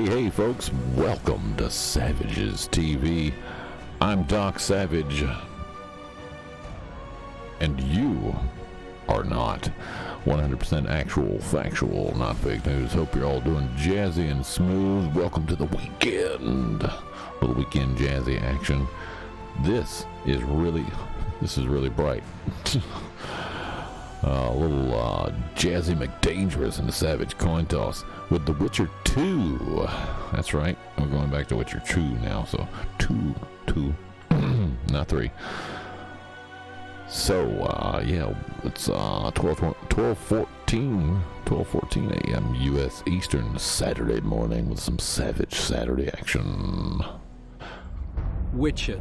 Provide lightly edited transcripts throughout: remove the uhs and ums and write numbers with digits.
Hey folks, welcome to Savages TV. I'm Doc Savage, and you are not. 100% actual, factual, not fake news. Hope you're all doing jazzy and smooth. Welcome to the weekend. A little weekend jazzy action. This is really bright. A little Jazzy McDangerous in the Savage coin toss with The Witcher 2. That's right. I'm going back to Witcher 2 now. So 2, not 3. So yeah, it's 12:14 a.m. U.S. Eastern Saturday morning with some Savage Saturday action. Witcher,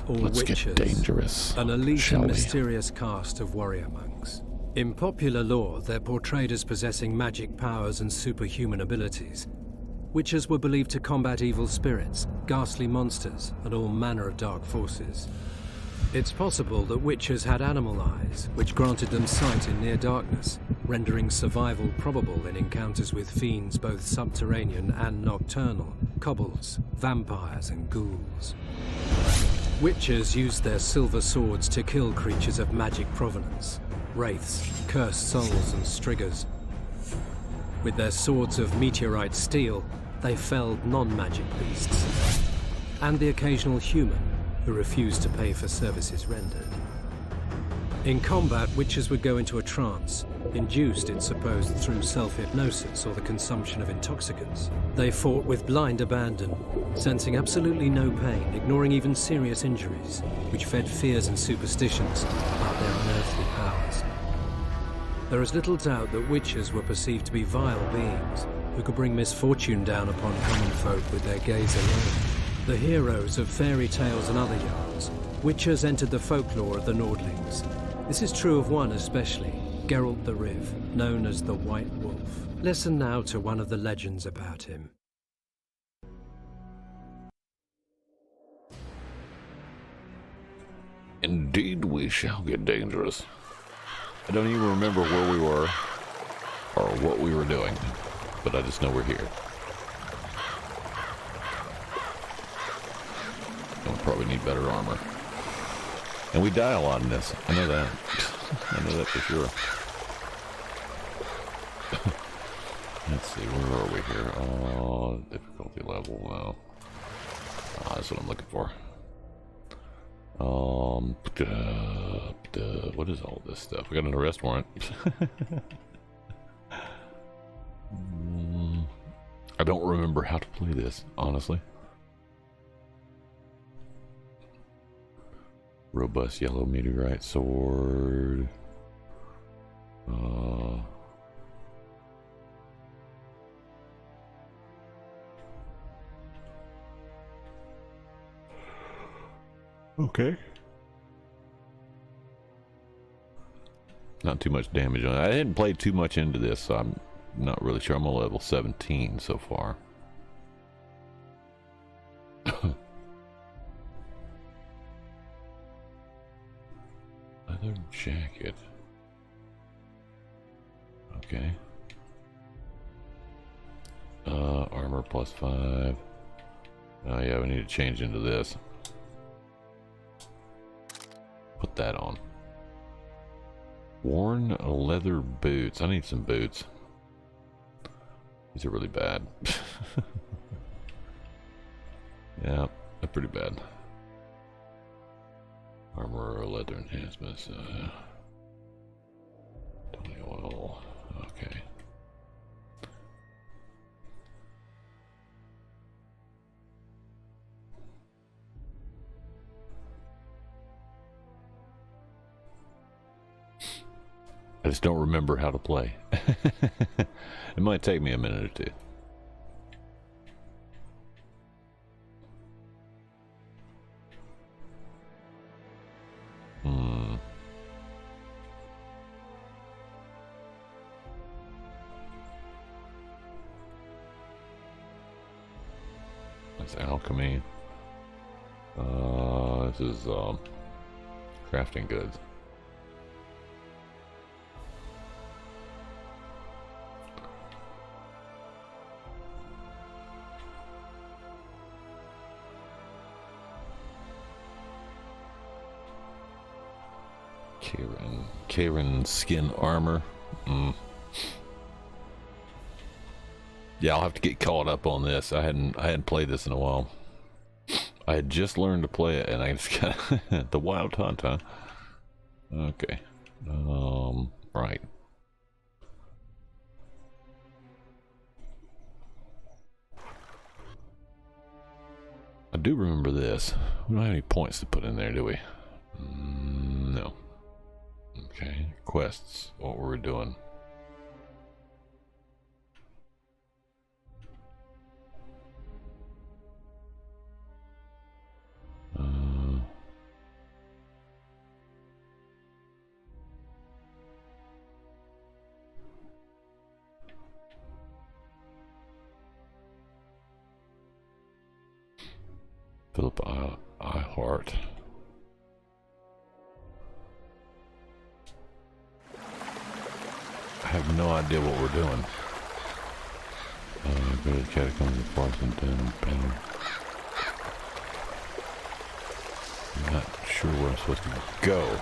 or Let's Witchers, get dangerous, an elite shall and we? mysterious caste of warrior monks. In popular lore, they're portrayed as possessing magic powers and superhuman abilities. Witchers were believed to combat evil spirits, ghastly monsters, and all manner of dark forces. It's possible that witchers had animal eyes, which granted them sight in near darkness, rendering survival probable in encounters with fiends both subterranean and nocturnal, kobolds, vampires, and ghouls. Witchers used their silver swords to kill creatures of magic provenance, wraiths, cursed souls, and striggers. With their swords of meteorite steel, they felled non-magic beasts, and the occasional human who refused to pay for services rendered. In combat, witchers would go into a trance, induced, it's supposed, through self-hypnosis or the consumption of intoxicants. They fought with blind abandon, sensing absolutely no pain, ignoring even serious injuries, which fed fears and superstitions about their unearthly powers. There is little doubt that witchers were perceived to be vile beings who could bring misfortune down upon common folk with their gaze alone. The heroes of fairy tales and other yarns, witchers entered the folklore of the Nordlings. This is true of one especially, Geralt the Riv, known as the White Wolf. Listen now to one of the legends about him. Indeed, we shall get dangerous. I don't even remember where we were or what we were doing, but I just know we're here. And we probably need better armor. And we die a lot in this. I know that. I know that for sure. Let's see, where are we here? Difficulty level, no. That's what I'm looking for. What is all this stuff? We got an arrest warrant. I don't remember how to play this, honestly. Robust yellow meteorite sword. Okay. Not too much damage on it. I didn't play too much into this, so I'm not really sure. I'm on level 17 so far. Leather jacket. Okay. Armor +5. Oh yeah, we need to change into this. Put that on. Worn leather boots. I need some boots. These are really bad. Yeah, they're pretty bad. Armor or leather enhancements. 20 oil. Okay. I just don't remember how to play. It might take me a minute or two. That's alchemy. This is crafting goods. Karen skin armor. Yeah, I'll have to get caught up on this. I hadn't played this in a while. I had just learned to play it, and I just got the Wild Hunt, huh? Okay. Right. I do remember this. We don't have any points to put in there, do we? No. Okay. Quests. What were we doing? Philip Ihart. I have no idea what we're doing. Go to the catacombs of Parson Panel. I'm not sure where I'm supposed to go.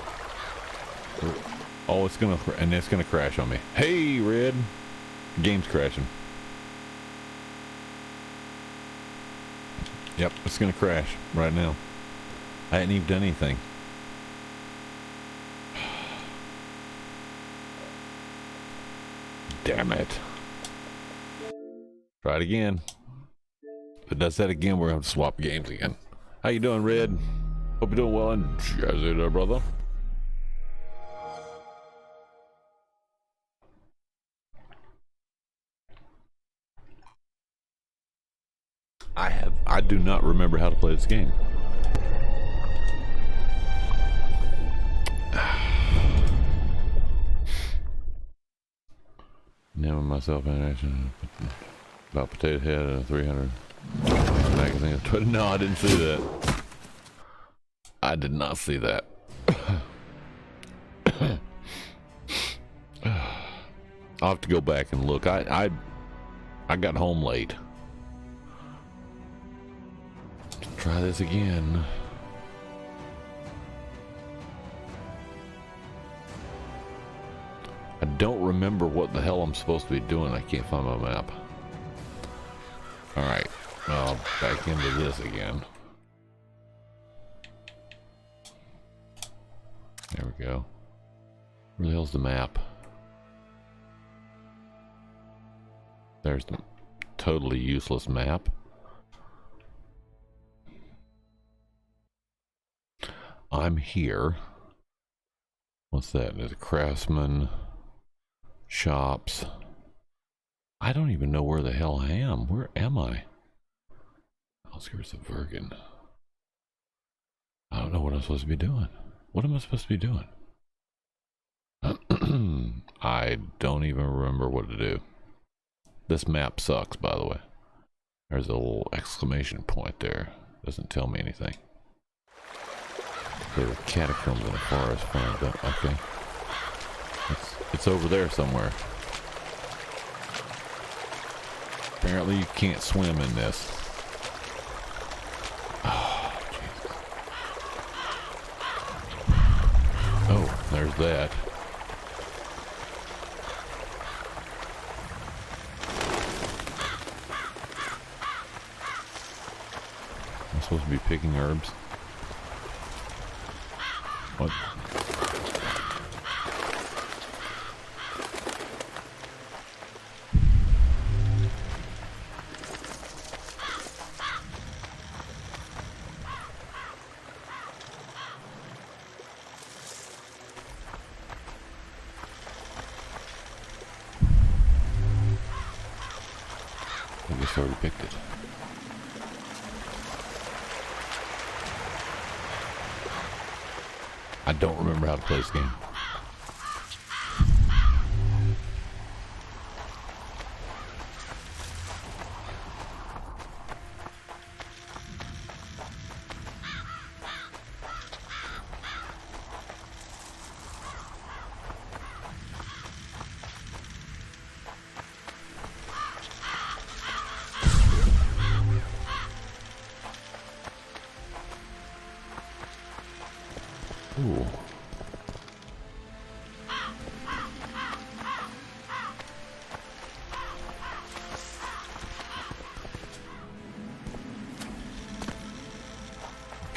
Oh, it's gonna crash on me. Hey, Red! The game's crashing. Yep, it's gonna crash right now. I hadn't even done anything. Damn it. Try it again. If it does that again, we're gonna have to swap games again. How you doing, Red? Hope you're doing well and Jazzy there, brother. I do not remember how to play this game. Naming myself in action about Potato Head and a 300 magazine. No, I didn't see that. I did not see that. I'll have to go back and look. I got home late. Try this again. I don't remember what the hell I'm supposed to be doing. I can't find my map. Alright, well, back into this again. There we go. Where the hell's the map? There's the totally useless map. I'm here. What's that? There's a craftsman. Shops. I don't even know where the hell I am. Where am I? Outskirts of Vergen. I don't know what I'm supposed to be doing. What am I supposed to be doing? I don't even remember what to do. This map sucks, by the way. There's a little exclamation point there. Doesn't tell me anything. There are catacombs in the forest. Okay. It's over there somewhere. Apparently you can't swim in this. Oh, Jesus. Oh, there's that. I'm supposed to be picking herbs. What? I just already picked it. I don't remember how to play this game. Ooh.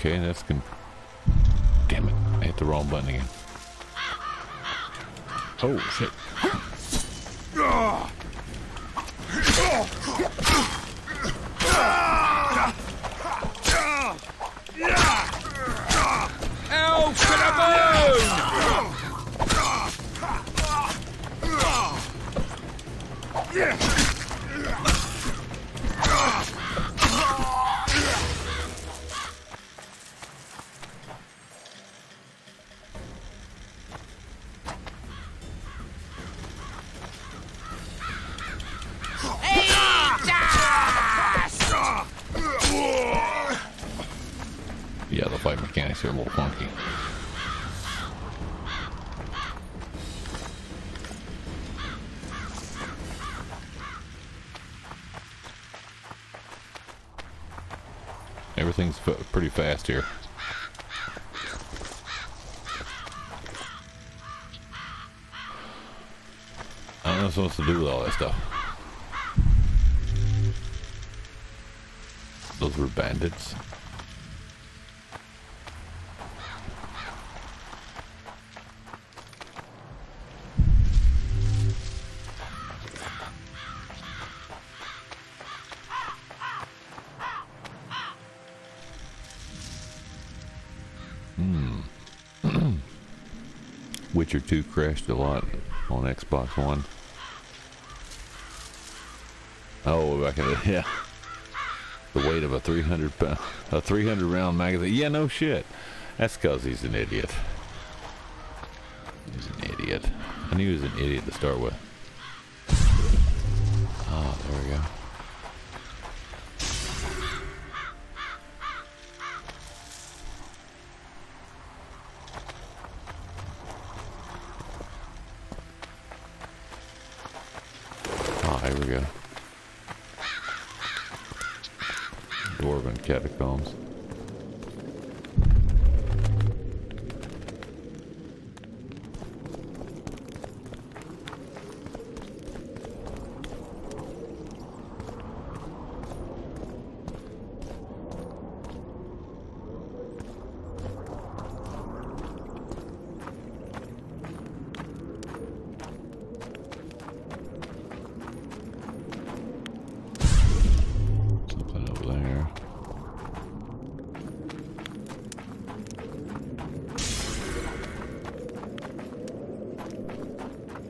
Okay, that's good. Damn it, I hit the wrong button again. Oh, shit. Elf to the moon! Yeah, the fight mechanics are a little funky. Everything's pretty fast here. I don't know what I'm supposed to do with all that stuff. Those were bandits. Witcher 2 crashed a lot on Xbox One. Oh, back in the, yeah. The weight of a 300 round magazine. Yeah, no shit. That's because he's an idiot. He's an idiot. I knew he was an idiot to start with. Oh, there we go. Here we go. Dwarven catacombs.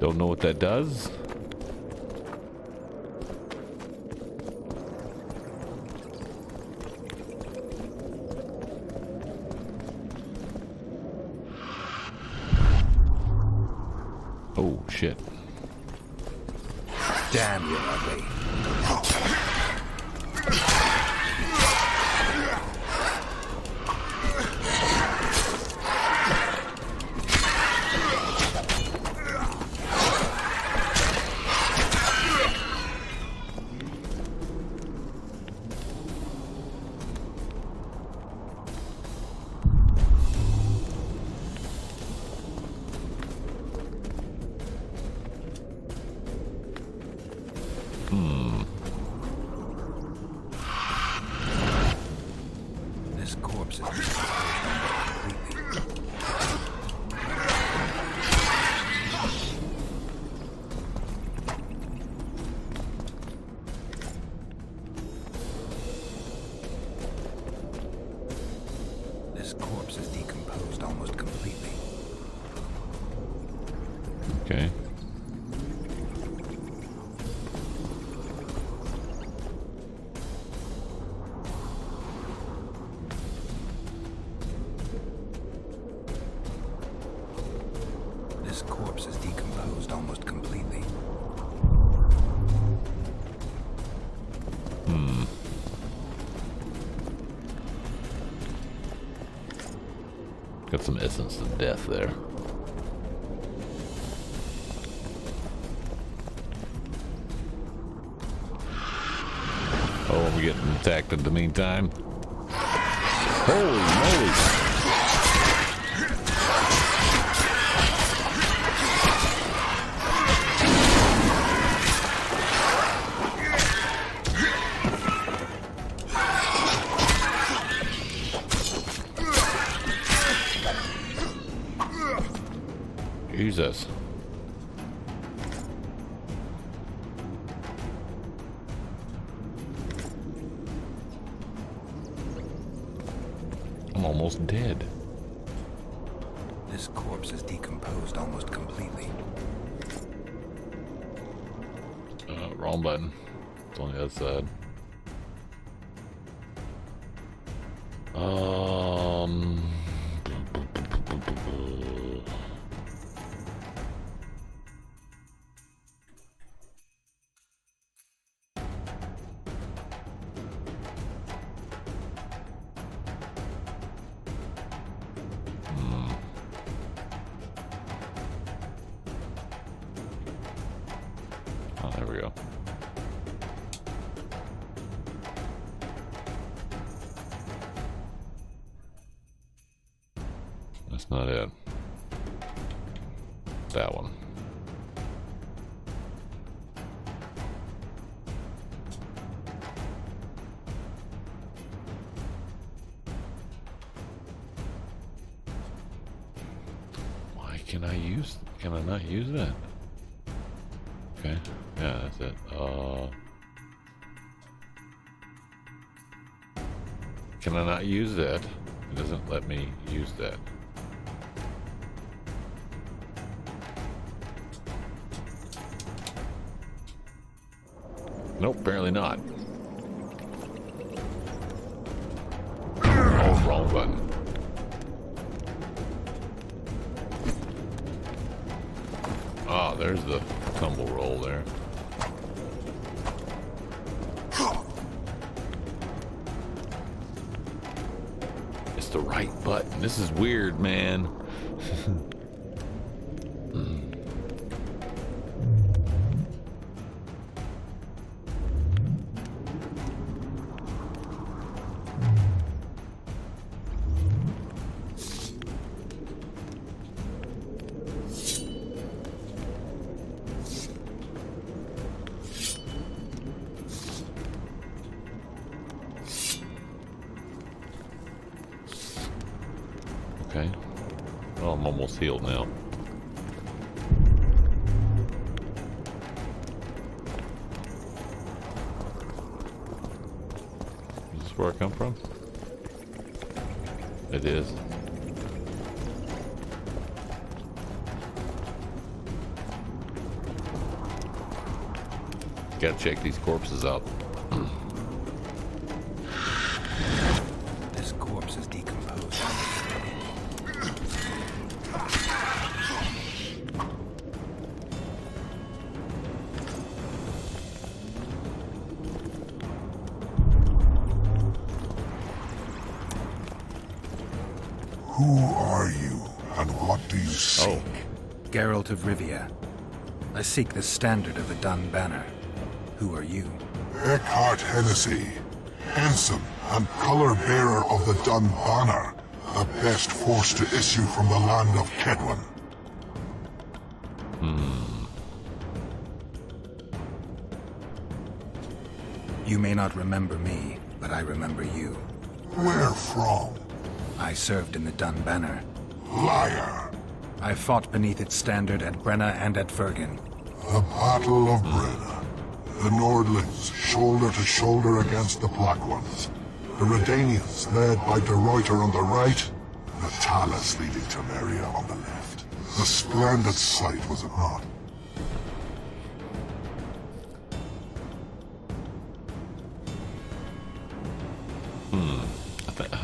Don't know what that does. Oh, shit. Damn you, ugly. This corpse is completely. This corpse is decomposed almost completely. Okay. This corpse is decomposed almost completely. Got some essence of death there. Oh, are we getting attacked in the meantime? Holy moly! I'm almost dead. This corpse is decomposed almost completely. Wrong button. It's on the other side. Oh, there we go. That's not it. That one. Why can I not use that? Okay, yeah, that's it. Can I not use that? It doesn't let me use that. Nope, apparently not. Oh, wrong button. Ah, there's the tumble roll there. It's the right button. This is weird, man. Okay. Oh, I'm almost healed now. Is this where I come from? It is. Gotta check these corpses out. This corpse is decomposed. Who are you, and what do you seek? Oh, Geralt of Rivia. I seek the standard of the Dun Banner. Who are you? Eckhart Hennessy, handsome and color-bearer of the Dun Banner, the best force to issue from the land of Kedwin. You may not remember me, but I remember you. Where from? I served in the Dun Banner. Liar. I fought beneath its standard at Brenna and at Fergen. The Battle of Brenna. The Nordlings, shoulder to shoulder against the Black Ones. The Redanians, led by De Ruyter on the right. The Talus leading Temeria on the left. A splendid sight, was it not?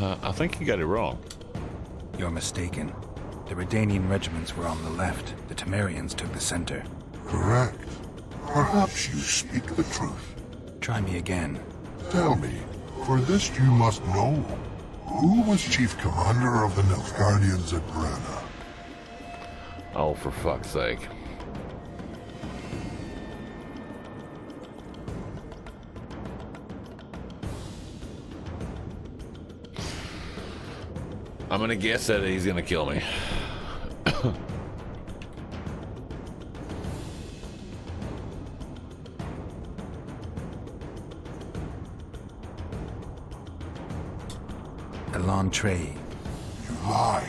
I think you got it wrong. You're mistaken. The Redanian regiments were on the left. The Temerians took the center. Correct. Perhaps you speak the truth. Try me again. Tell me, for this you must know, who was chief commander of the Nilfgaardians at Brenna? Oh, for fuck's sake. I'm gonna guess that he's gonna kill me. Elantre. You lie.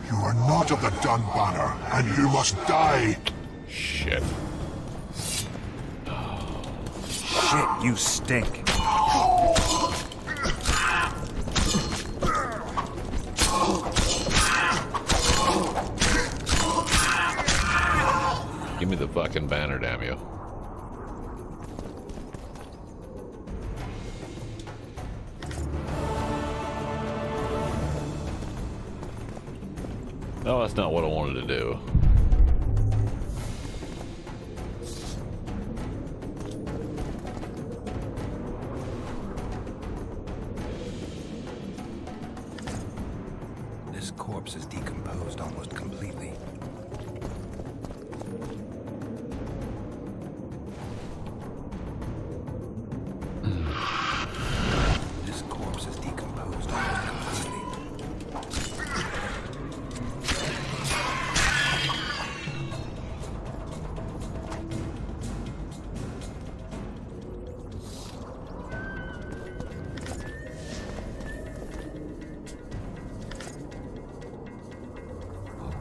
You are not of the Dun Banner, and you must die. Shit. Shit, you stink. the fucking banner, damn you. No, that's not what I wanted to do. This corpse is decomposed almost completely. This corpse is decomposed almost completely.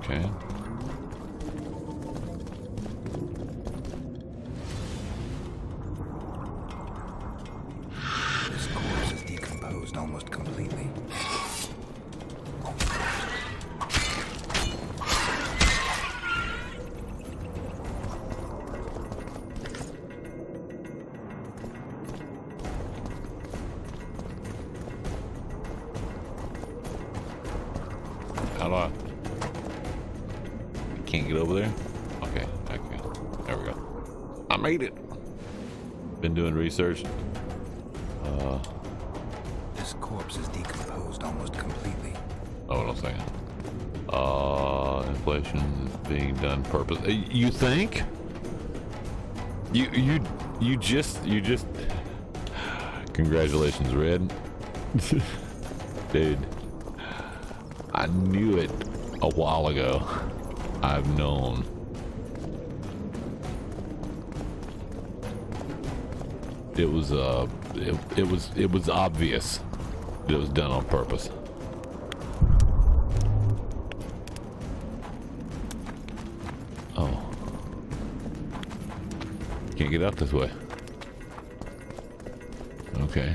Okay. This corpse is decomposed almost completely. How do I? Can't get over there? Okay, I can. There we go. I made it. Been doing research. This corpse is decomposed almost completely. Hold on a second. Inflation being done purpose. You think? You just. Congratulations, Red. Dude. I knew it a while ago. I've known. It was it was obvious that it was done on purpose. Oh. Can't get out this way. Okay.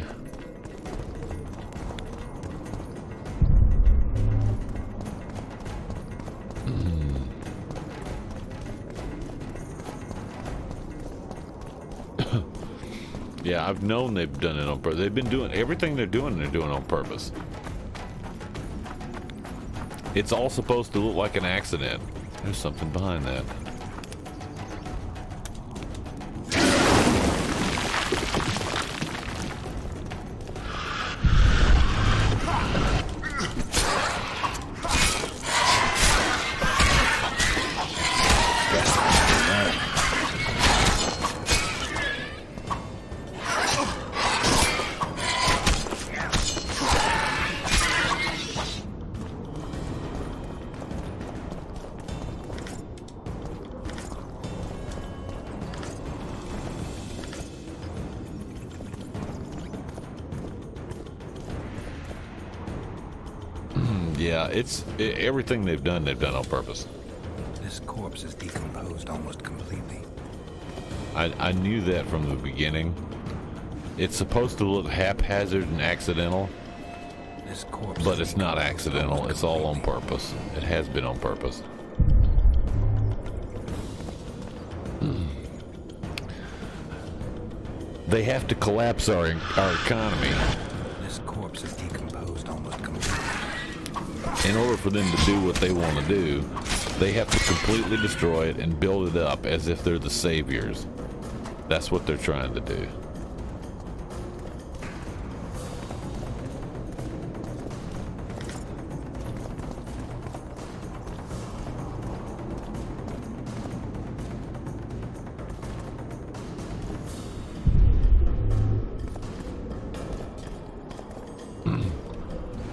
Yeah, I've known they've done it on purpose. They've been doing everything they're doing on purpose. It's all supposed to look like an accident. There's something behind that. Yeah, everything they've done on purpose. This corpse is decomposed almost completely. I knew that from the beginning. It's supposed to look haphazard and accidental, This corpse but is it's not decomposed accidental. almost It's all on completely. purpose. It has been on purpose. They have to collapse our economy This corpse is decomposed almost completely. in order for them to do what they want to do. They have to completely destroy it and build it up as if they're the saviors. That's what they're trying to do.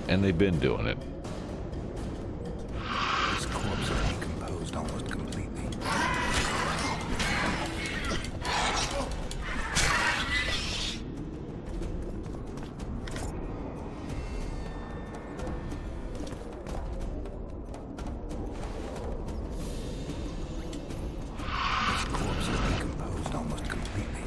And they've been doing it. This corpse is decomposed almost completely. This corpse is decomposed almost completely.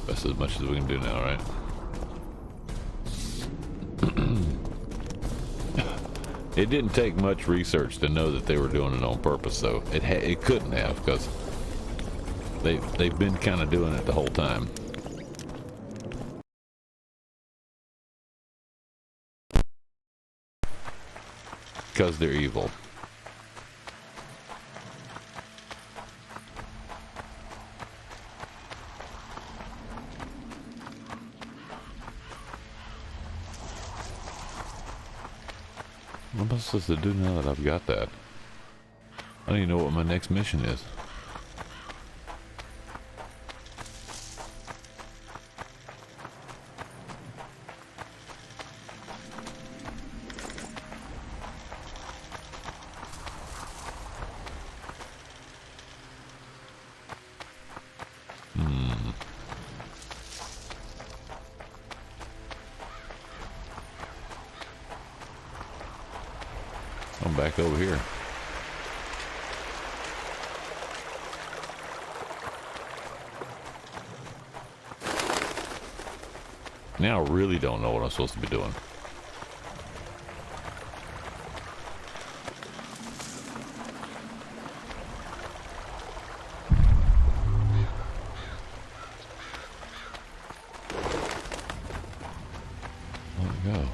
That's as much as we can do now, right? It didn't take much research to know that they were doing it on purpose, though. It couldn't have, because they've been kind of doing it the whole time. Because they're evil. What am I supposed to do now that I've got that? I don't even know what my next mission is. I'm back over here. Now I really don't know what I'm supposed to be doing. Where'd it go?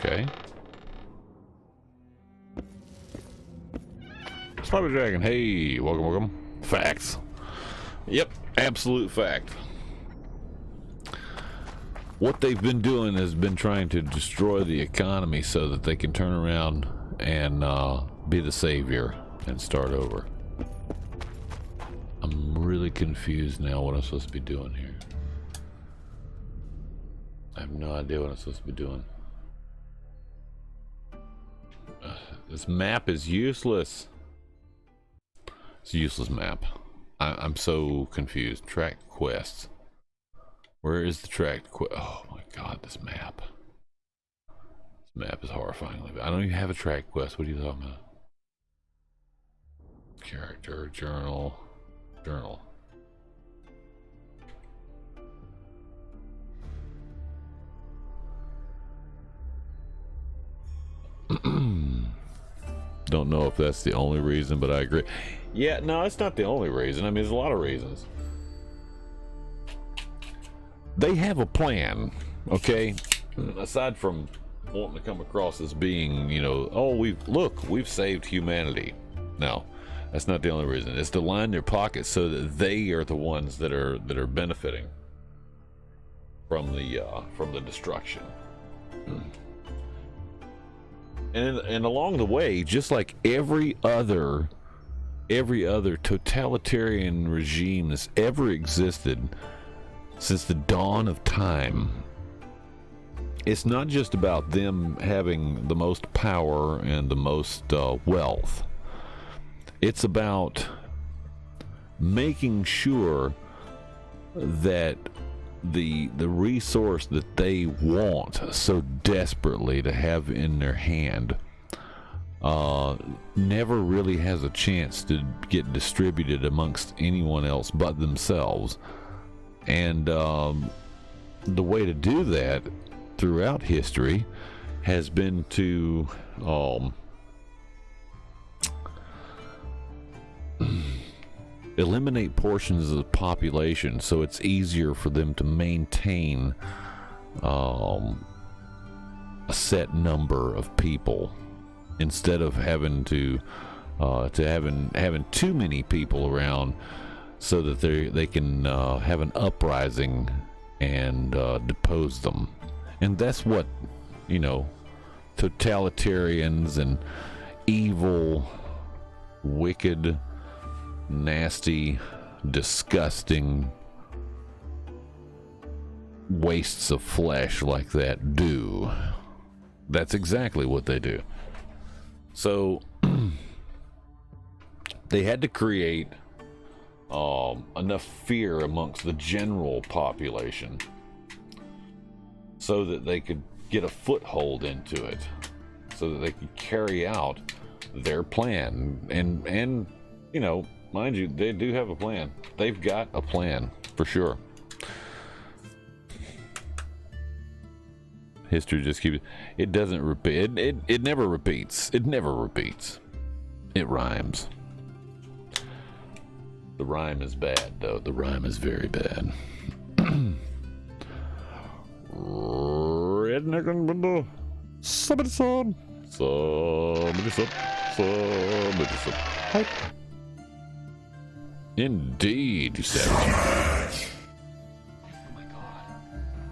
Okay. Slobber Dragon, hey, welcome. Facts. Yep, absolute fact. What they've been doing has been trying to destroy the economy so that they can turn around and be the savior and start over. I'm really confused now what I'm supposed to be doing here. I have no idea what I'm supposed to be doing. This map is useless. It's a useless map. I'm so confused. Track quests. Where is the track quest? Oh my god, this map. This map is horrifying. I don't even have a track quest. What are you talking about? Character, journal. Journal. Don't know if that's the only reason, but I agree. Yeah, no, it's not the only reason. I mean, there's a lot of reasons. They have a plan, okay? Aside from wanting to come across as being, you know, oh, we've saved humanity. No, that's not the only reason. It's to line their pockets so that they are the ones that are benefiting from the destruction. And along the way, just like every other totalitarian regime that's ever existed since the dawn of time, it's not just about them having the most power and the most wealth. It's about making sure that the resource that they want so desperately to have in their hand never really has a chance to get distributed amongst anyone else but themselves. And the way to do that throughout history has been to eliminate portions of the population so it's easier for them to maintain a set number of people instead of having to to having too many people around so that they can have an uprising and depose them. And that's what, you know, totalitarians and evil, wicked, nasty, disgusting wastes of flesh like that do. That's exactly what they do. So they had to create enough fear amongst the general population so that they could get a foothold into it, so that they could carry out their plan. And you know, mind you, they do have a plan. They've got a plan for sure. History just keeps it doesn't repeat. It never repeats. It never repeats. It rhymes. The rhyme is bad, though. The rhyme is very bad. Redneck and bundle. Somebody sub. Somebody sub. Somebody sub. Hi. Indeed, you savage. Oh my god.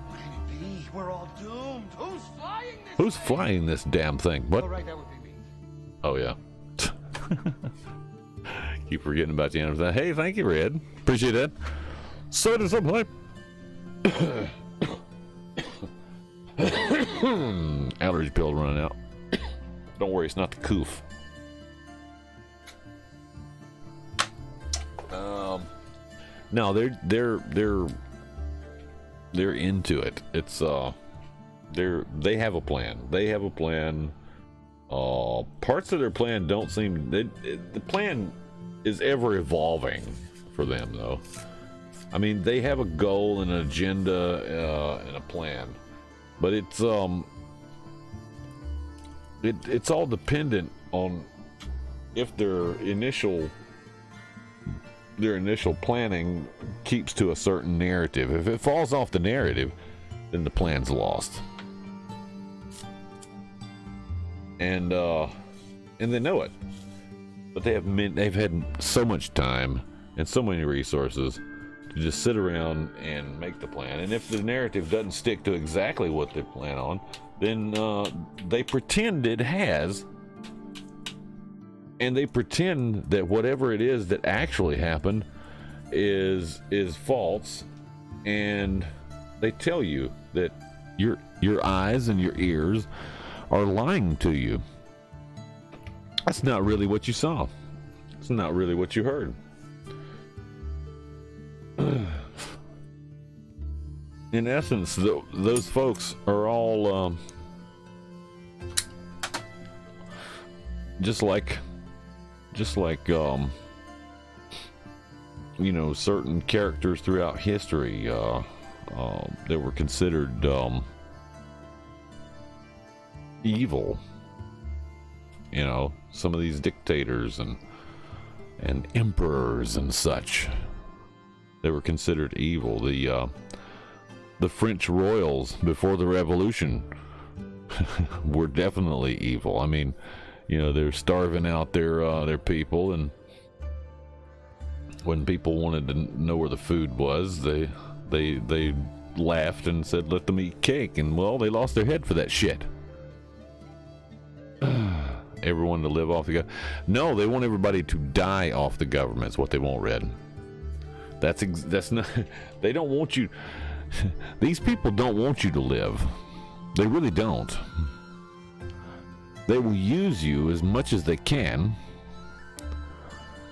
What can it be? We're all doomed. Who's flying this Who's thing? flying this damn thing? What? Oh, right, that would be me. Oh, yeah. Keep forgetting about you. Hey, thank you, Red. Appreciate that. So does up, hype. Allergy pill running out. Don't worry, it's not the coof. No, they're into it. It's they have a plan. They have a plan. Parts of their plan don't seem. The plan is ever evolving for them, though. I mean, they have a goal and an agenda and a plan, but it's all dependent on if their initial planning keeps to a certain narrative. If it falls off the narrative, then the plan's lost. And they know it, but they've had so much time and so many resources to just sit around and make the plan. And if the narrative doesn't stick to exactly what they plan on, then they pretend it has, and they pretend that whatever it is that actually happened is false, and they tell you that your eyes and your ears are lying to you. That's not really what you saw. It's not really what you heard. In essence, those folks are all just like you know, certain characters throughout history that were considered evil. You know, some of these dictators and emperors and such, they were considered evil. The French royals before the revolution were definitely evil. I mean, you know, they're starving out their people, and when people wanted to know where the food was, they laughed and said, let them eat cake, and well, they lost their head for that shit. Everyone to live off the government. No, they want everybody to die off the government. Is what they want, Red. That's not. They don't want you. These people don't want you to live. They really don't. They will use you as much as they can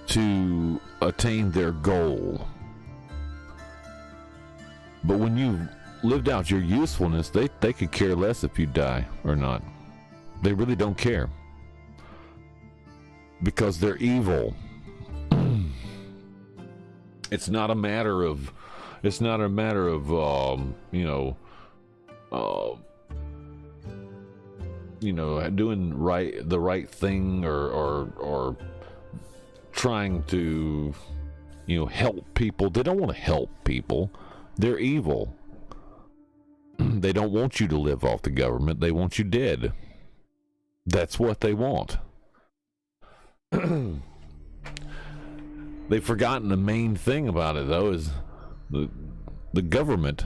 to attain their goal. But when you've lived out your usefulness, they could care less if you die or not. They really don't care. Because they're evil. It's not a matter of doing the right thing or trying to, help people. They don't want to help people. They're evil. They don't want you to live off the government. They want you dead. That's what they want. they've forgotten the main thing about it, though, is the government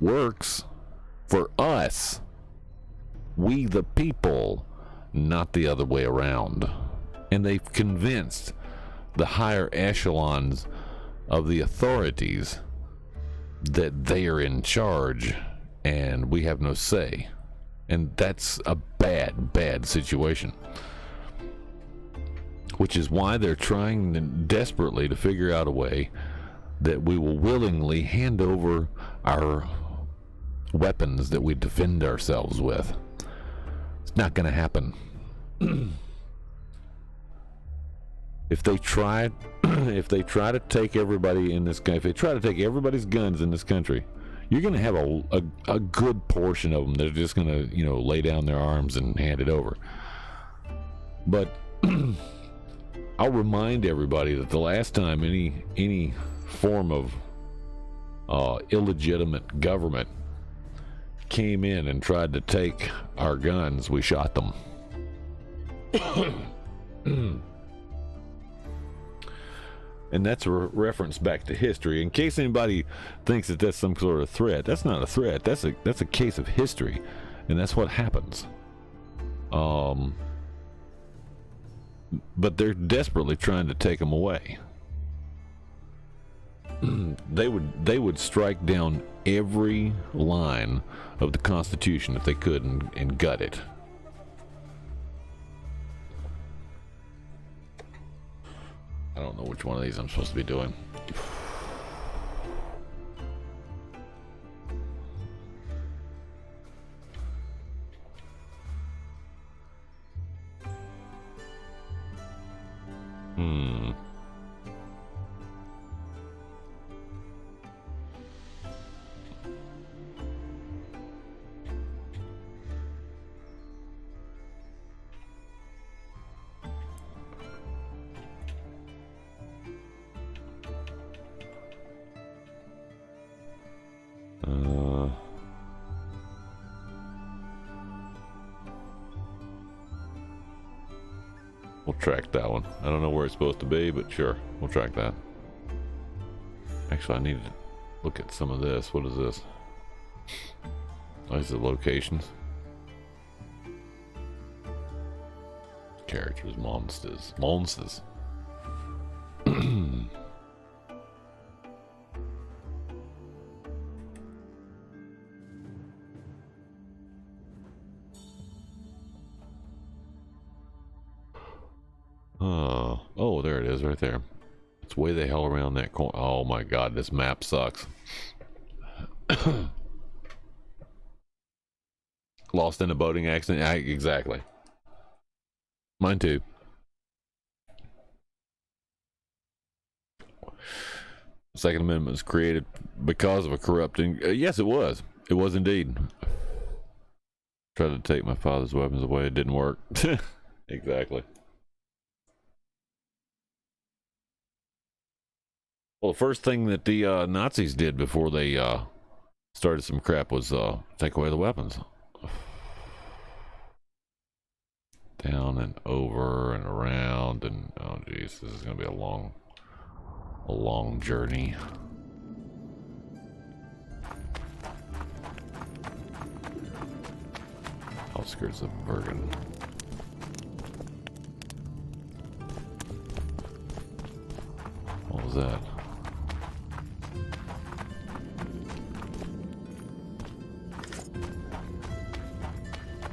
works for us, we the people, not the other way around. And they've convinced the higher echelons of the authorities that they are in charge and we have no say. And that's a bad situation. Which is why they're trying desperately to figure out a way that we will willingly hand over our weapons that we defend ourselves with. It's not going to happen. If they try to take everybody in this country, if they try to take everybody's guns in this country, you're going to have a good portion of them that are just going to, lay down their arms and hand it over. But I'll remind everybody that the last time any form of illegitimate government came in and tried to take our guns, we shot them. And that's a reference back to history. In case anybody thinks that that's some sort of threat, that's not a threat. That's a case of history, and that's what happens. But they're desperately trying to take them away. They would strike down every line of the Constitution if they could and gut it. I don't know which one of these I'm supposed to be doing. We'll track that one. I don't know where it's supposed to be, but sure, we'll track that. Actually, I need to look at some of this. What is this? Oh, these are locations. Characters, monsters. Oh, there it is right there. It's way the hell around that corner. Oh my god, this map sucks. Lost in a boating accident? Exactly. Mine too. The Second Amendment was created because of a corrupting... yes, it was. It was indeed. Tried to take my father's weapons away. It didn't work. Exactly. Well, the first thing that the Nazis did before they started some crap was take away the weapons. Down and over and around, and oh geez, this is gonna be a long journey. Outskirts of Bergen. What was that?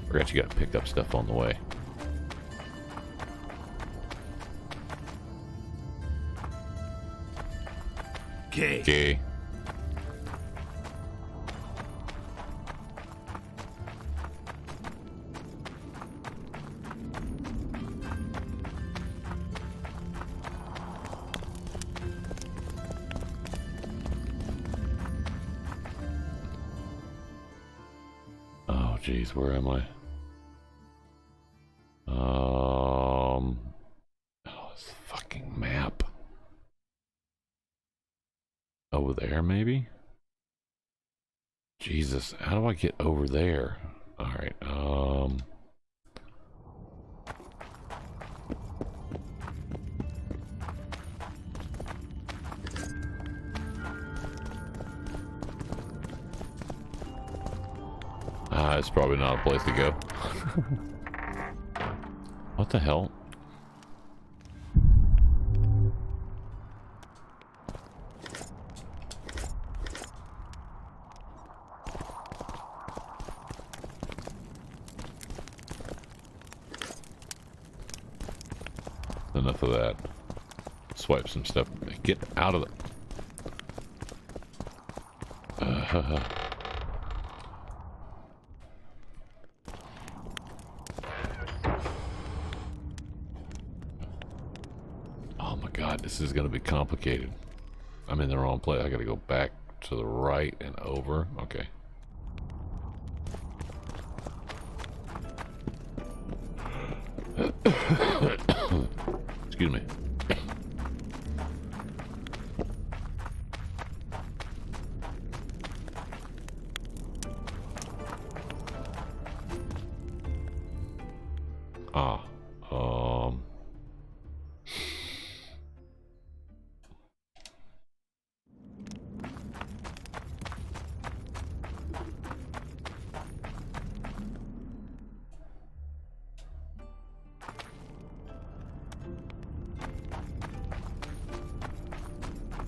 Forgot you gotta pick up stuff on the way. Okay. Oh geez, where am I? This fucking map. Over there, maybe? Jesus, how do I get over there? Alright, It's probably not a place to go. What the hell? Enough of that. Swipe some stuff. Get out of the... Oh my god, this is gonna be complicated. I'm in the wrong place. I gotta go back to the right and over. Okay. Excuse me. Ah,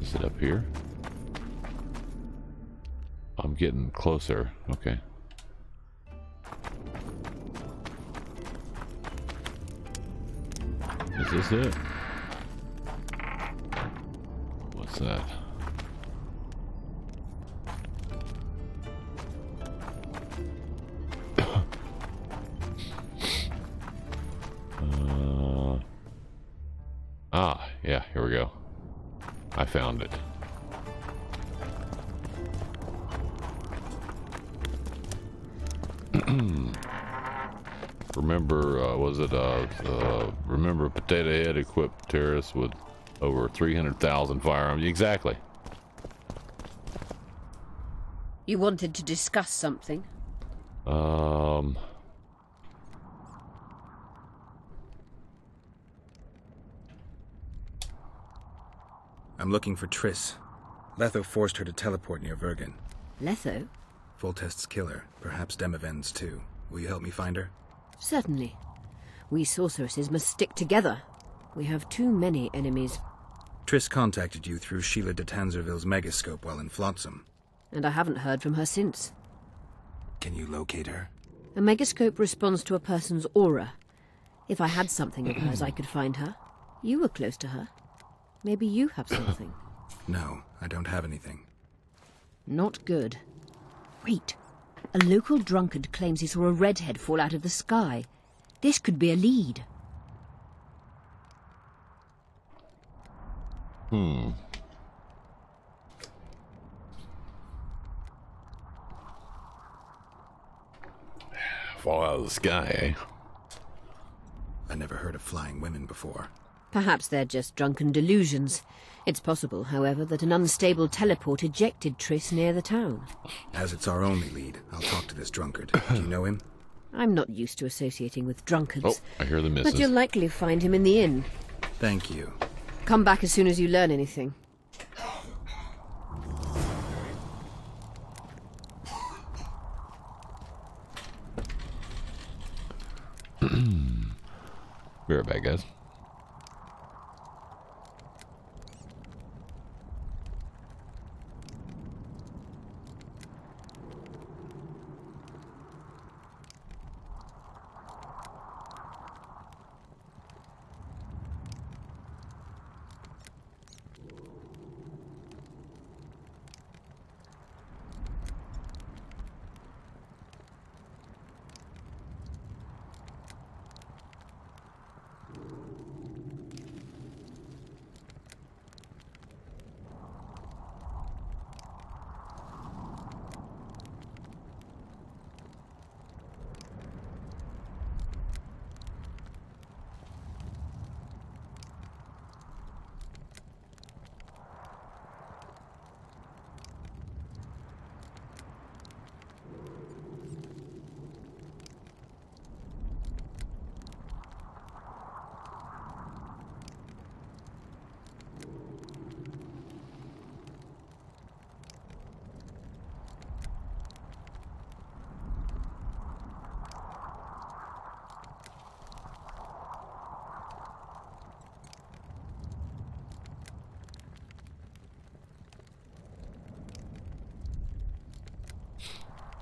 is it up here? I'm getting closer. Okay. Is this it? What's that? Yeah, here we go. I found it. Remember, remember Potato Head equipped terrorists with over 300,000 firearms? Exactly. You wanted to discuss something? I'm looking for Triss. Letho forced her to teleport near Vergen. Letho? Voltest's killer, perhaps Demavend's too. Will you help me find her? Certainly. We sorceresses must stick together. We have too many enemies. Triss contacted you through Sheila de Tanzerville's megascope while in Flotsam. And I haven't heard from her since. Can you locate her? A megascope responds to a person's aura. If I had something of hers, I could find her. You were close to her. Maybe you have something. No, I don't have anything. Not good. Wait. A local drunkard claims he saw a redhead fall out of the sky. This could be a lead. Fall out of the sky, eh? I never heard of flying women before. Perhaps they're just drunken delusions. It's possible, however, that an unstable teleport ejected Triss near the town. As it's our only lead, I'll talk to this drunkard. Do you know him? I'm not used to associating with drunkards. Oh, I hear the missus. But you'll likely find him in the inn. Thank you. Come back as soon as you learn anything. Be right back, guys.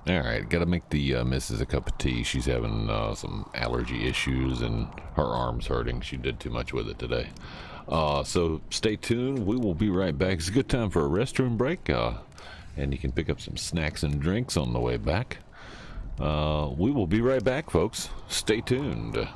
Alright, gotta make the missus a cup of tea. She's having some allergy issues and her arm's hurting. She did too much with it today. So stay tuned. We will be right back. It's a good time for a restroom break. And you can pick up some snacks and drinks on the way back. We will be right back, folks. Stay tuned.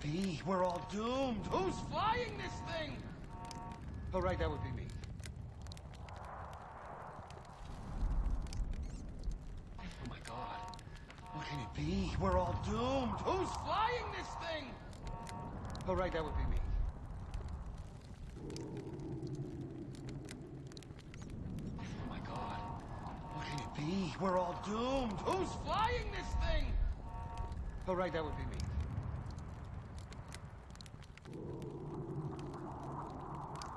it be? We're all doomed. Who's flying this thing? Oh, right, that would be me. Oh my god. What can it be? We're all doomed. Who's flying this thing? Oh, right, that would be me. Oh my god. What can it be? We're all doomed. Who's flying this thing? Oh, right, that would be me.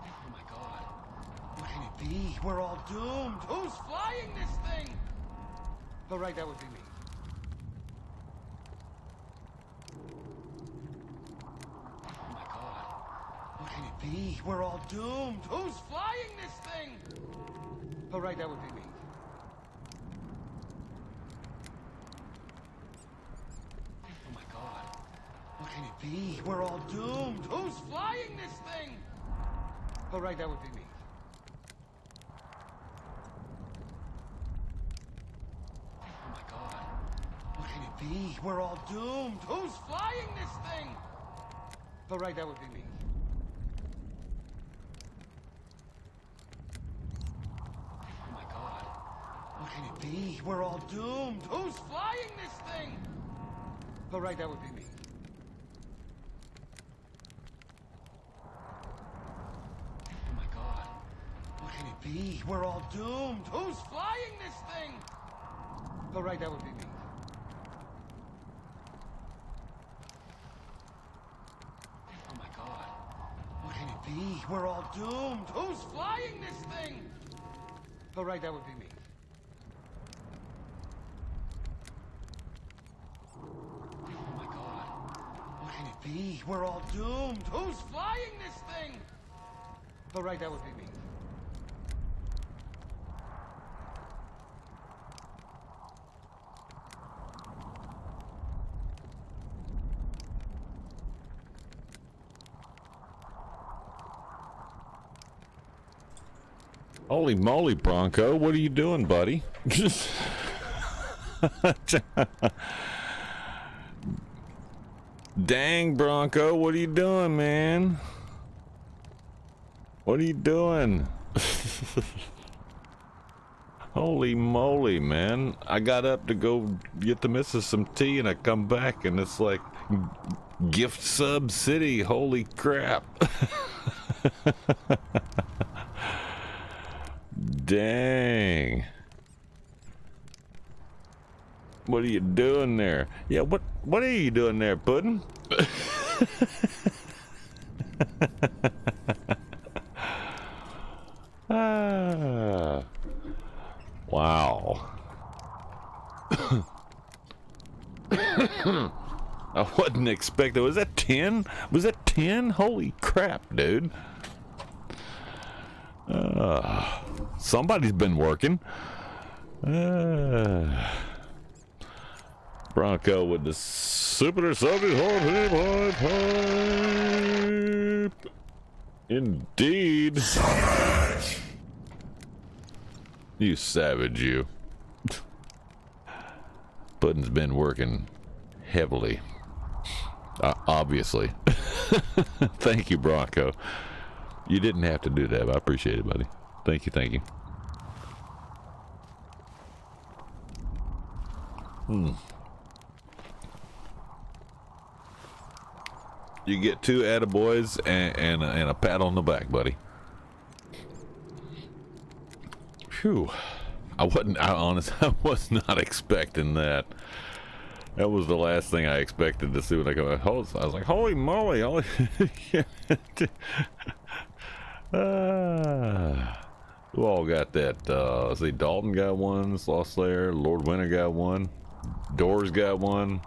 Oh my god. What can it be? We're all doomed. Who's flying this thing? Oh, right, that would be me. Oh my god. What can it be? We're all doomed. Who's flying this thing? Oh, right, that would be me. Oh my god. What can it be? We're all doomed. Who's flying this thing? Oh, right, that would be me. Oh my god. What can it be? We're all doomed. Who's flying this thing? Oh, right, that would be me. Oh my god. What can it be? We're all doomed. Who's flying this thing? Oh, right, that would be me. Oh my god. What can it be? We're all doomed. Who's flying this thing? Oh, right, that would be me. Oh my god. What can it be? We're all doomed. Who's flying this thing? Oh, right, that would be me. Oh my god. What can it be? We're all doomed. Who's flying this thing? Oh, right, that would be me. Holy moly, Bronco, what are you doing, buddy? Dang, Bronco, what are you doing, man? What are you doing? Holy moly, man. I got up to go get the missus some tea and I come back and it's like gift sub city. Holy crap. Dang. What are you doing there? Yeah, what are you doing there, Puddin'? Ah. Wow. I wasn't expecting. Was that 10? Was that 10? Holy crap, dude. Somebody's been working. Bronco with the super subject pipe. Indeed. Savage. You savage, you. Puddin's been working heavily. Obviously. Thank you, Bronco. You didn't have to do that, but I appreciate it, buddy. Thank you, thank you. You get 2 attaboys and a pat on the back, buddy. Phew. I was not expecting that. That was the last thing I expected to see when I come out. I was like, holy moly. Who all got that? Let's see, Dalton got one, Sloth Slayer, Lord Winter got one, Doors got one,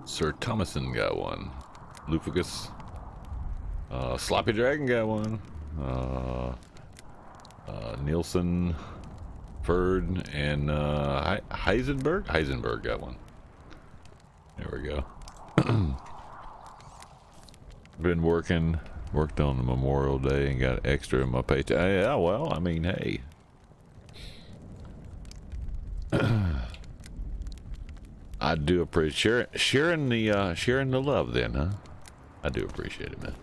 Sir Thomason got one, Luficus, Sloppy Dragon got one, Nielsen, Ferd, and Heisenberg got one. There we go. Been worked on the Memorial Day and got extra in my paycheck. Yeah, well, I mean, hey. I do appreciate sharing the love then, huh? I do appreciate it, man.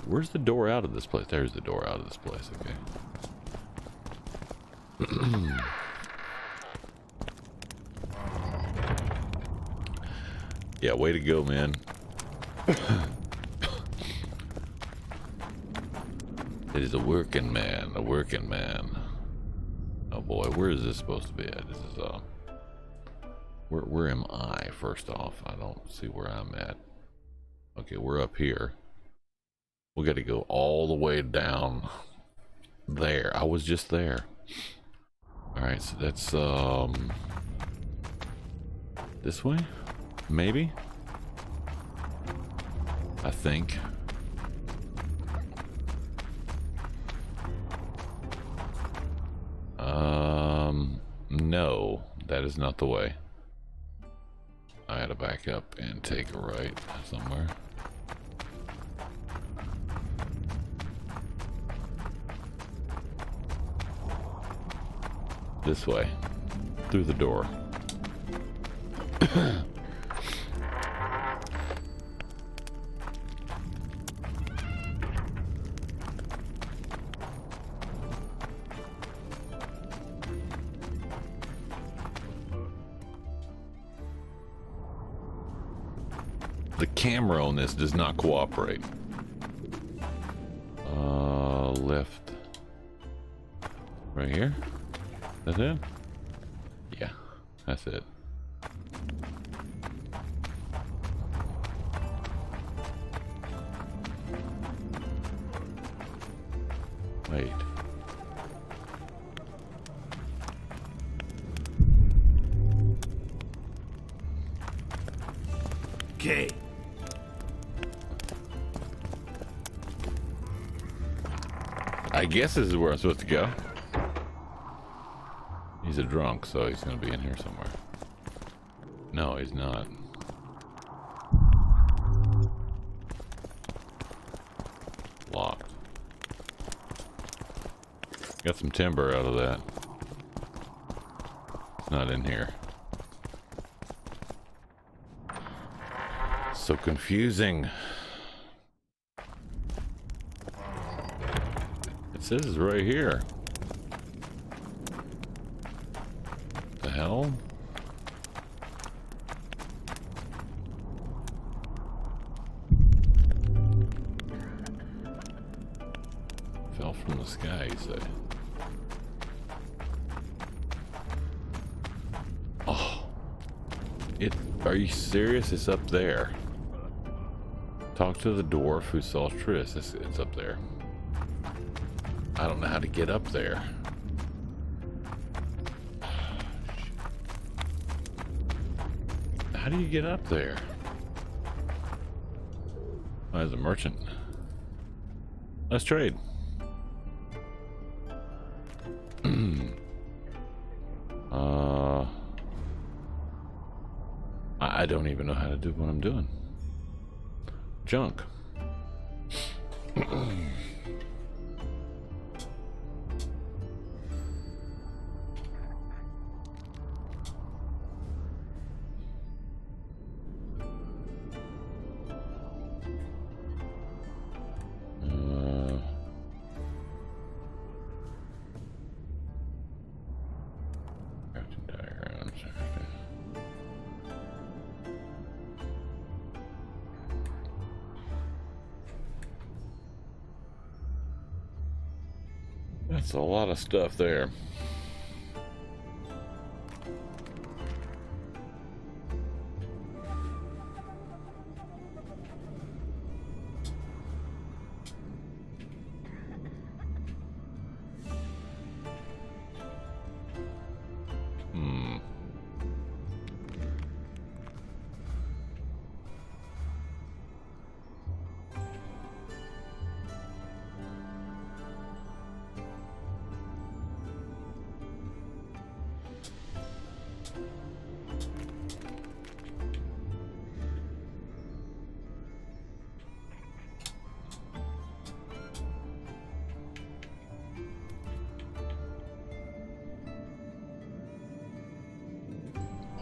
Where's the door out of this place? There's the door out of this place, okay. Yeah, way to go, man. It is a working man, a working man. Oh boy, where is this supposed to be at? This is where am I? First off, I don't see where I'm at. Okay, we're up here. We got to go all the way down there. I was just there. All right, so that's this way, maybe. I think. No, that is not the way. I had to back up and take a right somewhere. This way, through the door. The camera on this does not cooperate. Left. Right here? That's it? Yeah, that's it. Wait. Okay. I guess this is where I'm supposed to go. He's a drunk, so he's gonna be in here somewhere. No, he's not. Locked. Got some timber out of that. It's not in here. So confusing. It says it's right here. The hell? Fell from the sky, you say? Oh. Are you serious? It's up there. Talk to the dwarf who saw Triss. It's up there. I don't know how to get up there. How do you get up there? Oh, there's a merchant. Let's trade. I don't even know how to do what I'm doing. Junk. That's a lot of stuff there.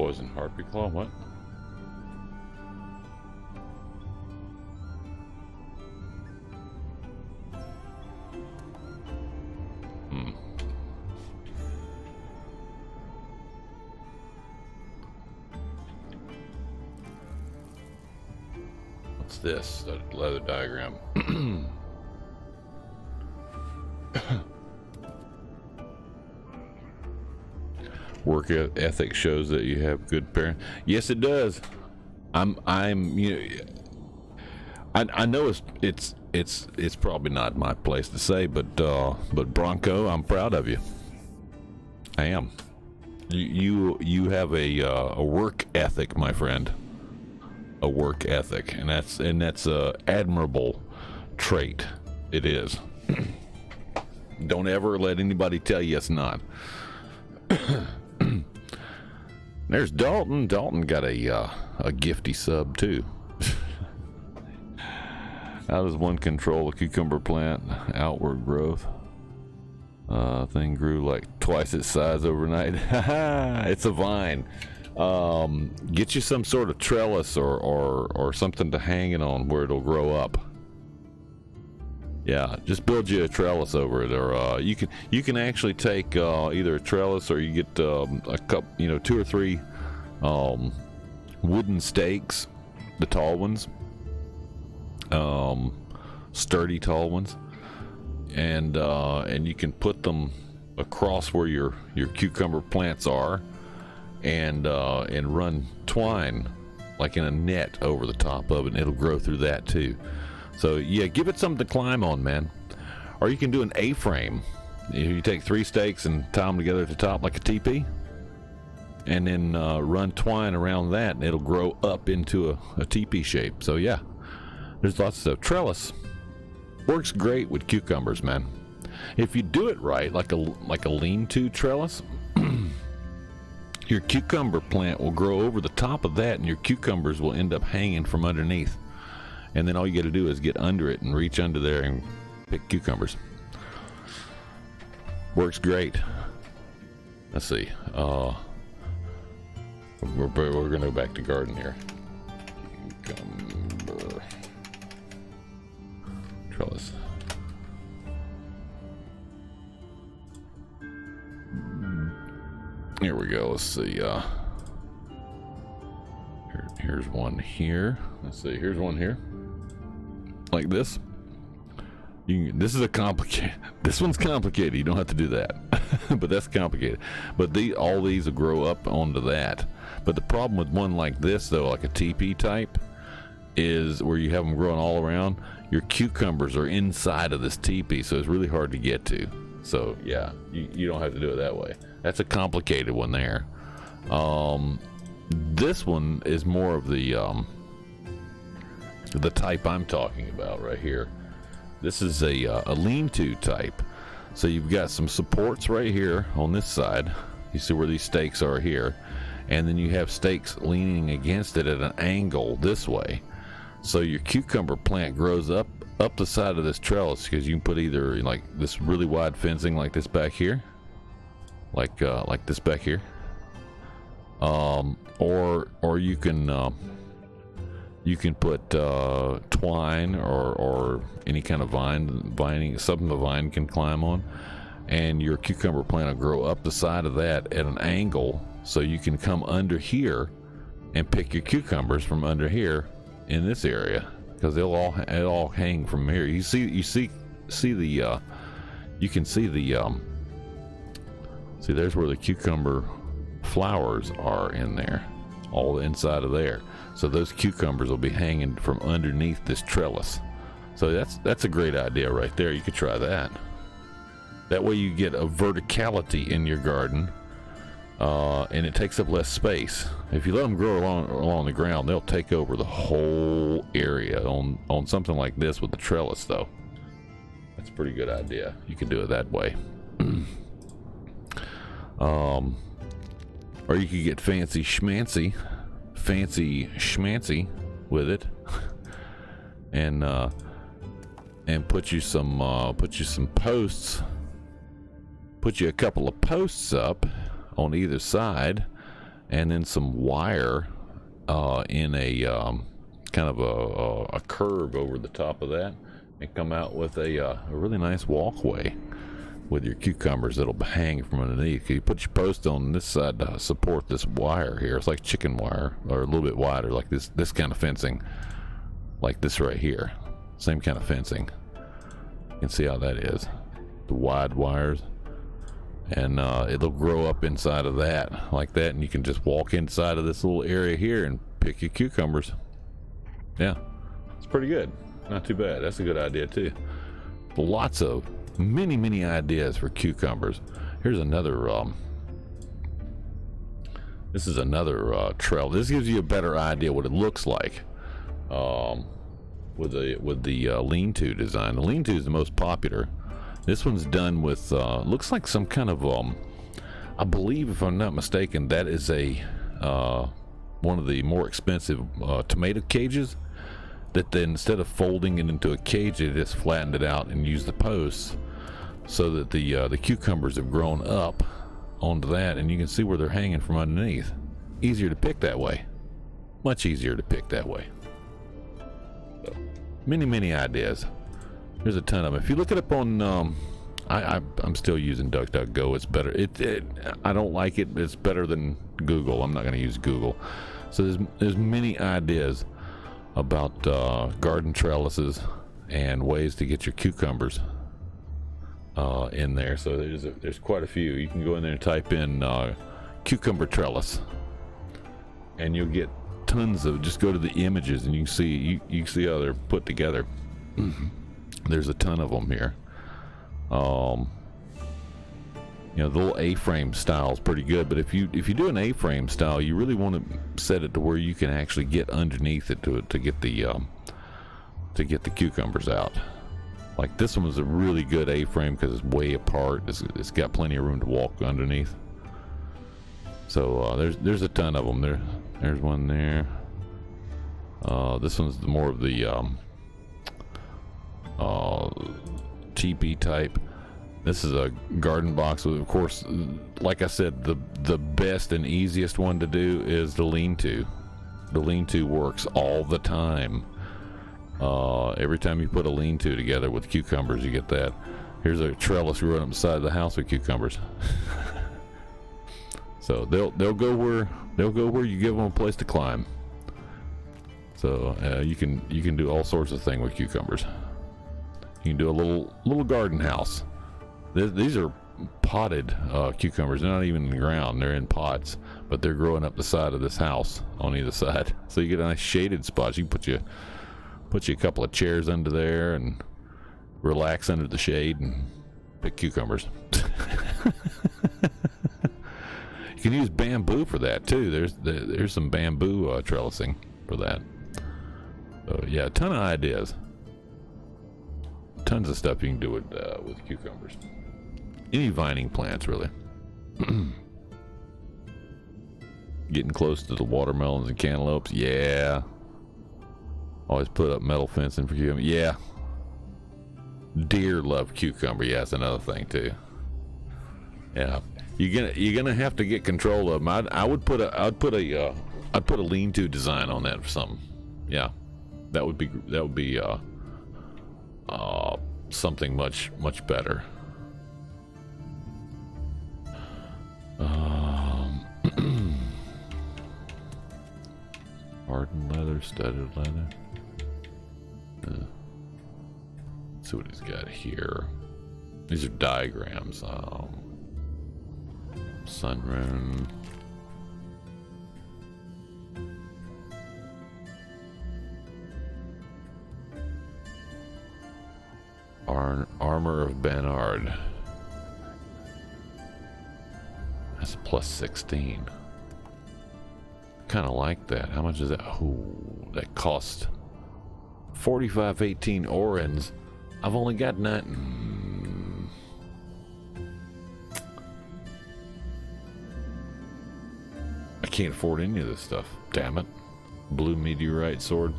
Poison harpy claw. What? What's this? The leather diagram. Work ethic shows that you have good parents. Yes, it does. I know it's probably not my place to say, but Bronco, I'm proud of you. I am. You have a work ethic, my friend. A work ethic, and that's a admirable trait. It is. Don't ever let anybody tell you it's not. There's Dalton. Dalton got a gifty sub too. How does one control a cucumber plant outward growth? Thing grew like twice its size overnight. It's a vine. Get you some sort of trellis or something to hang it on where it'll grow up. Yeah, just build you a trellis over it, or you can actually take either a trellis, or you get a cup, 2 or 3 wooden stakes, the tall ones, sturdy tall ones, and you can put them across where your cucumber plants are, and run twine like in a net over the top of it, and it'll grow through that too. So yeah, give it something to climb on, man. Or you can do an A-frame. You take 3 stakes and tie them together at the top like a teepee, and then run twine around that, and it'll grow up into a teepee shape. So yeah, there's lots of stuff. Trellis works great with cucumbers, man. If you do it right, like a lean-to trellis, your cucumber plant will grow over the top of that, and your cucumbers will end up hanging from underneath. And then all you got to do is get under it and reach under there and pick cucumbers. Works great. Let's see. We're going to go back to garden here. Cucumber trellis. Here we go. Let's see. Here's one here. Let's see. Here's one here. Like this. This is a complicated. This one's complicated. You don't have to do that, but that's complicated. But all these will grow up onto that. But the problem with one like this, though, like a teepee type, is where you have them growing all around. Your cucumbers are inside of this teepee, so it's really hard to get to. So yeah, you don't have to do it that way. That's a complicated one there. This one is more of the type I'm talking about right here. This is a lean-to type. So you've got some supports right here on this side. You see where these stakes are here, and then you have stakes leaning against it at an angle this way. So your cucumber plant grows up the side of this trellis, because you can put either like this really wide fencing like this back here, like this back here, or you can put twine or any kind of vining, something the vine can climb on, and your cucumber plant will grow up the side of that at an angle, so you can come under here and pick your cucumbers from under here in this area, because they'll all hang from here. You can see there's where the cucumber flowers are in there, all inside of there. So those cucumbers will be hanging from underneath this trellis. So that's a great idea right there. You could try that. That way you get a verticality in your garden, and it takes up less space. If you let them grow along the ground, they'll take over the whole area. On something like this with the trellis, though, that's a pretty good idea. You can do it that way. Or you could get fancy schmancy with it, and put you some posts, put you a couple of posts up on either side, and then some wire in a kind of a curve over the top of that, and come out with a really nice walkway with your cucumbers that'll hang from underneath. You put your post on this side to support this wire here. It's like chicken wire, or a little bit wider, like this kind of fencing, like this right here. Same kind of fencing. You can see how that is. The wide wires. And it'll grow up inside of that, like that, and you can just walk inside of this little area here and pick your cucumbers. Yeah, it's pretty good. Not too bad. That's a good idea too. Lots of many ideas for cucumbers. Here's another this is another trail. This gives you a better idea what it looks like with the lean-to design. The lean-to is the most popular. This one's done with looks like some kind of I believe, if I'm not mistaken, that is a one of the more expensive tomato cages, that then instead of folding it into a cage, they just flattened it out and used the posts so that the cucumbers have grown up onto that, and you can see where they're hanging from underneath. Easier to pick that way. Much easier to pick that way. So, many ideas. There's a ton of them. If you look it up on I'm still using DuckDuckGo. It's better. I don't like it. It's better than Google. I'm not going to use Google. So there's many ideas about garden trellises and ways to get your cucumbers in there. So there's quite a few. You can go in there and type in cucumber trellis, and you'll get tons of. Just go to the images and you can see how they're put together. There's a ton of them here. The little A-frame style is pretty good, but if you do an A-frame style, you really want to set it to where you can actually get underneath it to get the cucumbers out. Like this one was a really good A-frame because it's way apart. It's got plenty of room to walk underneath. So there's a ton of them. There's one there. This one's more of the TP type. This is a garden box. Of course, like I said, the best and easiest one to do is the lean-to. The lean-to works all the time. Every time you put a lean-to together with cucumbers, you get that. Here's a trellis growing up the side of the house with cucumbers. So they'll go where you give them a place to climb. So you can do all sorts of things with cucumbers. You can do a little garden house. These are potted cucumbers. They're not even in the ground. They're in pots, but they're growing up the side of this house on either side. So you get a nice shaded spot. You can put you a couple of chairs under there and relax under the shade and pick cucumbers. You can use bamboo for that too. There's some bamboo trellising for that. So yeah, a ton of ideas. Tons of stuff you can do with cucumbers. Any vining plants, really. Getting close to the watermelons and cantaloupes, yeah. Always put up metal fencing for cucumber, yeah. Deer love cucumber, yeah, that's another thing too. Yeah, you're gonna have to get control of them. I'd put a lean-to design on that or something. Yeah, that would be something much better. Hardened leather, studded leather. Let's see what he's got here. These are diagrams. Sunroom. Armor of Bernard. That's a plus 16. Kind of like that. How much is that? Oh, that cost 45.18 orens. I've only got 9. I can't afford any of this stuff. Damn it. Blue meteorite sword.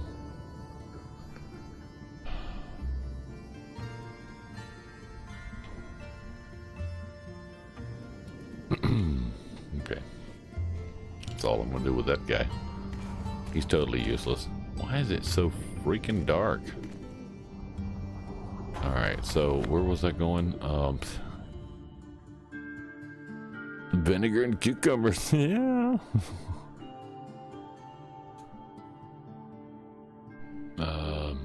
Okay. That's all I'm gonna do with that guy. He's totally useless. Why is it so freaking dark? Alright, so where was I going? Vinegar and cucumbers. Yeah. I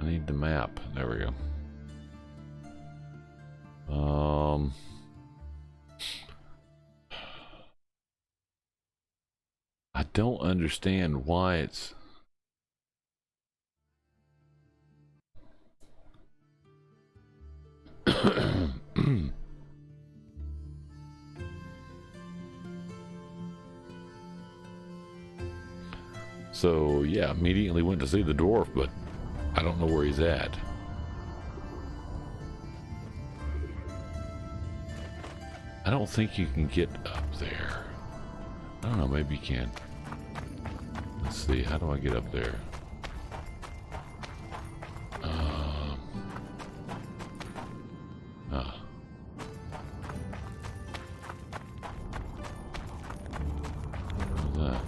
need the map. There we go. I don't understand why it's so yeah, immediately went to see the dwarf, but I don't know where he's at. I don't think you can get up there. I don't know, maybe you can. Let's see, how do I get up there? What's that?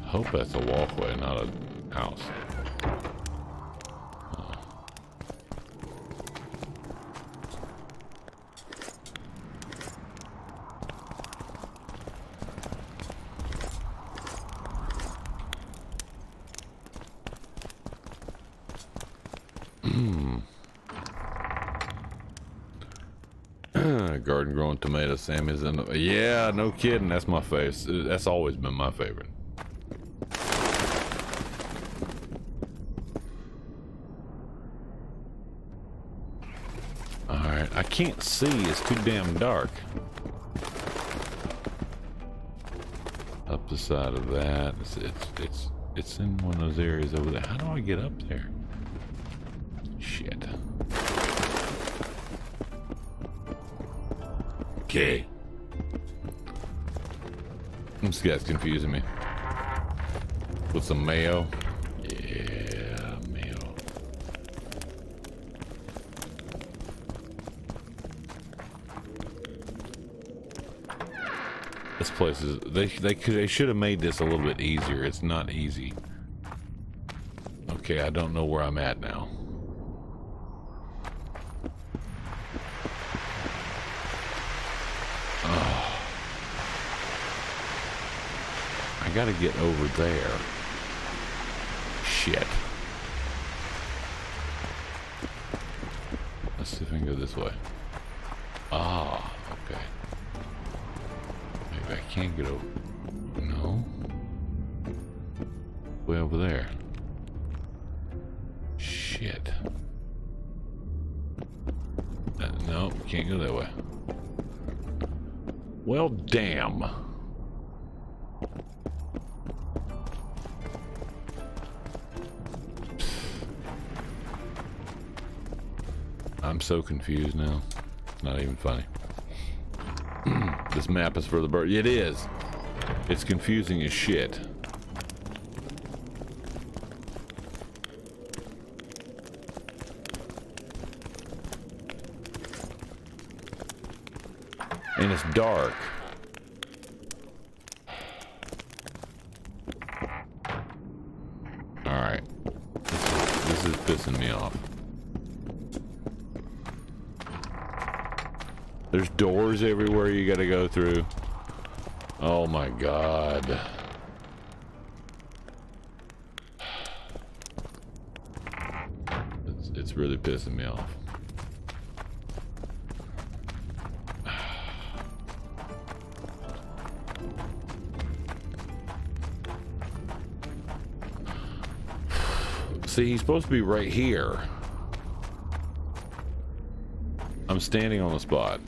I hope that's a walkway, not a house. Garden growing tomato Sammy's in. Yeah, no kidding. That's my face. That's always been my favorite. All right, I can't see. It's too damn dark. Up the side of that. It's in one of those areas over there. How do I get up there? Shit. Okay. This guy's confusing me. With some mayo. Yeah, mayo. This place is they should have made this a little bit easier. It's not easy. Okay, I don't know where I'm at now. I gotta get over there. Shit. Let's see if I can go this way. Ah, okay. Maybe I can't get over. No. Way over there. Shit. No, can't go that way. Well, damn. I'm so confused now. Not even funny. This map is for the bird. It is. It's confusing as shit. And it's dark. Alright. This is pissing me off. There's doors everywhere you gotta go through. Oh my god. It's really pissing me off. See, he's supposed to be right here. I'm standing on the spot.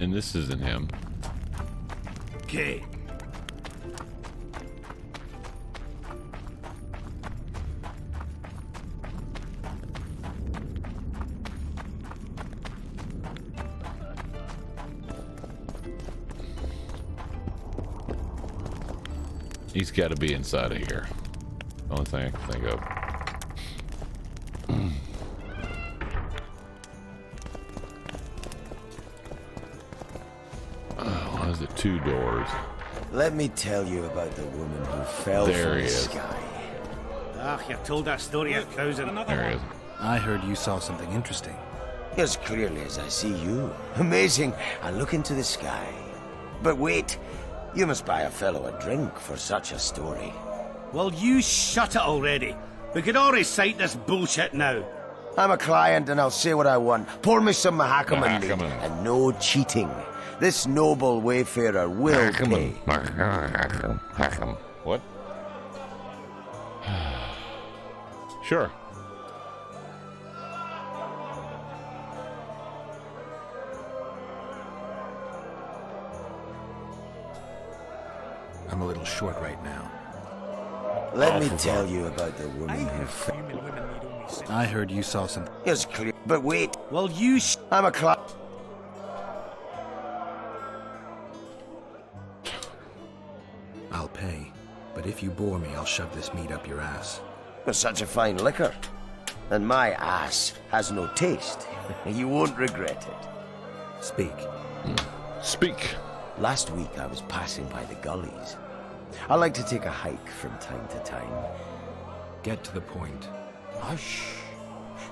And this isn't him. Okay. He's got to be inside of here. Only thing I can think of. Why is it 2 doors? Let me tell you about the woman who fell There from he the is. sky. Ah, you've told that story 1,000. There he is. I heard you saw something interesting. As clearly as I see you. Amazing. I look into the sky. But wait, you must buy a fellow a drink for such a story. Well, you shut it already. We could all recite this bullshit now. I'm a client and I'll say what I want. Pour me some Mahakaman mead Mahakaman. and no cheating. This noble wayfarer will pay. What? Sure. I'm a little short right now. Let me tell you about the woman who fell. I heard you saw something. It's clear. But wait, Well, you I'm a client. I'll pay. But if you bore me, I'll shove this meat up your ass. With such a fine liquor. And my ass has no taste. You won't regret it. Speak. Speak. Last week I was passing by the gullies. I like to take a hike from time to time. Get to the point. Hush.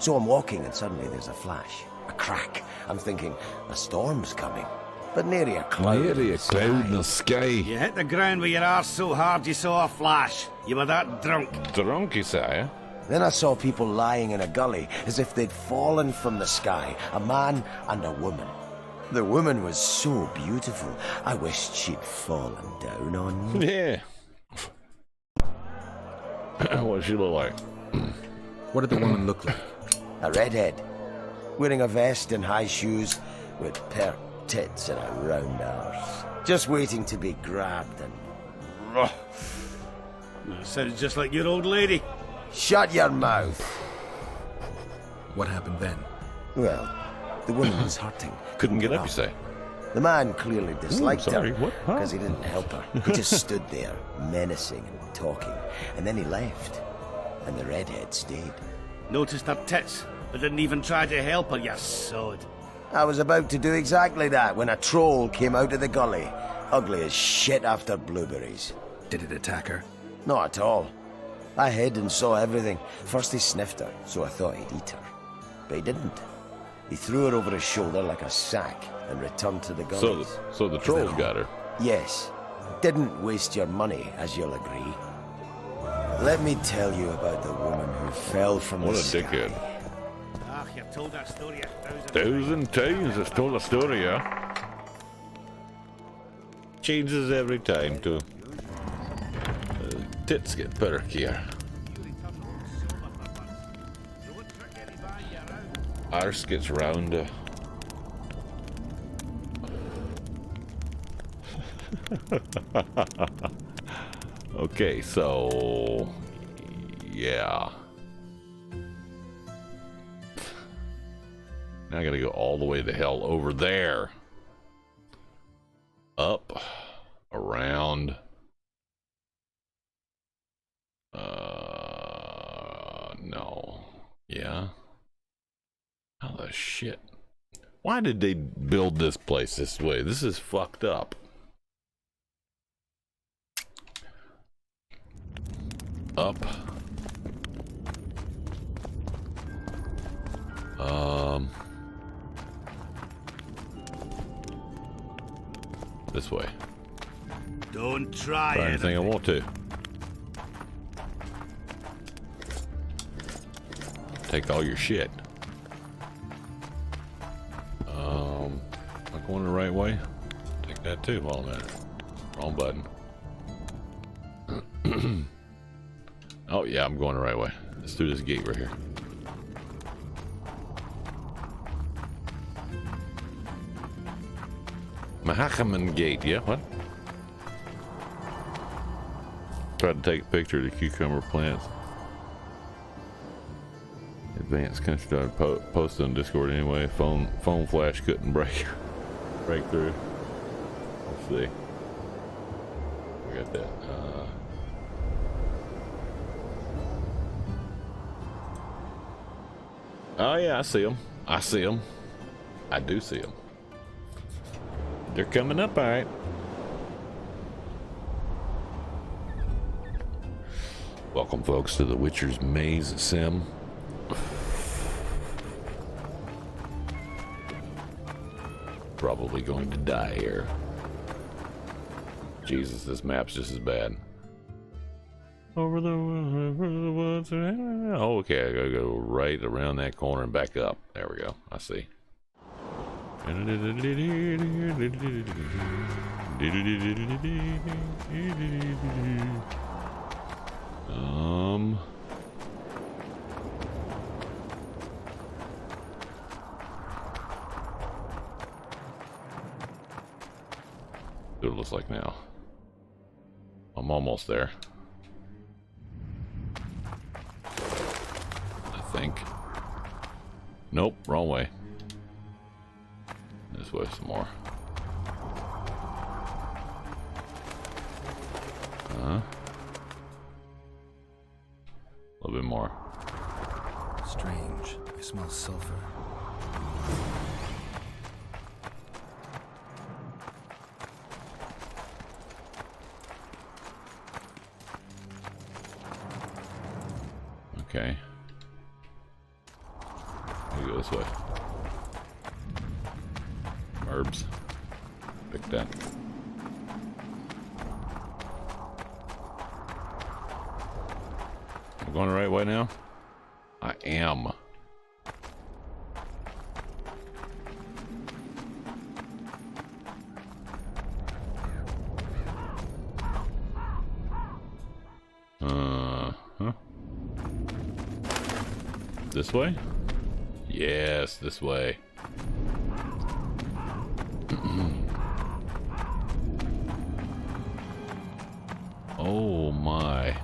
So I'm walking and suddenly there's a flash, a crack. I'm thinking, a storm's coming. But nary a cloud. Nary a cloud in the sky. You hit the ground with your arse so hard you saw a flash. You were that drunk. Drunk, you say? Then I saw people lying in a gully as if they'd fallen from the sky, a man and a woman. The woman was so beautiful, I wished she'd fallen down on me. Yeah. What does she look like? What did the woman look like? A redhead, wearing a vest and high shoes, with pert tits and a round arse. Just waiting to be grabbed and... Sounds just like your old lady. Shut your mouth! What happened then? Well, the woman was hurting. Couldn't get up, you say? The man clearly disliked sorry, her what? Huh? because he didn't help her. He just stood there, menacing and talking, and then he left, and the redhead stayed. Noticed her tits, but didn't even try to help her, you sod. I was about to do exactly that when a troll came out of the gully, ugly as shit after blueberries. Did it attack her? Not at all. I hid and saw everything. First he sniffed her, so I thought he'd eat her. But he didn't. He threw her over his shoulder like a sack and returned to the gullies. So the trolls got her. Yes. Didn't waste your money, as you'll agree. Let me tell you about the woman who fell from What the a sky. dickhead. Ah, you've told that story 1,000. 1,000 times it's told a story, yeah? Changes every time, too. Tits get perkier. Arse gets rounder. Okay, so... yeah. Now I gotta go all the way the hell over there. Up. Around. No. Yeah. How the shit? Why did they build this place this way? This is fucked up. Up. This way. Don't try Try it. anything I want to. Take all your shit. Am I going the right way? Take that too. Hold on a minute. Wrong button. Oh yeah, I'm going the right way. Let's do this gate right here. Mahakaman Gate, yeah, what? Tried to take a picture of the cucumber plants. Advanced country posted on Discord anyway. Phone flash couldn't break through. Let's see. We got that. Oh yeah, I see them. I see them. I do see them. They're coming up, all right. Welcome, folks, to the Witcher's Maze Sim. Probably going to die here. Jesus, this map's just as bad. Over the woods. Oh, okay, I gotta go right around that corner and back up. There we go. I see. What it looks like now. I'm almost there. I think. Nope, wrong way. This way some more. A little bit more. Strange. I smell sulfur. Okay. We go this way. Herbs. Pick that. I'm going the right way now? I am. Huh? This way? Yes, this way. Oh my.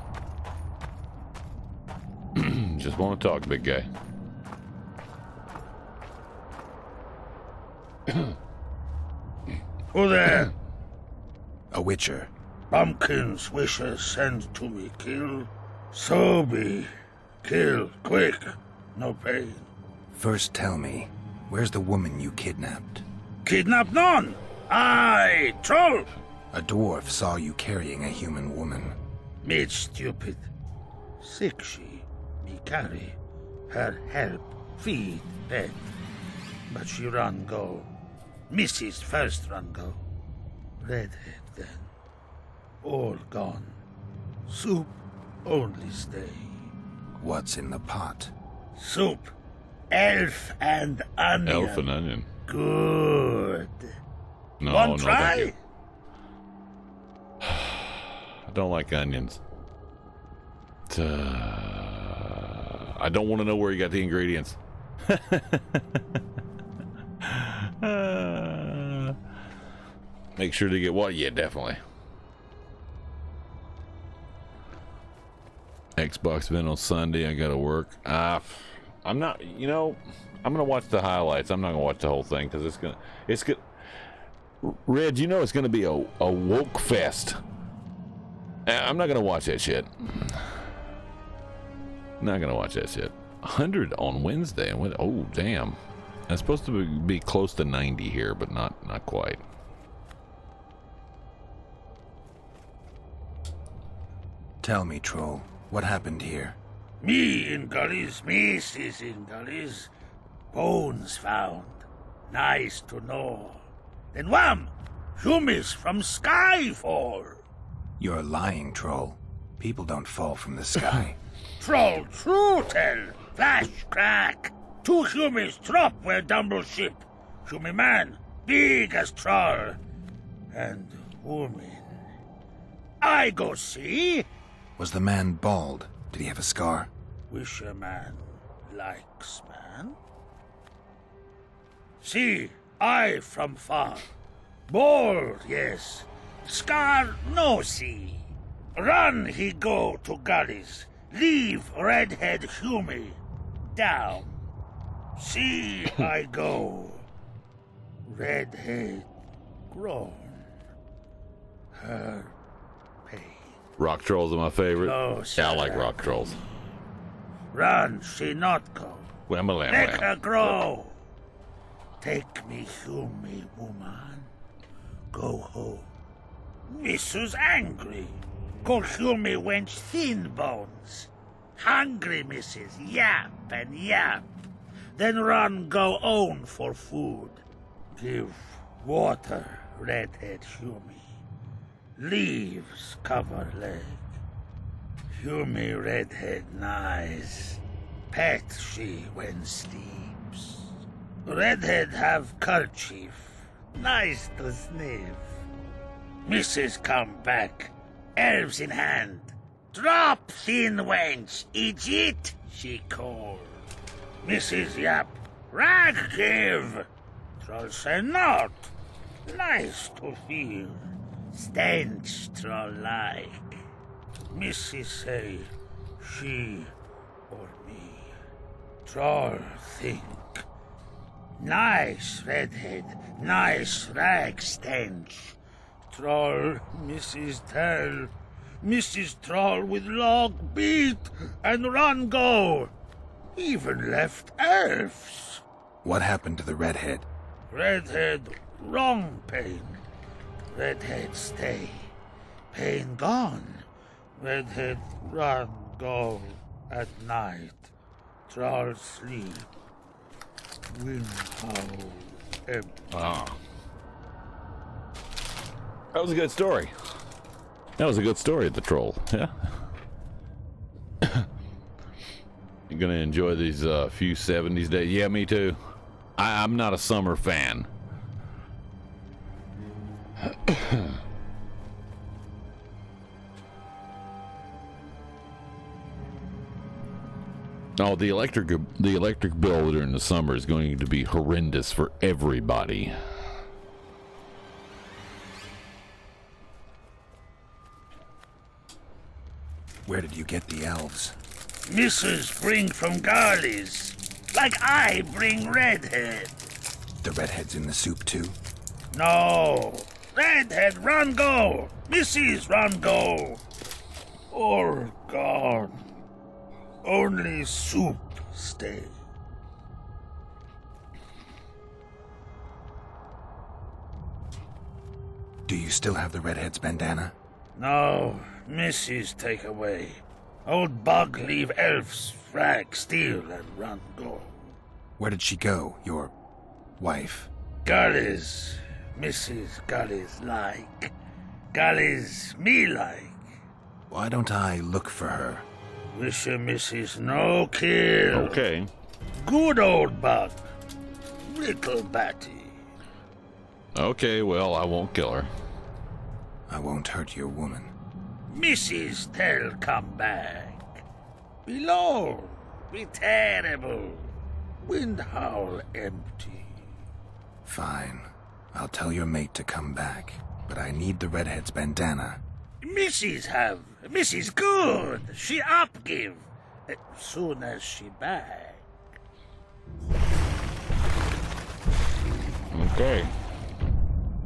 Just want to talk, big guy. Who there? A witcher. Pumpkin's wishes sent to me kill. So be. Kill, quick. No pain. First tell me, where's the woman you kidnapped? Kidnap none. I troll. A dwarf saw you carrying a human woman. Made stupid. Sick she. Me carry. Her help. Feed. Bed. But she run go. Mrs. first run go. Redhead then. All gone. Soup only stay. What's in the pot? Soup. Elf and onion. Elf and onion. Good. No, One no, try? thank you. I don't like onions. I don't want to know where you got the ingredients. Make sure to get what? Yeah, definitely. Xbox event on Sunday. I gotta work. I'm not. You know, I'm gonna watch the highlights. I'm not gonna watch the whole thing because it's good. Red, you know it's gonna be a woke fest. I'm not gonna watch that shit. Not gonna watch that shit. 100 on Wednesday. And oh damn, it's supposed to be close to 90 here, but not quite. Tell me, troll, what happened here? Me in gullies, Mrs. in gullies. Bones found. Nice to know. Then wham! Humans from sky fall. You're lying, troll. People don't fall from the sky. Troll true tell. Flash crack. 2 humans drop where Dumble ship. Human man, big as troll. And woman. I go see. Was the man bald? Did he have a scar? Wish a man likes man. See, I from far. Bald, yes. Scar, no see. Run he go to gullies. Leave redhead Hume down. See I go. Redhead grown. Her pain. Rock trolls are my favorite. Oh, Yeah, I like rock trolls. Run she not go. Wham-a-lam-lam. Make her grow. Take me, Humi, woman. Go home. Missus angry. Call Humi wench thin bones. Hungry, Mrs. Yap and yap. Then run go own for food. Give water, redhead Humi. Leaves cover leg. Humi redhead nice. Pet she when sleeps. Redhead have kerchief. Nice to sniff. Mrs. come back. Elves in hand. Drop, thin wench, idiot, she called. Mrs. Yap, rag give. Troll say not. Nice to feel. Stench troll like. Mrs. say, she or me. Troll think. Nice redhead, nice rag stench. Troll, Mrs. tell. Mrs. Troll with log beat and run go. Even left elves. What happened to the redhead? Redhead wrong pain. Redhead stay. Pain gone. Redhead run go at night. Troll sleep. Wind howl empty. Ah. That was a good story. That was a good story, the troll. Yeah. You're gonna enjoy these few 70s days. Yeah, me too. I'm not a summer fan. Oh, the electric bill during the summer is going to be horrendous for everybody. Where did you get the elves? Mrs. bring from Garley's. Like I bring redhead. The redhead's in the soup too? No. Redhead run go. Mrs. run go. All gone. Only soup stay. Do you still have the redhead's bandana? No, Mrs. take away. Old bug leave elves, frag, steal, and run go. Where did she go, your wife? Gullies, Mrs. Gullies like. Gullies me like. Why don't I look for her? Wish her Mrs. no kill. Okay. Good old bug. Little batty. Okay, well, I won't kill her. I won't hurt your woman. Mrs. tell come back. Be low, be terrible. Wind howl empty. Fine. I'll tell your mate to come back, but I need the redhead's bandana. Mrs. have. Mrs. good. She up give. Soon as she back. Okay.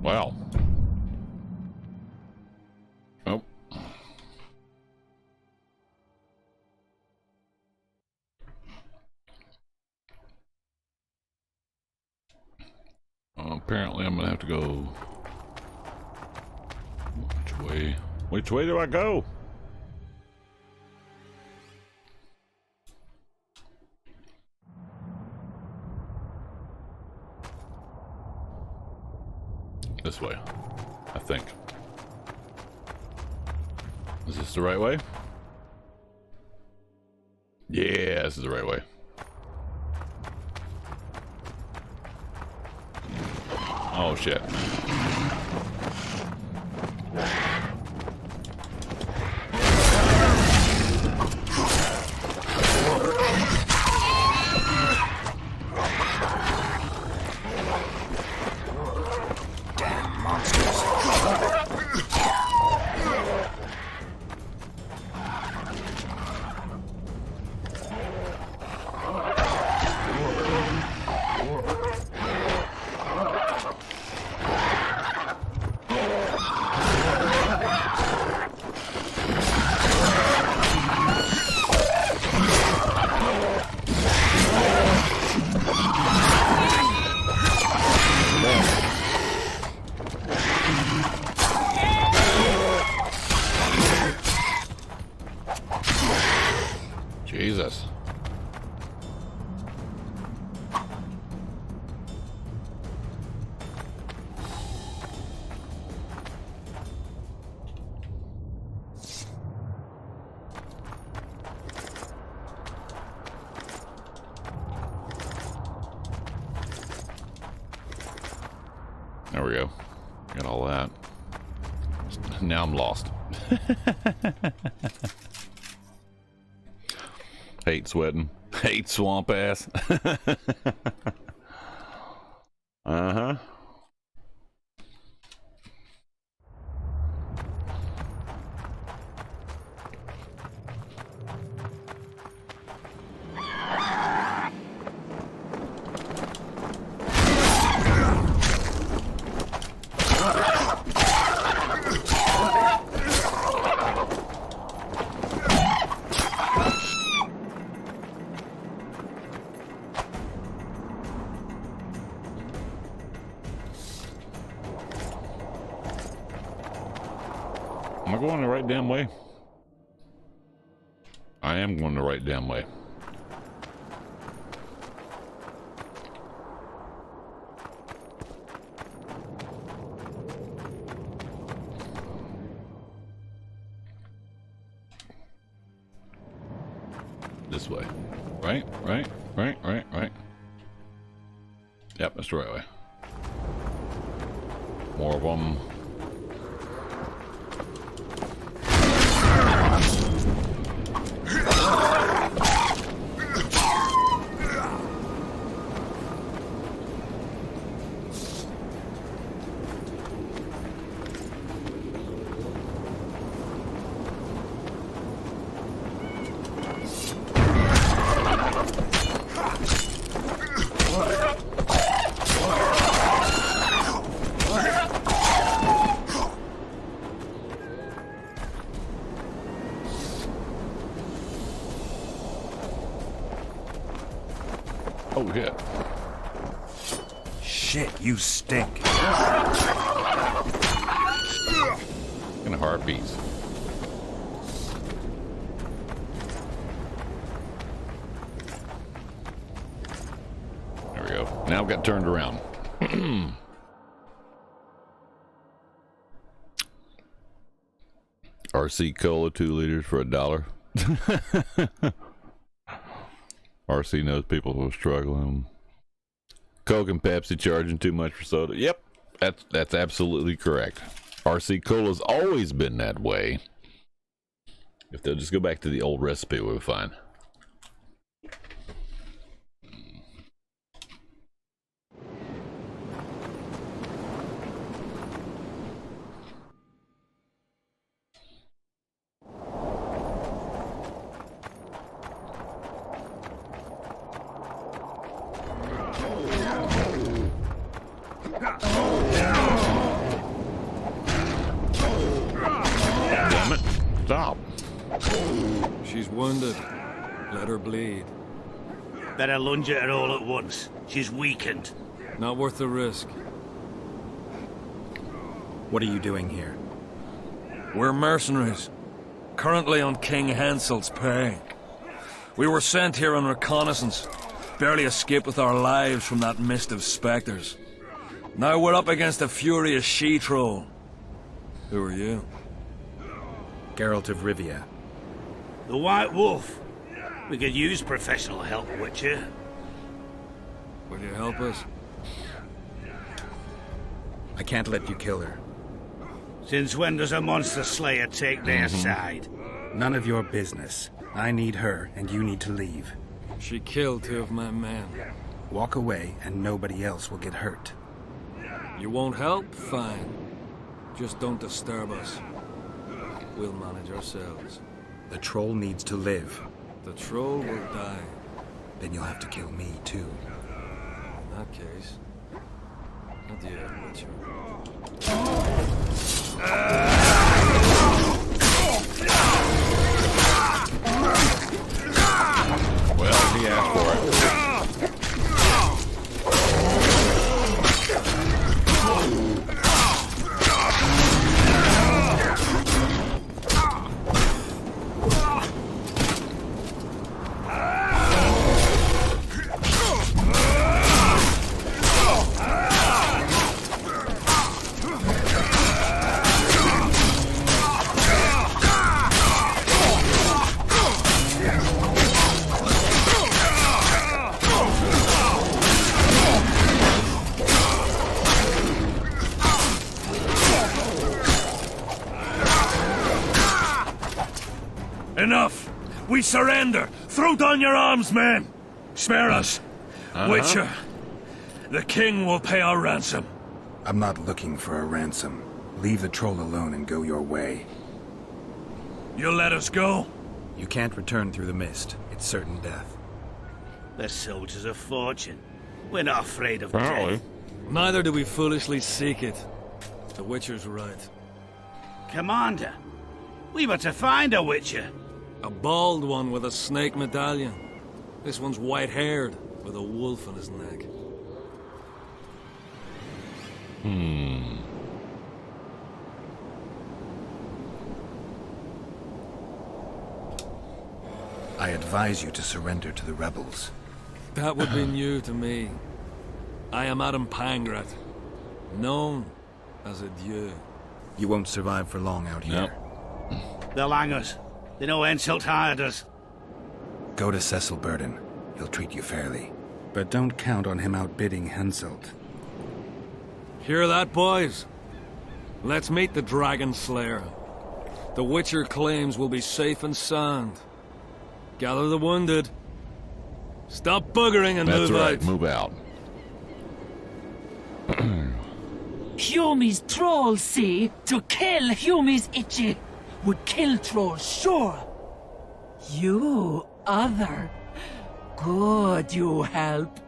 Well. Oh. Apparently I'm gonna have to go. Which way? Which way do I go? This way, I think. Is this the right way? Yeah, this is the right way. Oh shit. There we go. Got all that. Now I'm lost. Hate sweating. Hate swamp ass. Uh-huh. Am I going the right damn way? I am going the right damn way. This way. Right. Yep, that's the right way. More of them. Oh, yeah. Shit, you stink. And a heartbeats. There we go. Now I've got turned around. RC Cola 2 liters for $1. RC knows people are struggling. Coke and Pepsi charging too much for soda. Yep, that's absolutely correct. RC Cola's always been that way. If they'll just go back to the old recipe, we'll be fine. Damn it. Stop. She's wounded. Let her bleed. Better lunge at her all at once. She's weakened. Not worth the risk. What are you doing here? We're mercenaries. Currently on King Hansel's pay. We were sent here on reconnaissance. Barely escaped with our lives from that mist of specters. Now we're up against a furious she-troll. Who are you? Geralt of Rivia. The White Wolf. We could use professional help, Witcher. Will you help us? I can't let you kill her. Since when does a monster slayer take their side? None of your business. I need her, and you need to leave. She killed 2 of my men. Walk away, and nobody else will get hurt. You won't help? Fine. Just don't disturb us. We'll manage ourselves. The troll needs to live. The troll will die. Then you'll have to kill me, too. In that case... Adieu, Witcher. Well, he asked for it. Enough! We surrender! Throw down your arms, men! Spare us! Witcher, the king will pay our ransom. I'm not looking for a ransom. Leave the troll alone and go your way. You'll let us go? You can't return through the mist. It's certain death. The soldiers of fortune. We're not afraid of Apparently. death. Neither do we foolishly seek it. The Witcher's right. Commander, we were to find a Witcher. A bald one with a snake medallion. This one's white-haired, with a wolf on his neck. I advise you to surrender to the rebels. That would be new to me. I am Adam Pangrat, known as a dieu. You won't survive for long out here. They'll hang us. They know Henselt hired us. Go to Cecil Burden. He'll treat you fairly. But don't count on him outbidding Henselt. Hear that, boys? Let's meet the Dragon Slayer. The Witcher claims we'll be safe and sound. Gather the wounded. Stop buggering and That's move right. out. Move out. Humi's troll, see? To kill Humi's itchy would kill trolls, sure. You, other. Good, you help.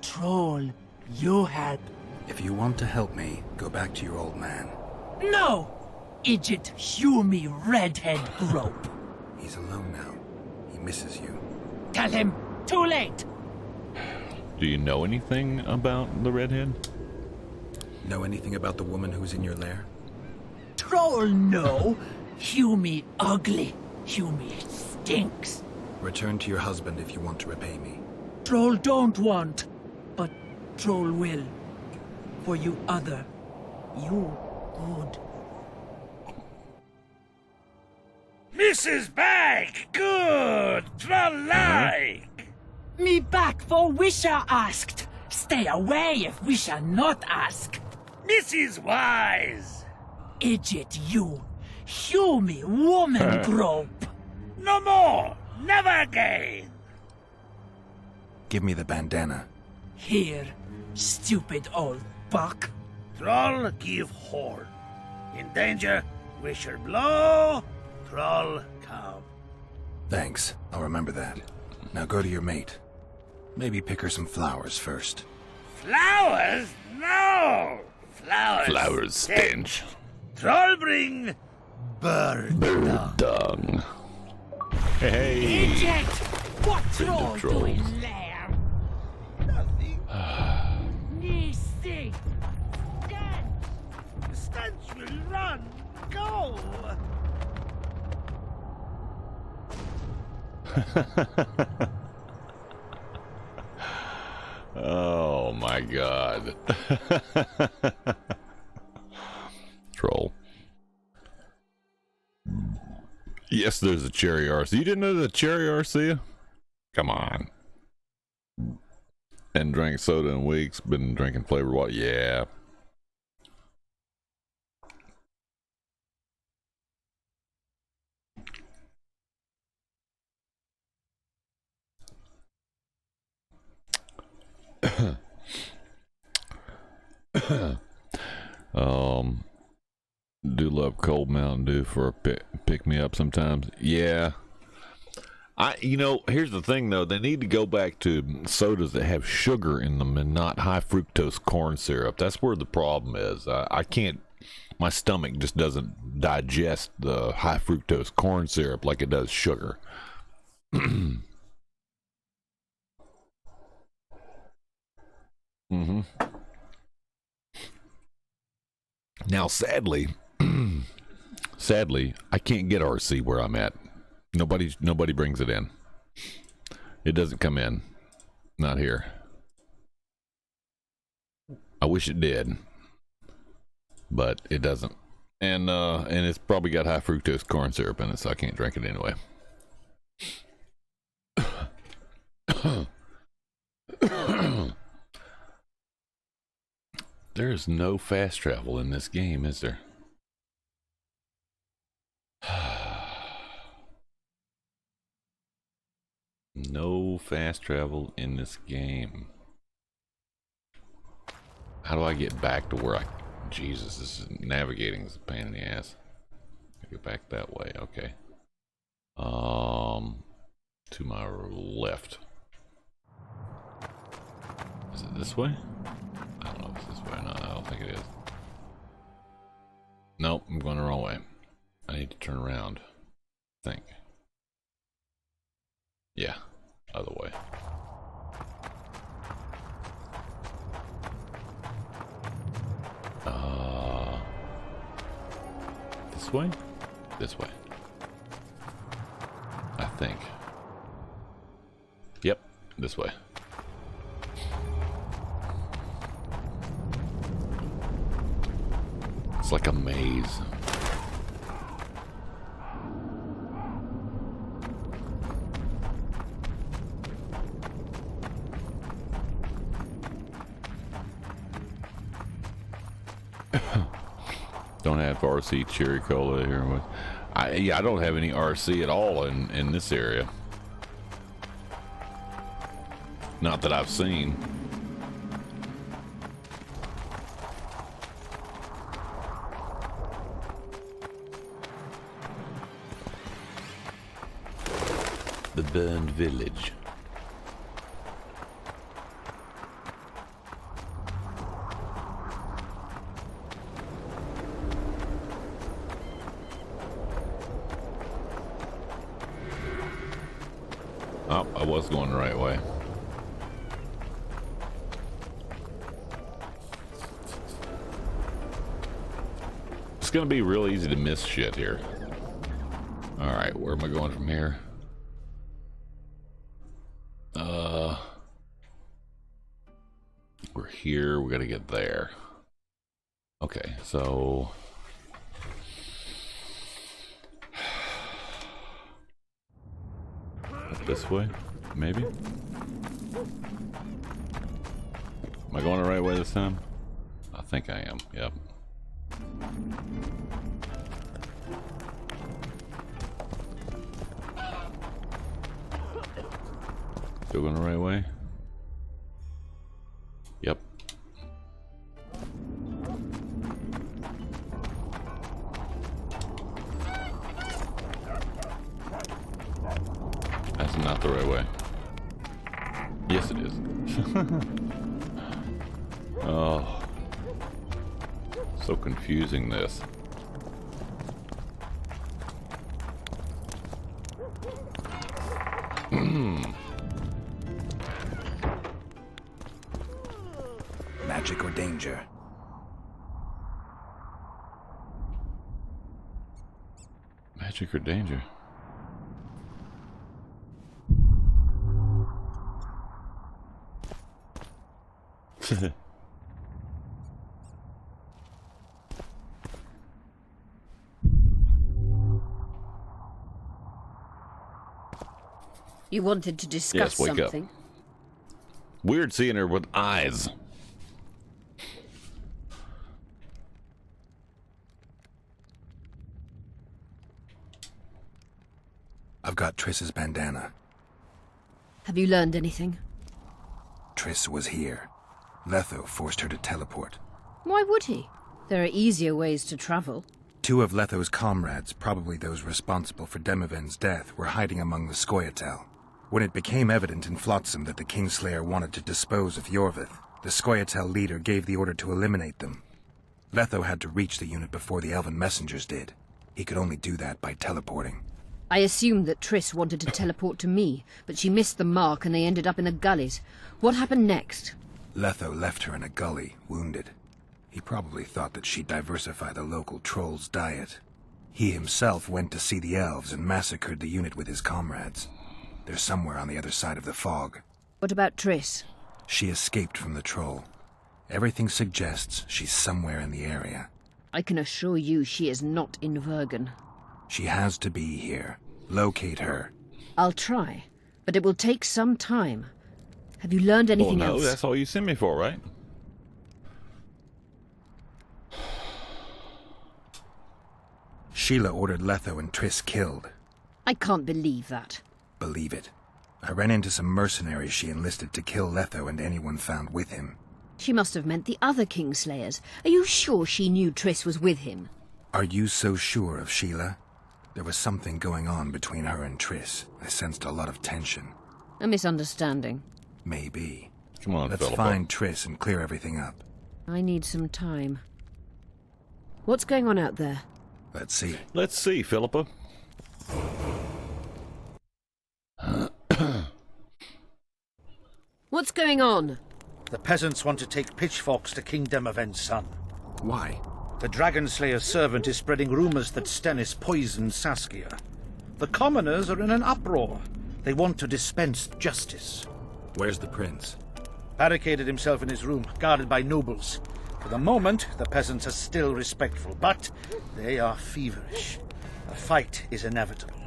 Troll, you help. If you want to help me, go back to your old man. No! Idjit Humi redhead grope. He's alone now. He misses you. Tell him, too late. Do you know anything about the redhead? Know anything about the woman who's in your lair? Troll, no. Humi ugly. Humi stinks. Return to your husband if you want to repay me. Troll don't want, but troll will. For you other, you good. Mrs. Bag! Good! Troll-like! Me back for Wisha asked. Stay away if Wisha not ask. Mrs. Wise! Idjit you. Humi woman grope. No more! Never again! Give me the bandana. Here, stupid old buck. Troll give horn. In danger, wisher blow. Troll come. Thanks. I'll remember that. Now go to your mate. Maybe pick her some flowers first. Flowers? No! Flowers. Flowers stench. Troll bring bird. Bird dung. Hey. Idjit! What troll trolls. doing there? Nothing. Me sick. Dead. The stench will run. Go. Oh my god. Troll. Yes, there's a cherry RC. You didn't know the cherry RC? Come on. And drank soda in weeks. Been drinking flavored water. Yeah. Do love cold Mountain Dew for a pick me up sometimes. Yeah. Here's the thing though, they need to go back to sodas that have sugar in them and not high fructose corn syrup. That's where the problem is. I can't, my stomach just doesn't digest the high fructose corn syrup like it does sugar. Now, sadly, I can't get RC where I'm at. Nobody brings it in. It doesn't come in. Not here. I wish it did, but it doesn't. And it's probably got high fructose corn syrup in it, so I can't drink it anyway. There's no fast travel in this game, is there? No fast travel in this game. How do I get back to where I... Jesus, this is navigating is a pain in the ass. Get back that way, okay. To my left. Is it this way? I don't know if it's this way or not. I don't think it is. Nope, I'm going the wrong way. I need to turn around. I think. Yeah, other way. This way? This way. I think. Yep, this way. It's like a maze. Don't have RC cherry cola here. Yeah, I don't have any RC at all in this area. Not that I've seen. The burned village. Oh, I was going the right way. It's gonna be real easy to miss shit here. Alright, where am I going from here? We're here, we gotta get there. Okay, so... this way, maybe? Am I going the right way this time? I think I am, yep. Still going the right way? Yep. That's not the right way. Yes, it is. Oh. So confusing, this. Magic or danger? Magic or danger? You wanted to discuss yes, wake something? Up. Weird seeing her with eyes. I've got Triss's bandana. Have you learned anything? Triss was here. Letho forced her to teleport. Why would he? There are easier ways to travel. Two of Letho's comrades, probably those responsible for Demoven's death, were hiding among the Scoia'tael. When it became evident in Flotsam that the Kingslayer wanted to dispose of Yorvith, the Scoia'tael leader gave the order to eliminate them. Letho had to reach the unit before the Elven messengers did. He could only do that by teleporting. I assumed that Triss wanted to teleport to me, but she missed the mark and they ended up in the gullies. What happened next? Letho left her in a gully, wounded. He probably thought that she'd diversify the local trolls' diet. He himself went to see the elves and massacred the unit with his comrades. They're somewhere on the other side of the fog. What about Triss? She escaped from the troll. Everything suggests she's somewhere in the area. I can assure you she is not in Vergen. She has to be here. Locate her. I'll try, but it will take some time. Have you learned anything else? That's all you sent me for, right? Sheila ordered Letho and Triss killed. I can't believe that. Believe it. I ran into some mercenaries she enlisted to kill Letho and anyone found with him. She must have meant the other Kingslayers. Are you sure she knew Triss was with him? Are you so sure of Sheila? There was something going on between her and Triss. I sensed a lot of tension. A misunderstanding. Maybe. Come on, Let's Philippa. find Triss and clear everything up. I need some time. What's going on out there? Let's see. Let's see, Philippa. What's going on? The peasants want to take pitchforks to King Demoven's son. Why? The Dragon Slayer's servant is spreading rumors that Stennis poisoned Saskia. The commoners are in an uproar. They want to dispense justice. Where's the prince? Barricaded himself in his room, guarded by nobles. For the moment, the peasants are still respectful, but they are feverish. A fight is inevitable.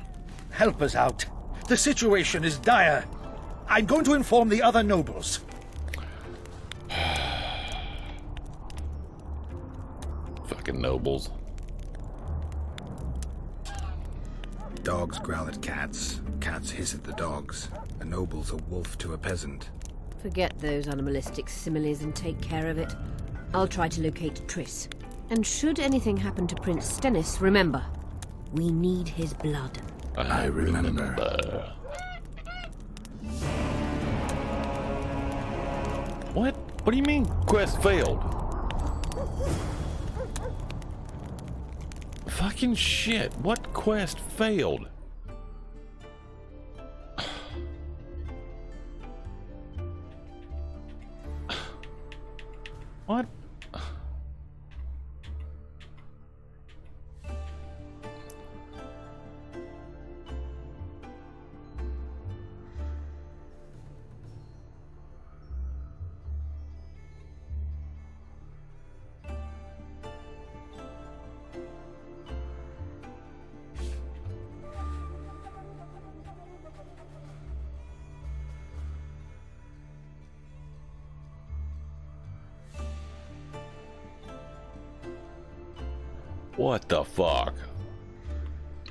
Help us out. The situation is dire. I'm going to inform the other nobles. Fucking nobles. Dogs growl at cats. Cats hiss at the dogs. A noble's a wolf to a peasant. Forget those animalistic similes and take care of it. I'll try to locate Triss. And should anything happen to Prince Stennis, remember, we need his blood. I remember. What? What do you mean quest failed? Fucking shit. What quest failed? What? What the fuck?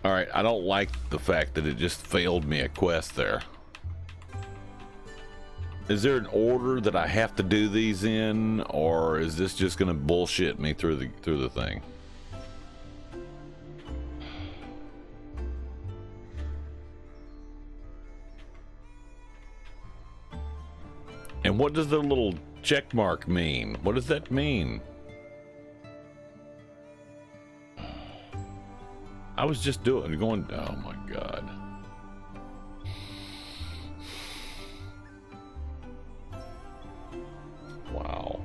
Alright, I don't like the fact that it just failed me a quest there. Is there an order that I have to do these in, or is this just gonna bullshit me through the thing? And what does the little check mark mean? What does that mean? I was just going, oh my god. Wow.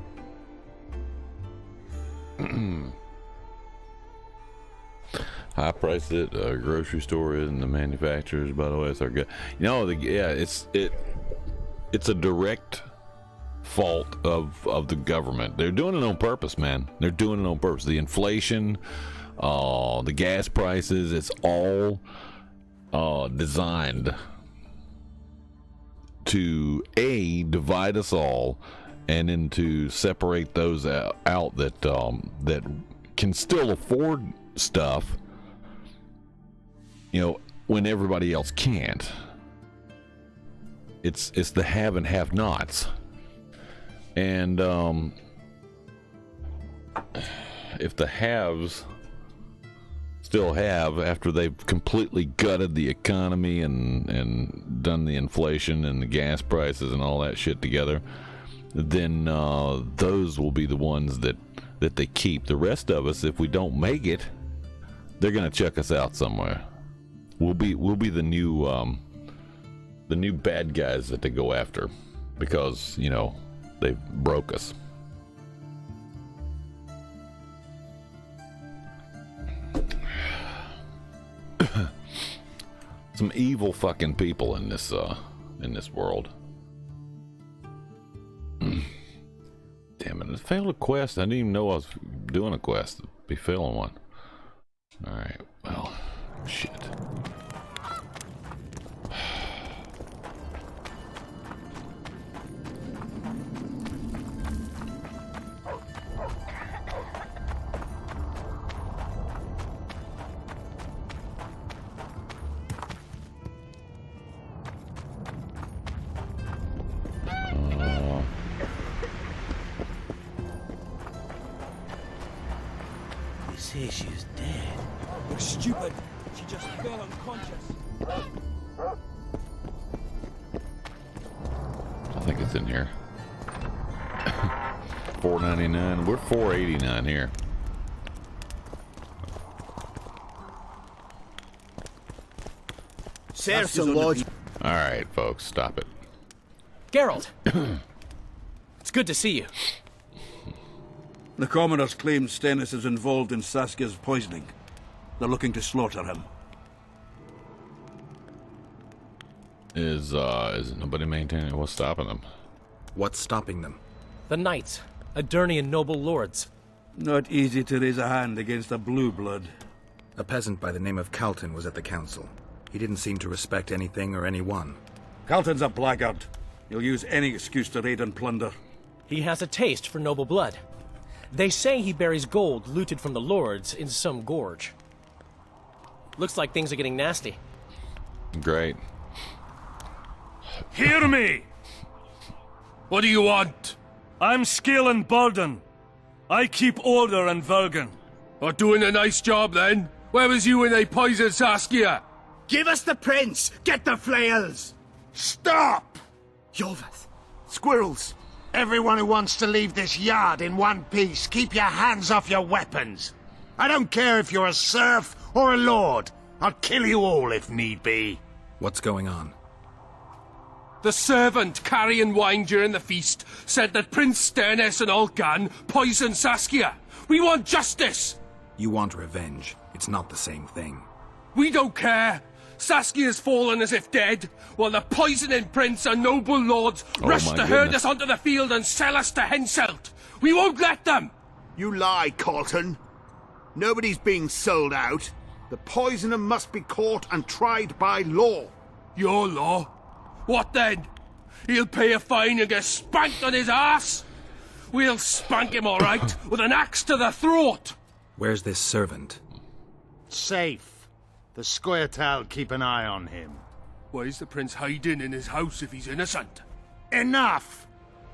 High price at a grocery store and the manufacturers, by the way, it's our good. You know, it's a direct fault of the government. They're doing it on purpose, man. They're doing it on purpose. The inflation, the gas prices, it's all designed to divide us all, and then to separate those out that that can still afford stuff, you know, when everybody else can't. It's the have and have nots. And if the haves still have, after they've completely gutted the economy and done the inflation and the gas prices and all that shit together, then those will be the ones that they keep. The rest of us, if we don't make it, they're gonna check us out somewhere. We'll be the new bad guys that they go after, because, you know, they broke us. Some evil fucking people in this world. Damn it, I failed a quest. I didn't even know I was doing a quest. Be failing one. Alright, well, shit. say she's dead? You're stupid. She just fell unconscious. I think it's in here. $4.99. We're $4.89 here. All right, folks, stop it. Geralt! It's good to see you. The commoners claim Stennis is involved in Saskia's poisoning. They're looking to slaughter him. Is nobody maintaining what's stopping them? What's stopping them? The knights, Adernian noble lords. Not easy to raise a hand against a blue blood. A peasant by the name of Calton was at the council. He didn't seem to respect anything or anyone. Calton's a blackguard. He'll use any excuse to raid and plunder. He has a taste for noble blood. They say he buries gold looted from the lords in some gorge. Looks like things are getting nasty. Great. Hear me! What do you want? I'm Skillen Bolden. I keep Older and Vergen. Or doing a nice job then? Where was you when they poisoned Saskia? Give us the prince! Get the flails! Stop! Yorvith. Squirrels. Everyone who wants to leave this yard in one piece, keep your hands off your weapons. I don't care if you're a serf or a lord. I'll kill you all if need be. What's going on? The servant carrying wine during the feast said that Prince Stennis and Olgan poisoned Saskia. We want justice! You want revenge. It's not the same thing. We don't care. Saskia's fallen as if dead, while the poisoning prince and noble lords rush to herd us onto the field and sell us to Henselt. We won't let them! You lie, Calton. Nobody's being sold out. The poisoner must be caught and tried by law. Your law? What then? He'll pay a fine and get spanked on his ass? We'll spank him all right, with an axe to the throat! Where's this servant? Safe. The Scoia'tael keep an eye on him. Why is the prince hiding in his house if he's innocent? Enough!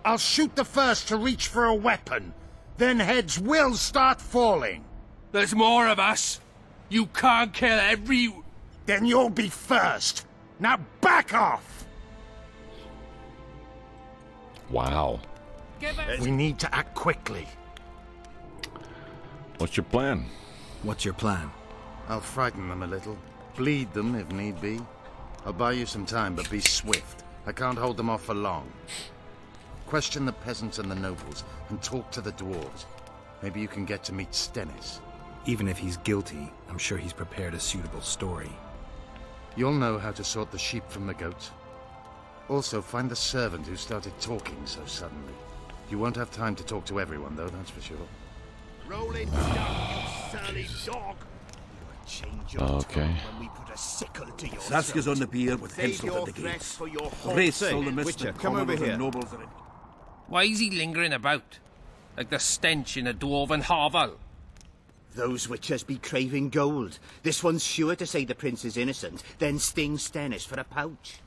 I'll shoot the first to reach for a weapon. Then heads will start falling. There's more of us. You can't kill every... Then you'll be first. Now back off! Wow. We need to act quickly. What's your plan? What's your plan? I'll frighten them a little. Bleed them if need be. I'll buy you some time, but be swift. I can't hold them off for long. Question the peasants and the nobles, and talk to the dwarves. Maybe you can get to meet Stennis. Even if he's guilty, I'm sure he's prepared a suitable story. You'll know how to sort the sheep from the goats. Also, find the servant who started talking so suddenly. You won't have time to talk to everyone, though, that's for sure. Roll it down, you surly dog! Okay. Saskia's on the pier with Henselt at the gates. Race all the mist and commoners and nobles are in. Why is he lingering about? Like the stench in a dwarven hovel? Those witches be craving gold. This one's sure to say the prince is innocent, then sting Stennis for a pouch.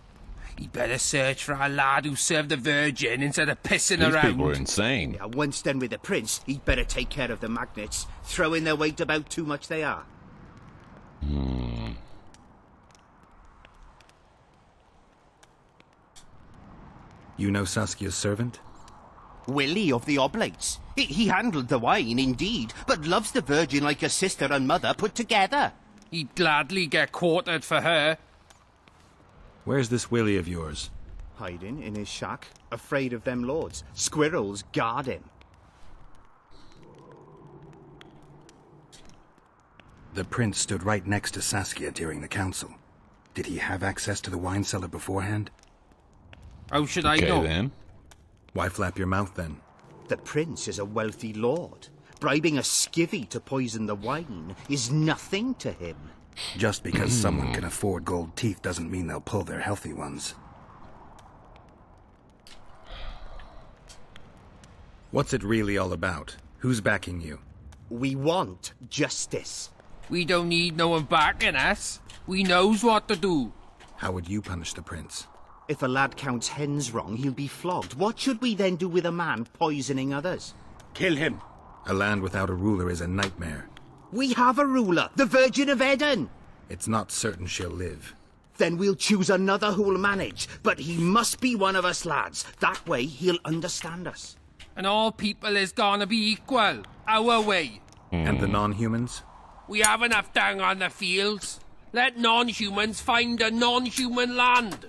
He better search for a lad who served the Virgin instead of pissing These around. people are insane. Yeah, once done with the prince, he'd better take care of the magnets. Throwing their weight about too much they are. You know Saskia's servant? Willie of the Oblates. He handled the wine, indeed, but loves the Virgin like a sister and mother put together. He'd gladly get quartered for her. Where's this Willie of yours? Hiding in his shack, afraid of them lords. Squirrels guard him. The prince stood right next to Saskia during the council. Did he have access to the wine cellar beforehand? How should I know? Then. Why flap your mouth then? The prince is a wealthy lord. Bribing a skivvy to poison the wine is nothing to him. Just because someone can afford gold teeth doesn't mean they'll pull their healthy ones. What's it really all about? Who's backing you? We want justice. We don't need no one backing us. We knows what to do. How would you punish the prince? If a lad counts hens wrong, he'll be flogged. What should we then do with a man poisoning others? Kill him. A land without a ruler is a nightmare. We have a ruler, the Virgin of Eden. It's not certain she'll live. Then we'll choose another who'll manage. But he must be one of us lads. That way he'll understand us. And all people is gonna be equal, our way. And the non-humans? We have enough down on the fields. Let non-humans find a non-human land.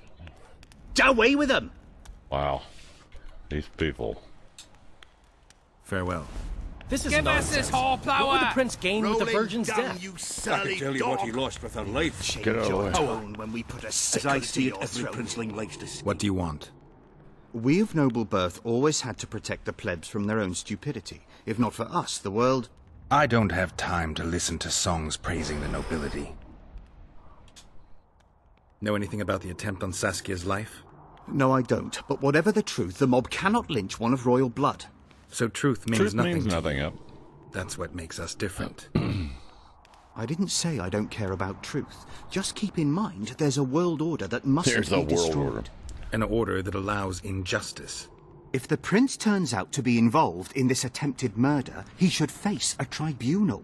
Away with them! Wow. These people. Farewell. This is Give nonsense. us this whoreplower! What would the prince gain with the virgin's death? I can tell you what he lost with her life. Change Get out of the your way. tone when we put a As sickle I to see it, your every throat. princeling likes to see. What do you want? We of noble birth always had to protect the plebs from their own stupidity. If not for us, the world... I don't have time to listen to songs praising the nobility. Know anything about the attempt on Saskia's life? No, I don't. But whatever the truth, the mob cannot lynch one of royal blood. So truth means Truth nothing. means nothing, yep. That's what makes us different. I didn't say I don't care about truth. Just keep in mind there's a world order that mustn't There's be a world destroyed. order. An order that allows injustice. If the prince turns out to be involved in this attempted murder, he should face a tribunal.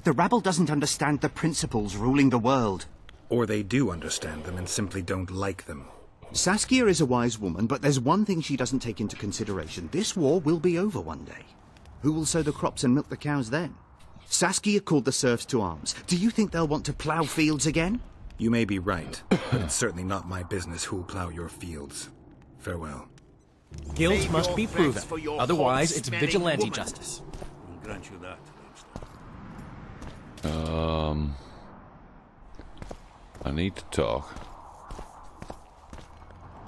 The rabble doesn't understand the principles ruling the world. Or they do understand them and simply don't like them. Saskia is a wise woman, but there's one thing she doesn't take into consideration. This war will be over one day. Who will sow the crops and milk the cows then? Saskia called the serfs to arms. Do you think they'll want to plough fields again? You may be right, but it's certainly not my business who'll plow your fields. Farewell. Guilt must be proven. Otherwise, it's vigilante justice. I'll grant you that. I need to talk.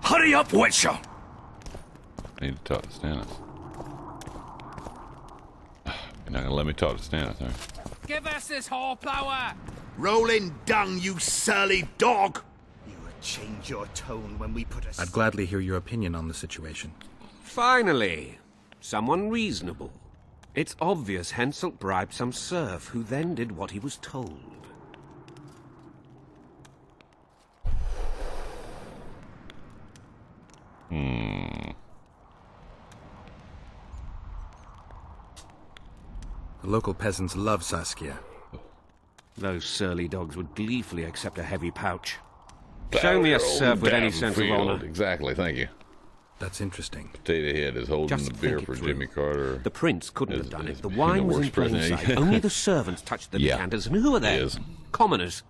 Hurry up, Witcher! I need to talk to Stannis. You're not gonna let me talk to Stannis, are you? Give us this whoreplower! Rolling dung, you surly dog! You would change your tone when we put a... I'd gladly hear your opinion on the situation. Finally, someone reasonable. It's obvious Henselt bribed some serf who then did what he was told. The local peasants love Saskia. Those surly dogs would gleefully accept a heavy pouch. Show me a serf with any sense of honor. Exactly, thank you. That's interesting. Potato Head is holding Just the beer think it for through. Jimmy Carter. The prince couldn't have done is it. The the wine was in worst plain president. sight. Only the servants touched the Yeah. decanters, and who are they? He is. Commoners.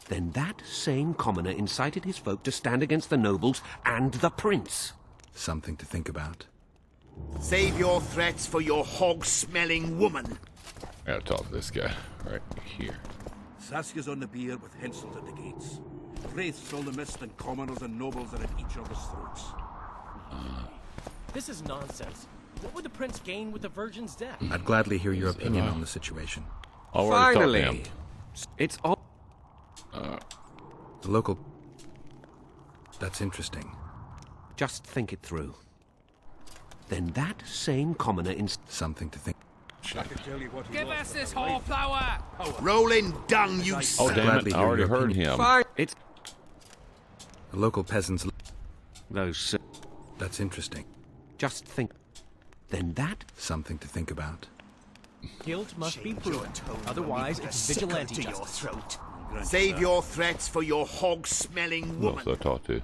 Then that same commoner incited his folk to stand against the nobles and the prince. Something to think about. Save your threats for your hog-smelling woman. I gotta talk to this guy right here. Saskia's on the bier with Henselt at the gates. Wraiths fill the mist and commoners and nobles are at each other's throats. This is nonsense. What would the prince gain with the virgin's death? I'd gladly hear your opinion on the situation. I'll already talk to Finally, him. it's all... The local... That's interesting. Just think it through. Then that same commoner Something to think. I can tell you what he Give lost us with this her life. whoreplower! Rolling dung, you Oh, I'd damn gladly it. I hear already your heard opinion. him. Fine. It's... The local peasants... Those... That's interesting. Just think. Then that... Something to think about. Guilt must be Change your proven. tone when Otherwise, we put a it's sickle vigilante to your justice. throat. Save your threats for your hog-smelling Who woman. else do I talk to?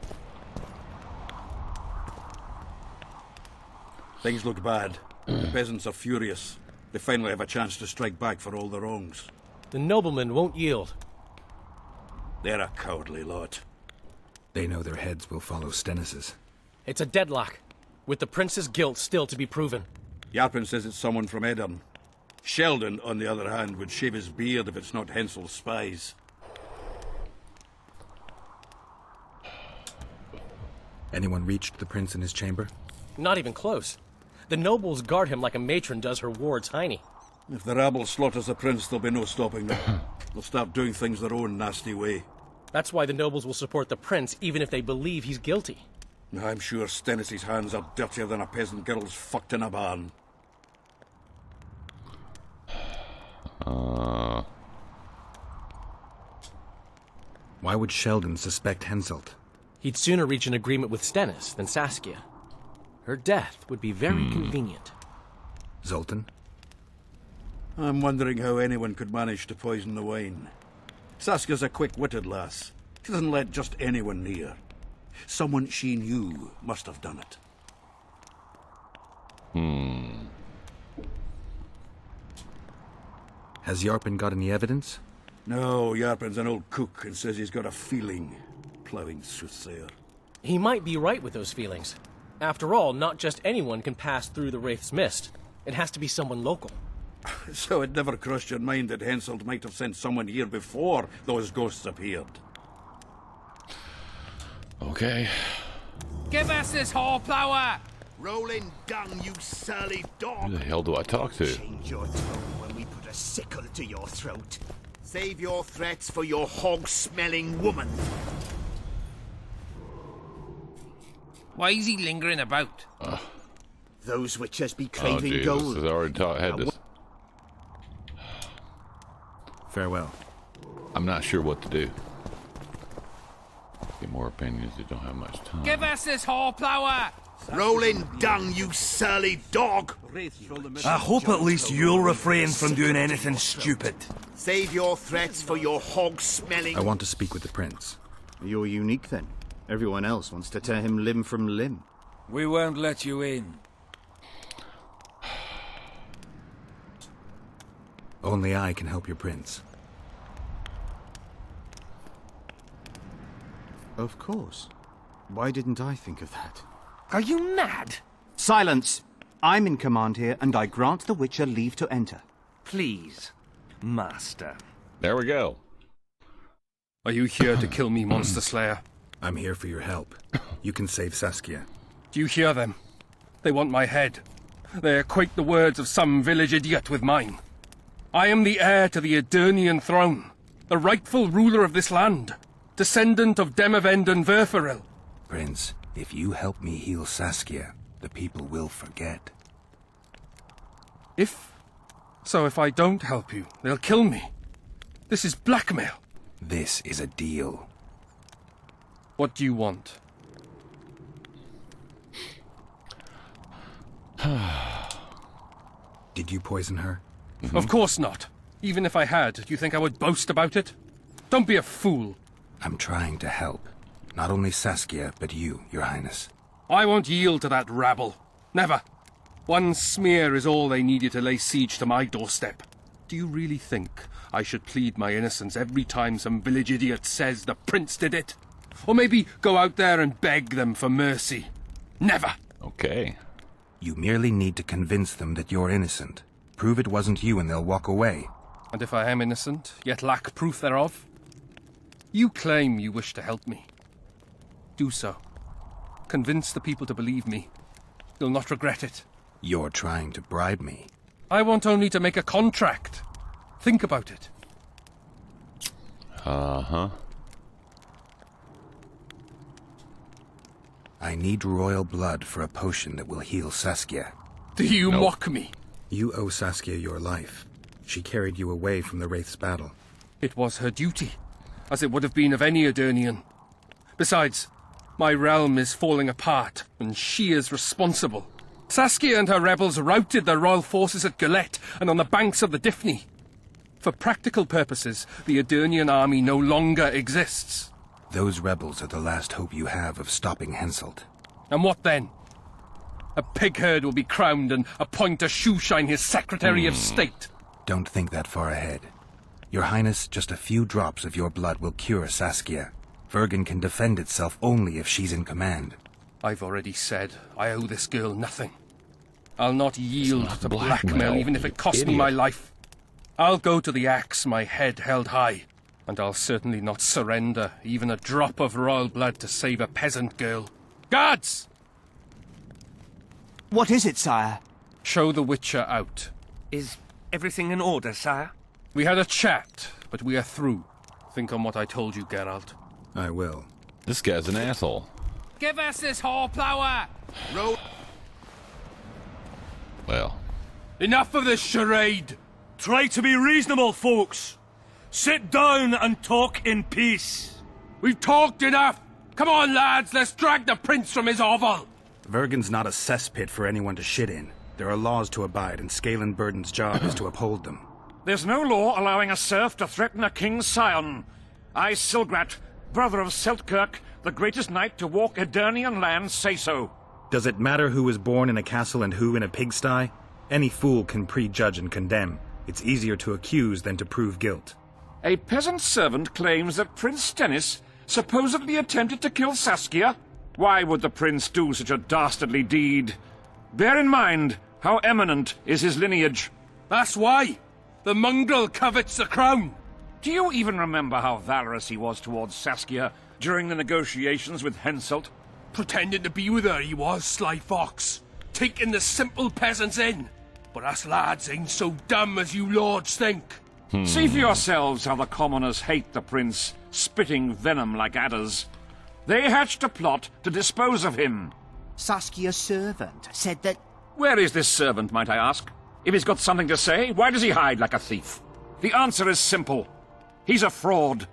Things look bad. The peasants are furious. They finally have a chance to strike back for all the wrongs. The noblemen won't yield. They're a cowardly lot. They know their heads will follow Stennis's. It's a deadlock, with the prince's guilt still to be proven. Yarpin says it's someone from Edirn. Sheldon, on the other hand, would shave his beard if it's not Hensel's spies. Anyone reached the prince in his chamber? Not even close. The nobles guard him like a matron does her ward's hiney. If the rabble slaughters the prince, there'll be no stopping them. They'll start doing things their own nasty way. That's why the nobles will support the prince, even if they believe he's guilty. I'm sure Stennis' hands are dirtier than a peasant girl's fucked in a barn. Why would Sheldon suspect Henselt? He'd sooner reach an agreement with Stennis than Saskia. Her death would be very convenient. Zoltan? I'm wondering how anyone could manage to poison the wine. Saskia's a quick-witted lass. She doesn't let just anyone near. Someone she knew must have done it. Has Yarpen got any evidence? No, Yarpen's an old cook and says he's got a feeling. Plowing soothsayer. He might be right with those feelings. After all, not just anyone can pass through the Wraith's mist. It has to be someone local. So it never crossed your mind that Henselt might have sent someone here before those ghosts appeared? Okay. Give us this horplower! Rolling dung, you surly dog! Who the hell do I talk to? Change your tone when we put a sickle to your throat. Save your threats for your hog-smelling woman. Why is he lingering about? Those witches be Oh, craving Jesus. gold. I already had this. Farewell. I'm not sure what to do. Get more opinions. They don't have much time. Give us this horplower! Rolling dung, you surly dog! I hope at least you'll refrain from doing anything stupid. Save your threats for your hog-smelling... I want to speak with the prince. You're unique then. Everyone else wants to tear him limb from limb. We won't let you in. Only I can help your prince. Of course. Why didn't I think of that? Are you mad? Silence! I'm in command here, and I grant the Witcher leave to enter. Please, Master. There we go. Are you here to kill me, Monster Slayer? I'm here for your help. You can save Saskia. Do you hear them? They want my head. They equate the words of some village idiot with mine. I am the heir to the Edirnian throne, the rightful ruler of this land, descendant of Demavend and Verferil. Prince, if you help me heal Saskia, the people will forget. If I don't help you, they'll kill me. This is blackmail. This is a deal. What do you want? Did you poison her? Of course not. Even if I had, do you think I would boast about it? Don't be a fool. I'm trying to help. Not only Saskia, but you, Your Highness. I won't yield to that rabble. Never. One smear is all they needed to lay siege to my doorstep. Do you really think I should plead my innocence every time some village idiot says the prince did it? Or maybe go out there and beg them for mercy? Never. Okay. You merely need to convince them that you're innocent. Prove it wasn't you and they'll walk away. And if I am innocent, yet lack proof thereof? You claim you wish to help me. Do so. Convince the people to believe me. You'll not regret it. You're trying to bribe me. I want only to make a contract. Think about it. Uh-huh. I need royal blood for a potion that will heal Saskia. Do you mock me? You owe Saskia your life. She carried you away from the Wraith's battle. It was her duty, as it would have been of any Edirnian. Besides, my realm is falling apart, and she is responsible. Saskia and her rebels routed the royal forces at Gillette and on the banks of the Dyffny. For practical purposes, the Edirnian army no longer exists. Those rebels are the last hope you have of stopping Henselt. And what then? A pig herd will be crowned and appoint a shoeshine his Secretary of State. Don't think that far ahead. Your Highness, just a few drops of your blood will cure Saskia. Vergen can defend itself only if she's in command. I've already said I owe this girl nothing. I'll not yield to blackmail, even if it costs me my life. I'll go to the axe, my head held high. And I'll certainly not surrender even a drop of royal blood to save a peasant girl. Guards! What is it, sire? Show the Witcher out. Is everything in order, sire? We had a chat, but we are through. Think on what I told you, Geralt. I will. This guy's an asshole. Give us this horplower! Roll. Well. Enough of this charade! Try to be reasonable, folks! Sit down and talk in peace! We've talked enough! Come on, lads, let's drag the prince from his hovel! Vergen's not a cesspit for anyone to shit in. There are laws to abide, and Scalenburden's job is to uphold them. There's no law allowing a serf to threaten a king's scion. I, Silgrat, brother of Seltkirk, the greatest knight to walk Edirnian land, say so. Does it matter who was born in a castle and who in a pigsty? Any fool can prejudge and condemn. It's easier to accuse than to prove guilt. A peasant servant claims that Prince Stennis supposedly attempted to kill Saskia. Why would the prince do such a dastardly deed? Bear in mind how eminent is his lineage. That's why. The mongrel covets the crown. Do you even remember how valorous he was towards Saskia during the negotiations with Henselt? Pretending to be with her he was, sly fox. Taking the simple peasants in. But us lads ain't so dumb as you lords think. See for yourselves how the commoners hate the prince, spitting venom like adders. They hatched a plot to dispose of him. Saskia's servant said that... Where is this servant, might I ask? If he's got something to say, why does he hide like a thief? The answer is simple. He's a fraud.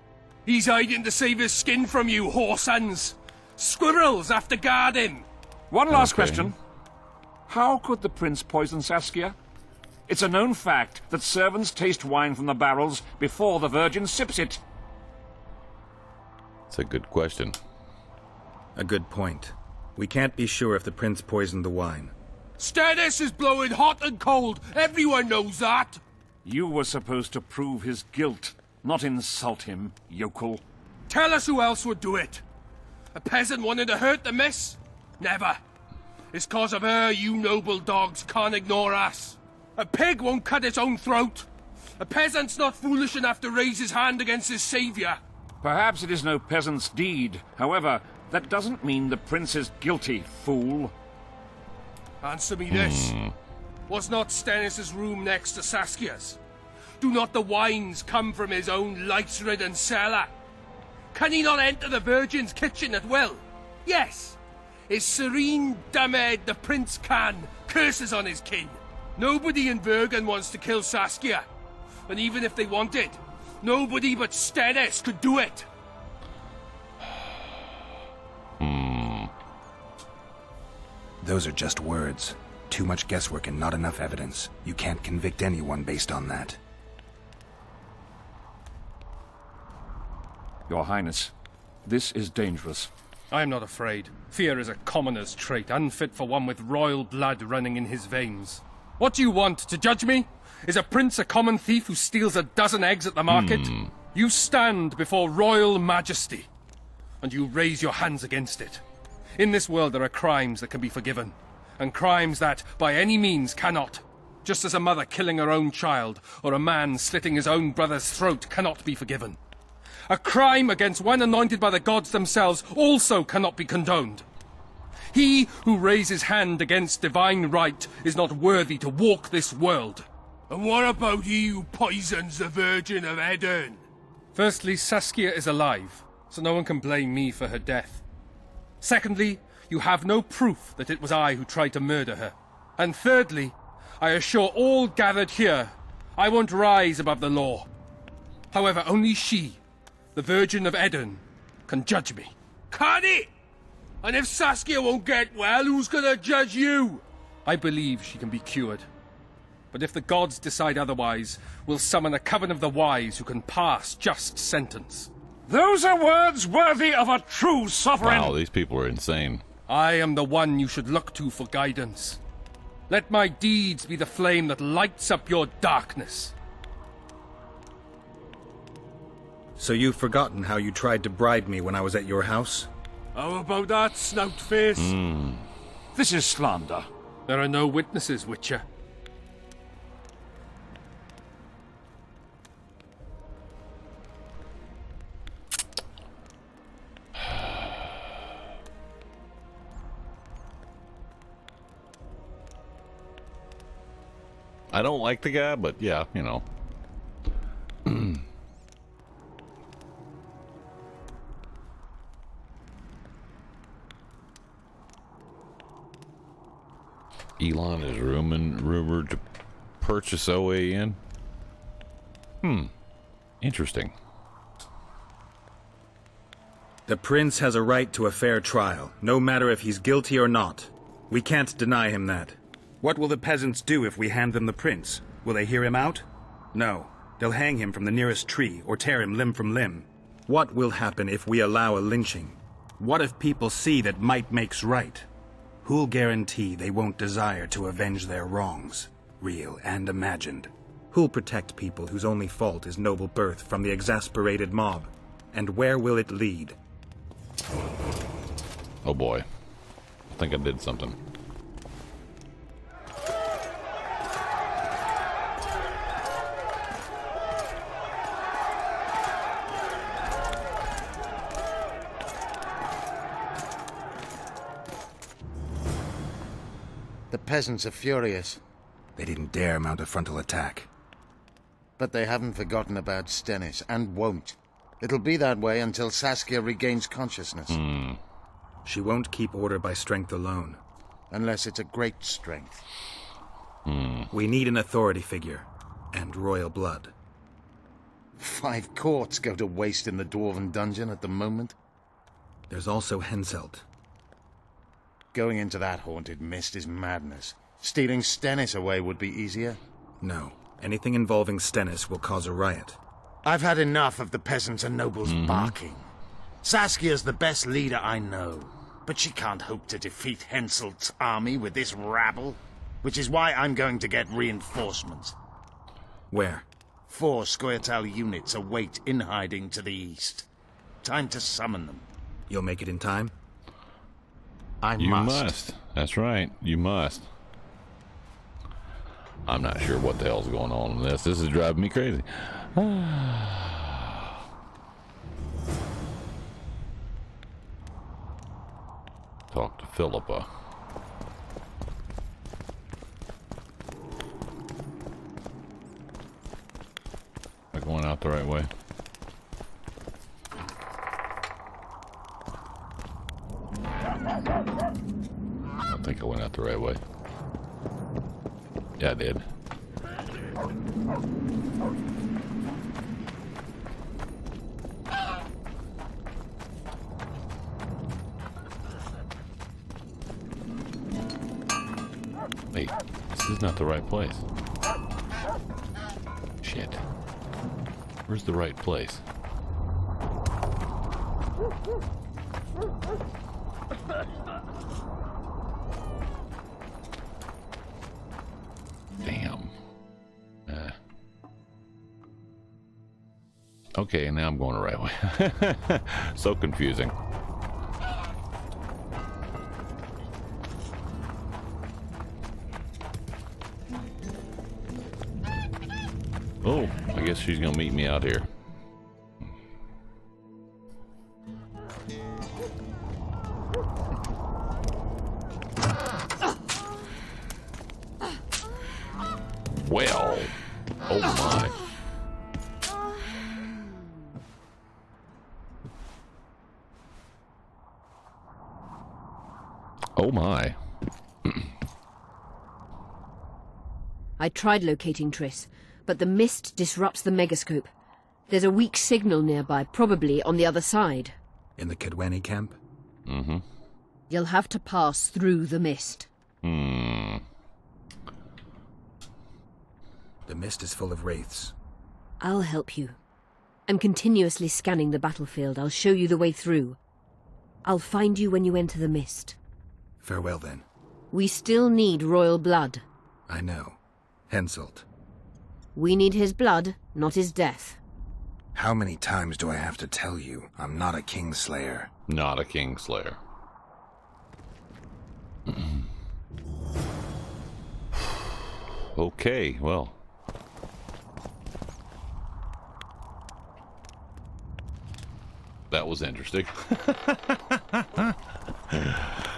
He's hiding to save his skin from you, whoresons. Squirrels have to guard him. One last question. How could the prince poison Saskia? It's a known fact that servants taste wine from the barrels before the virgin sips it. That's a good question. A good point. We can't be sure if the prince poisoned the wine. Stennis is blowing hot and cold. Everyone knows that. You were supposed to prove his guilt, not insult him, yokel. Tell us who else would do it. A peasant wanting to hurt the miss? Never. It's cause of her you noble dogs can't ignore us. A pig won't cut its own throat. A peasant's not foolish enough to raise his hand against his saviour. Perhaps it is no peasant's deed. However, that doesn't mean the prince is guilty, fool. Answer me this. Was not Stennis' room next to Saskia's? Do not the wines come from his own lice-ridden cellar? Can he not enter the Virgin's kitchen at will? Yes. His serene dumbhead the prince can, curses on his kin. Nobody in Bergen wants to kill Saskia. And even if they wanted, nobody but Stennis could do it. Those are just words. Too much guesswork and not enough evidence. You can't convict anyone based on that. Your Highness, this is dangerous. I am not afraid. Fear is a commoner's trait, unfit for one with royal blood running in his veins. What do you want, to judge me? Is a prince a common thief who steals a dozen eggs at the market? You stand before royal majesty, and you raise your hands against it. In this world there are crimes that can be forgiven, and crimes that, by any means, cannot. Just as a mother killing her own child, or a man slitting his own brother's throat cannot be forgiven. A crime against one anointed by the gods themselves also cannot be condoned. He who raises hand against divine right is not worthy to walk this world. And what about he who poisons the Virgin of Edirn? Firstly, Saskia is alive, so no one can blame me for her death. Secondly, you have no proof that it was I who tried to murder her. And thirdly, I assure all gathered here, I won't rise above the law. However, only she, the Virgin of Edirn, can judge me. Can it? And if Saskia won't get well, who's gonna judge you? I believe she can be cured. But if the gods decide otherwise, we'll summon a coven of the wise who can pass just sentence. Those are words worthy of a true sovereign. Wow, these people are insane. I am the one you should look to for guidance. Let my deeds be the flame that lights up your darkness. So you've forgotten how you tried to bribe me when I was at your house? How about that, snout face? This is slander. There are no witnesses, Witcher. I don't like the guy, but yeah, you know. Elon is rumored to purchase OAN. Interesting. The prince has a right to a fair trial, no matter if he's guilty or not. We can't deny him that. What will the peasants do if we hand them the prince? Will they hear him out? No. They'll hang him from the nearest tree or tear him limb from limb. What will happen if we allow a lynching? What if people see that might makes right? Who'll guarantee they won't desire to avenge their wrongs, real and imagined? Who'll protect people whose only fault is noble birth from the exasperated mob? And where will it lead? Oh boy. I think I did something. The peasants are furious. They didn't dare mount a frontal attack. But they haven't forgotten about Stennis, and won't. It'll be that way until Saskia regains consciousness. She won't keep order by strength alone. Unless it's a great strength. We need an authority figure, and royal blood. 5 courts go to waste in the Dwarven dungeon at the moment. There's also Henselt. Going into that haunted mist is madness. Stealing Stennis away would be easier. No. Anything involving Stennis will cause a riot. I've had enough of the peasants and nobles barking. Saskia's the best leader I know, but she can't hope to defeat Henselt's army with this rabble, which is why I'm going to get reinforcements. Where? 4 Scoia'tael units await in hiding to the east. Time to summon them. You'll make it in time? You must. That's right. You must. I'm not sure what the hell's going on in this. This is driving me crazy. Talk to Philippa. Am I going out the right way? I don't think I went out the right way. Yeah, I did. Wait, this is not the right place. Shit. Where's the right place? Damn. Okay, now I'm going the right way. So confusing. Oh, I guess she's gonna meet me out here. Well, oh my. Oh my. I tried locating Triss, but the mist disrupts the megascope. There's a weak signal nearby, probably on the other side. In the Kedweni camp? Mm-hmm. You'll have to pass through the mist. The mist is full of wraiths. I'll help you. I'm continuously scanning the battlefield. I'll show you the way through. I'll find you when you enter the mist. Farewell, then. We still need royal blood. I know. Henselt. We need his blood, not his death. How many times do I have to tell you I'm not a Kingslayer? Not a Kingslayer. Okay, well. That was interesting.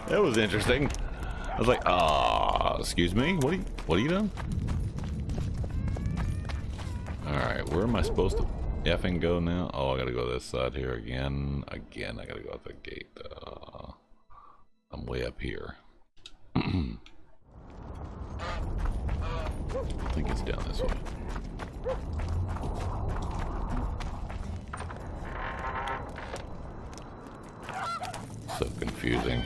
That was interesting. I was like, excuse me? What are you doing? Alright, where am I supposed to effing go now? Oh, I gotta go this side here again. I gotta go out the gate. I'm way up here. I think it's down this way. So confusing.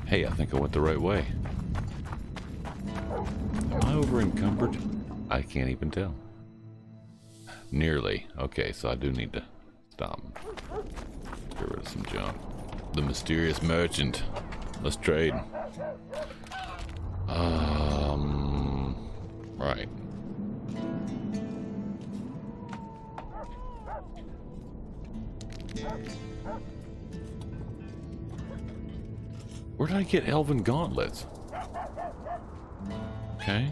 Hey, I think I went the right way. Am I over encumbered? I can't even tell. Nearly. Okay, so I do need to stop. Get rid of some junk. The mysterious merchant. Let's trade. Right. Where did I get elven gauntlets? Okay.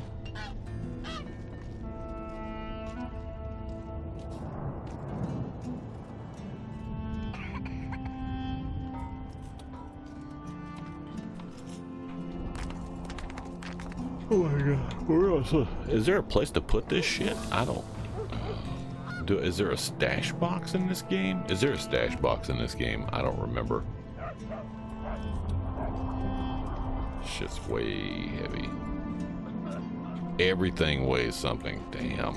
Oh my god, where else? Is there a place to put this shit? I don't... is there a stash box in this game? Is there a stash box in this game? I don't remember. Shit's way heavy. Everything weighs something. Damn.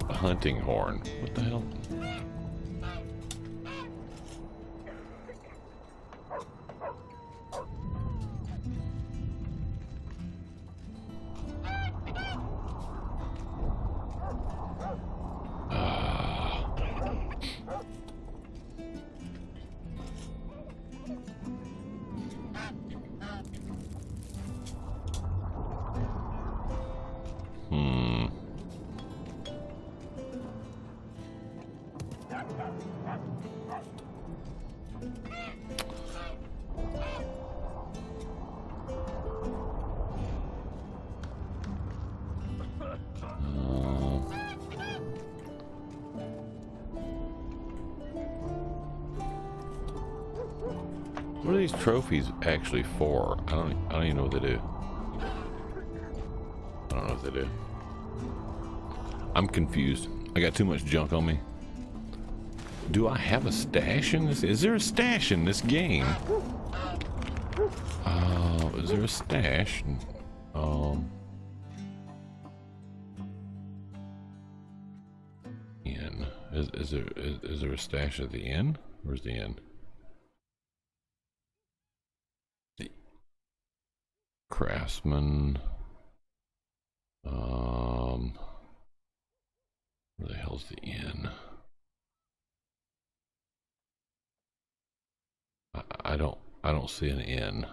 A hunting horn. What the hell? What are these trophies actually for? I don't even know what they do. I don't know what they do. I'm confused. I got too much junk on me. Do I have a stash in this? Is there a stash in this game? Is there a stash? Inn. Is there a stash at the inn? Where's the inn? Craftsman. Where the hell's the inn? I don't see an inn.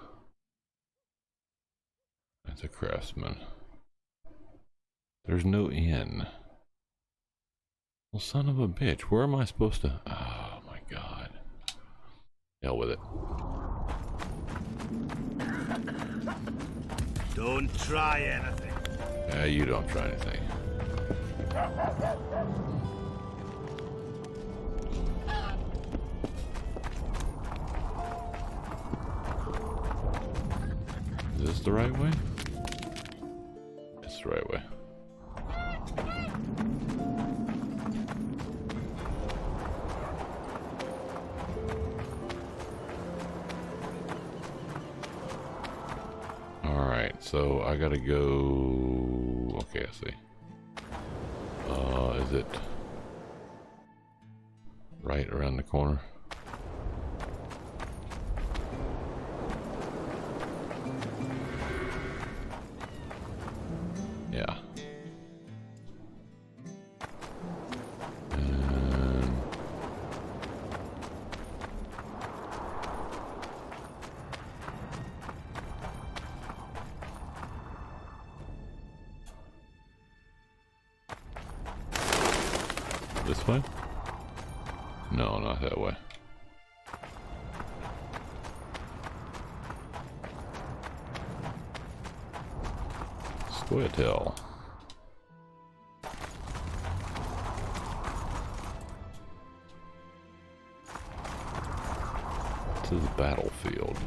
That's a craftsman. There's no inn. Well, son of a bitch, where am I supposed to? Oh my god. Hell with it. Don't try anything. You don't try anything. Is this the right way? It's the right way. Alright, so I gotta go... Okay, I see. Is it right around the corner? Yeah. And this way? No, not that way. Squirtle. To the battlefield.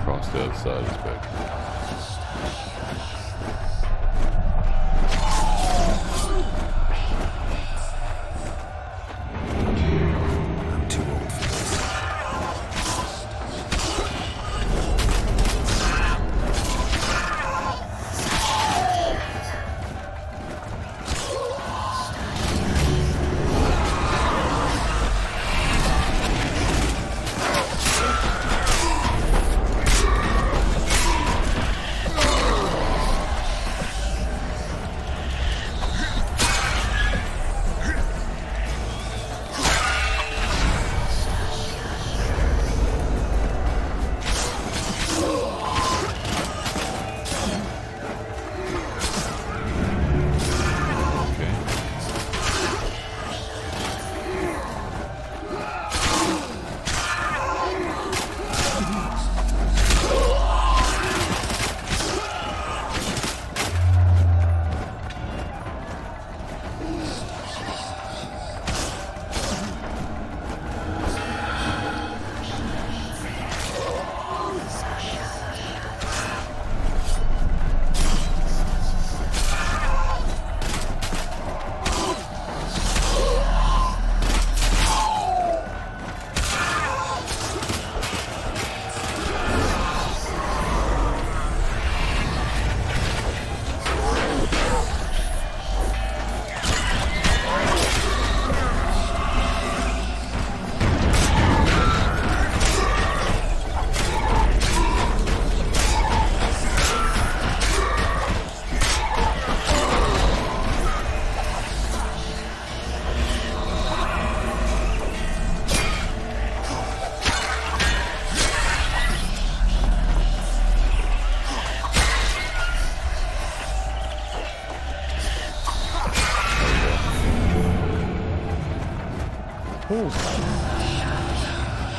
Across the other side of the spectrum. I'm too old for this.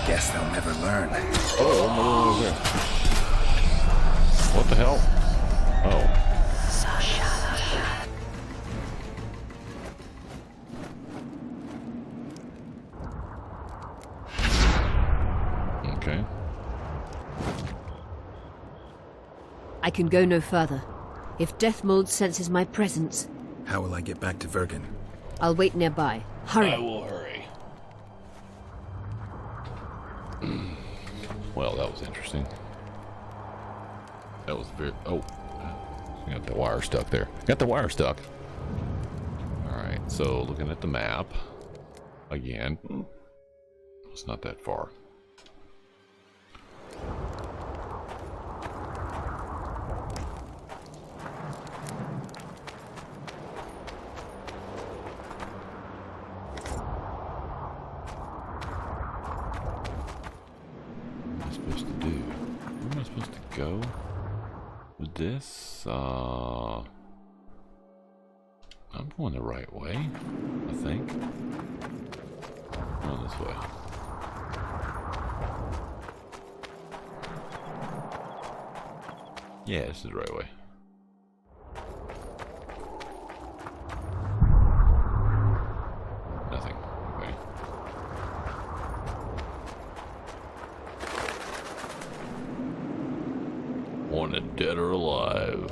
Guess they'll never learn. Oh, what the hell? Oh. Okay. I can go no further. If Deathmold senses my presence... How will I get back to Vergen? I'll wait nearby. Hurry. I will hurry. Well, that was interesting. That was very... Oh. Got the wire stuck there. Got the wire stuck. Alright, so looking at the map. Again. It's not that far. Go with this. I'm going the right way, I think. Going this way. Yeah, this is the right way. Nothing. Okay. Wanted dead or alive.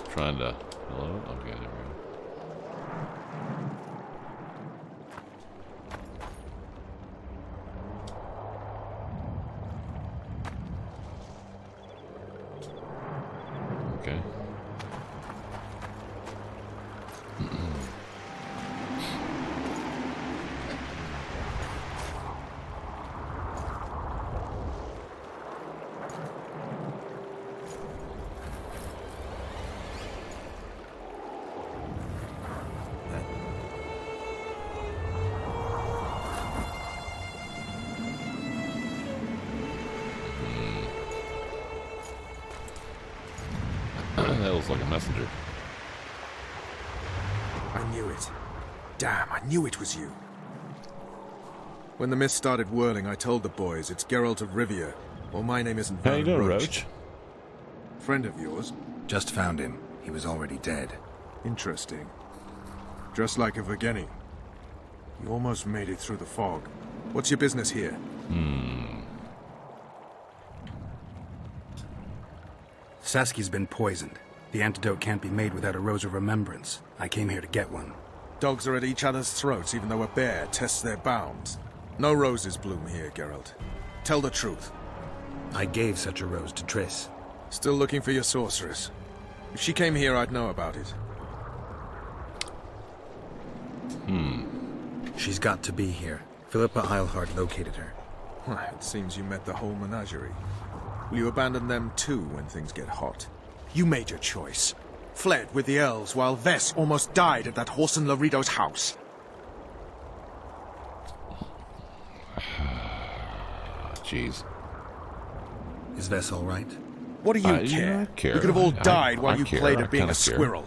Trying to... Hello? Okay, there we go. Okay. That looks like a messenger. I knew it. Damn, I knew it was you. When the mist started whirling, I told the boys it's Geralt of Rivia, or my name isn't How you doing, Roach. Friend of yours? Just found him. He was already dead. Interesting. Just like a Vergeni. You almost made it through the fog. What's your business here? Saskia's been poisoned. The antidote can't be made without a rose of remembrance. I came here to get one. Dogs are at each other's throats even though a bear tests their bounds. No roses bloom here, Geralt. Tell the truth. I gave such a rose to Triss. Still looking for your sorceress. If she came here, I'd know about it. She's got to be here. Philippa Eilhart located her. It seems you met the whole menagerie. Will you abandon them too when things get hot? You made your choice. Fled with the elves while Vess almost died at that Horson Laredo's house. Jeez. Is Vess all right? What do you care? We could have all died while you played at being a squirrel.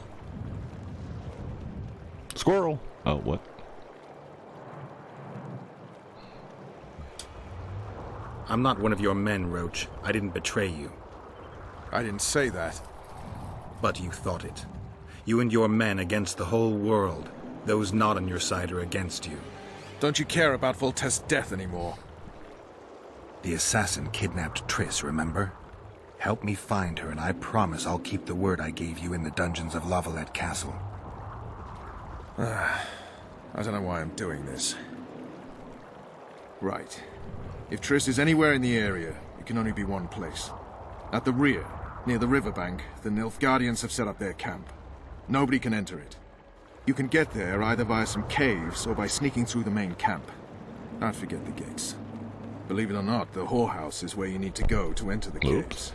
Squirrel? Oh, what? I'm not one of your men, Roach. I didn't betray you. I didn't say that. But you thought it. You and your men against the whole world. Those not on your side are against you. Don't you care about Voltaire's death anymore? The assassin kidnapped Triss, remember? Help me find her, and I promise I'll keep the word I gave you in the dungeons of Lavalette Castle. I don't know why I'm doing this. Right. If Triss is anywhere in the area, it can only be one place. At the rear, near the riverbank, the Nilfgaardians have set up their camp. Nobody can enter it. You can get there either via some caves or by sneaking through the main camp. Don't forget the gates. Believe it or not, the whorehouse is where you need to go to enter the caves.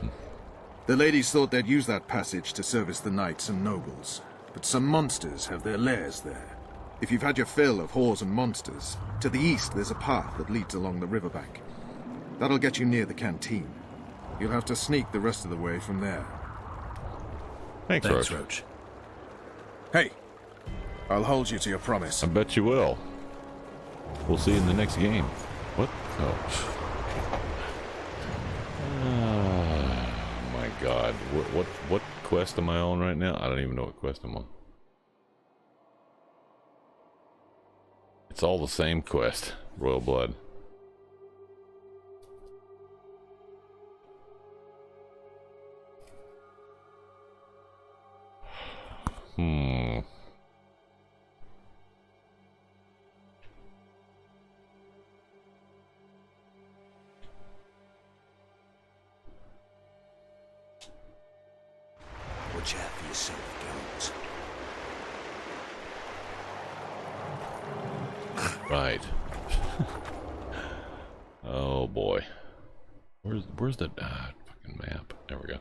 The ladies thought they'd use that passage to service the knights and nobles, but some monsters have their lairs there. If you've had your fill of whores and monsters, to the east there's a path that leads along the riverbank. That'll get you near the canteen. You'll have to sneak the rest of the way from there. Thanks, Roach. Hey, I'll hold you to your promise. I bet you will. We'll see you in the next game. What? Oh. My God. What quest am I on right now? I don't even know what quest I'm on. It's all the same quest. Royal Blood. Watch out for yourself, girls. Right. Oh boy. Where's the fucking map? There we go.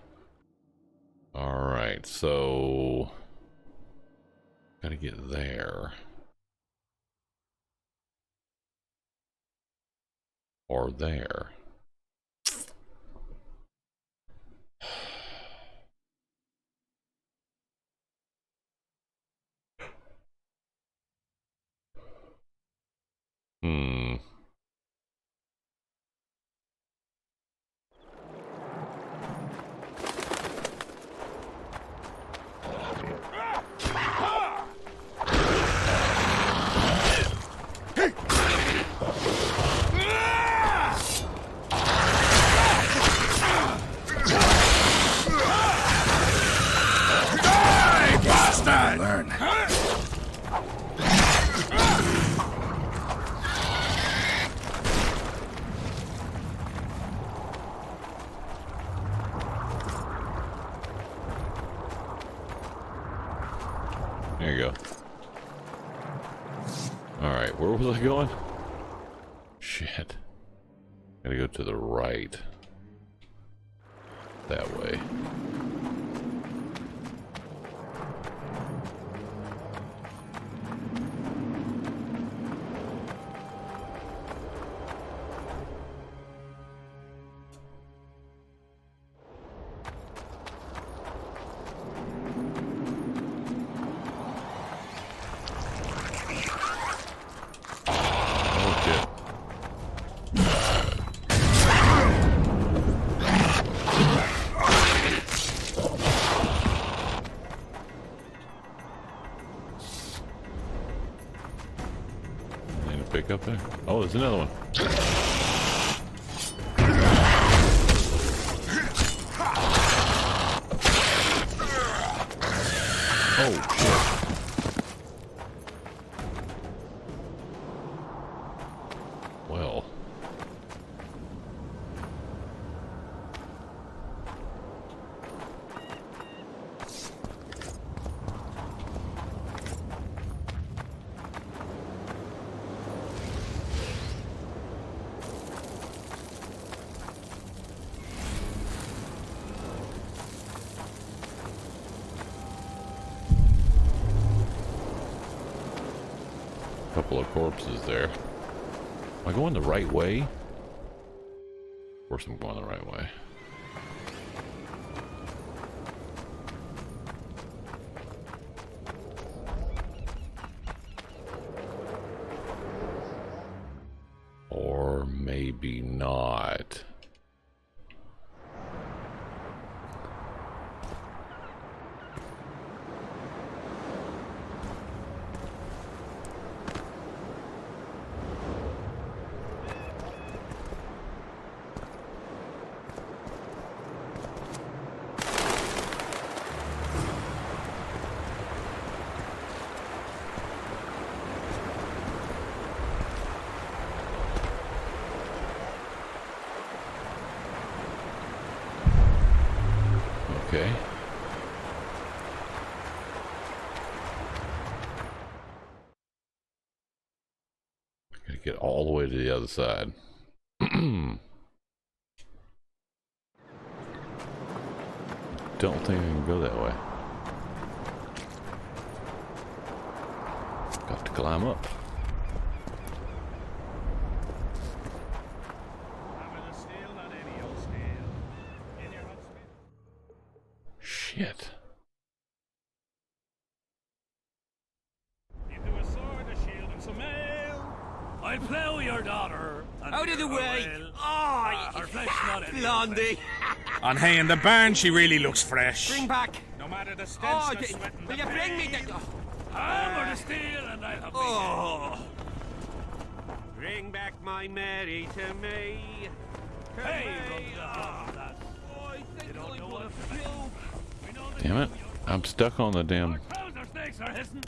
All right, so gotta get there. Or there. Learn. There you go. Alright, where was I going? Shit. Gotta go to the right. That way. Pick up there. Oh, there's another one. Oh, shit. Well. Couple of corpses there. Am I going the right way? Of course I'm going the right way. Or maybe not. Okay. Gotta get all the way to the other side. Don't think I can go that way. Got to climb up. Shit. Into a sword, a shield, and some ale. I'll plough your daughter. Out of the way! Oh, her flesh not any Blondie! And hey, in the barn, she really looks fresh. Bring back! No matter the stench, Oh, the sweat, and will the you bring me pain. the... Hammer the steel, and I'll have Oh! Bring back my Mary to me. Hey, Damn it. I'm stuck on the damn... trouser snakes are hissing.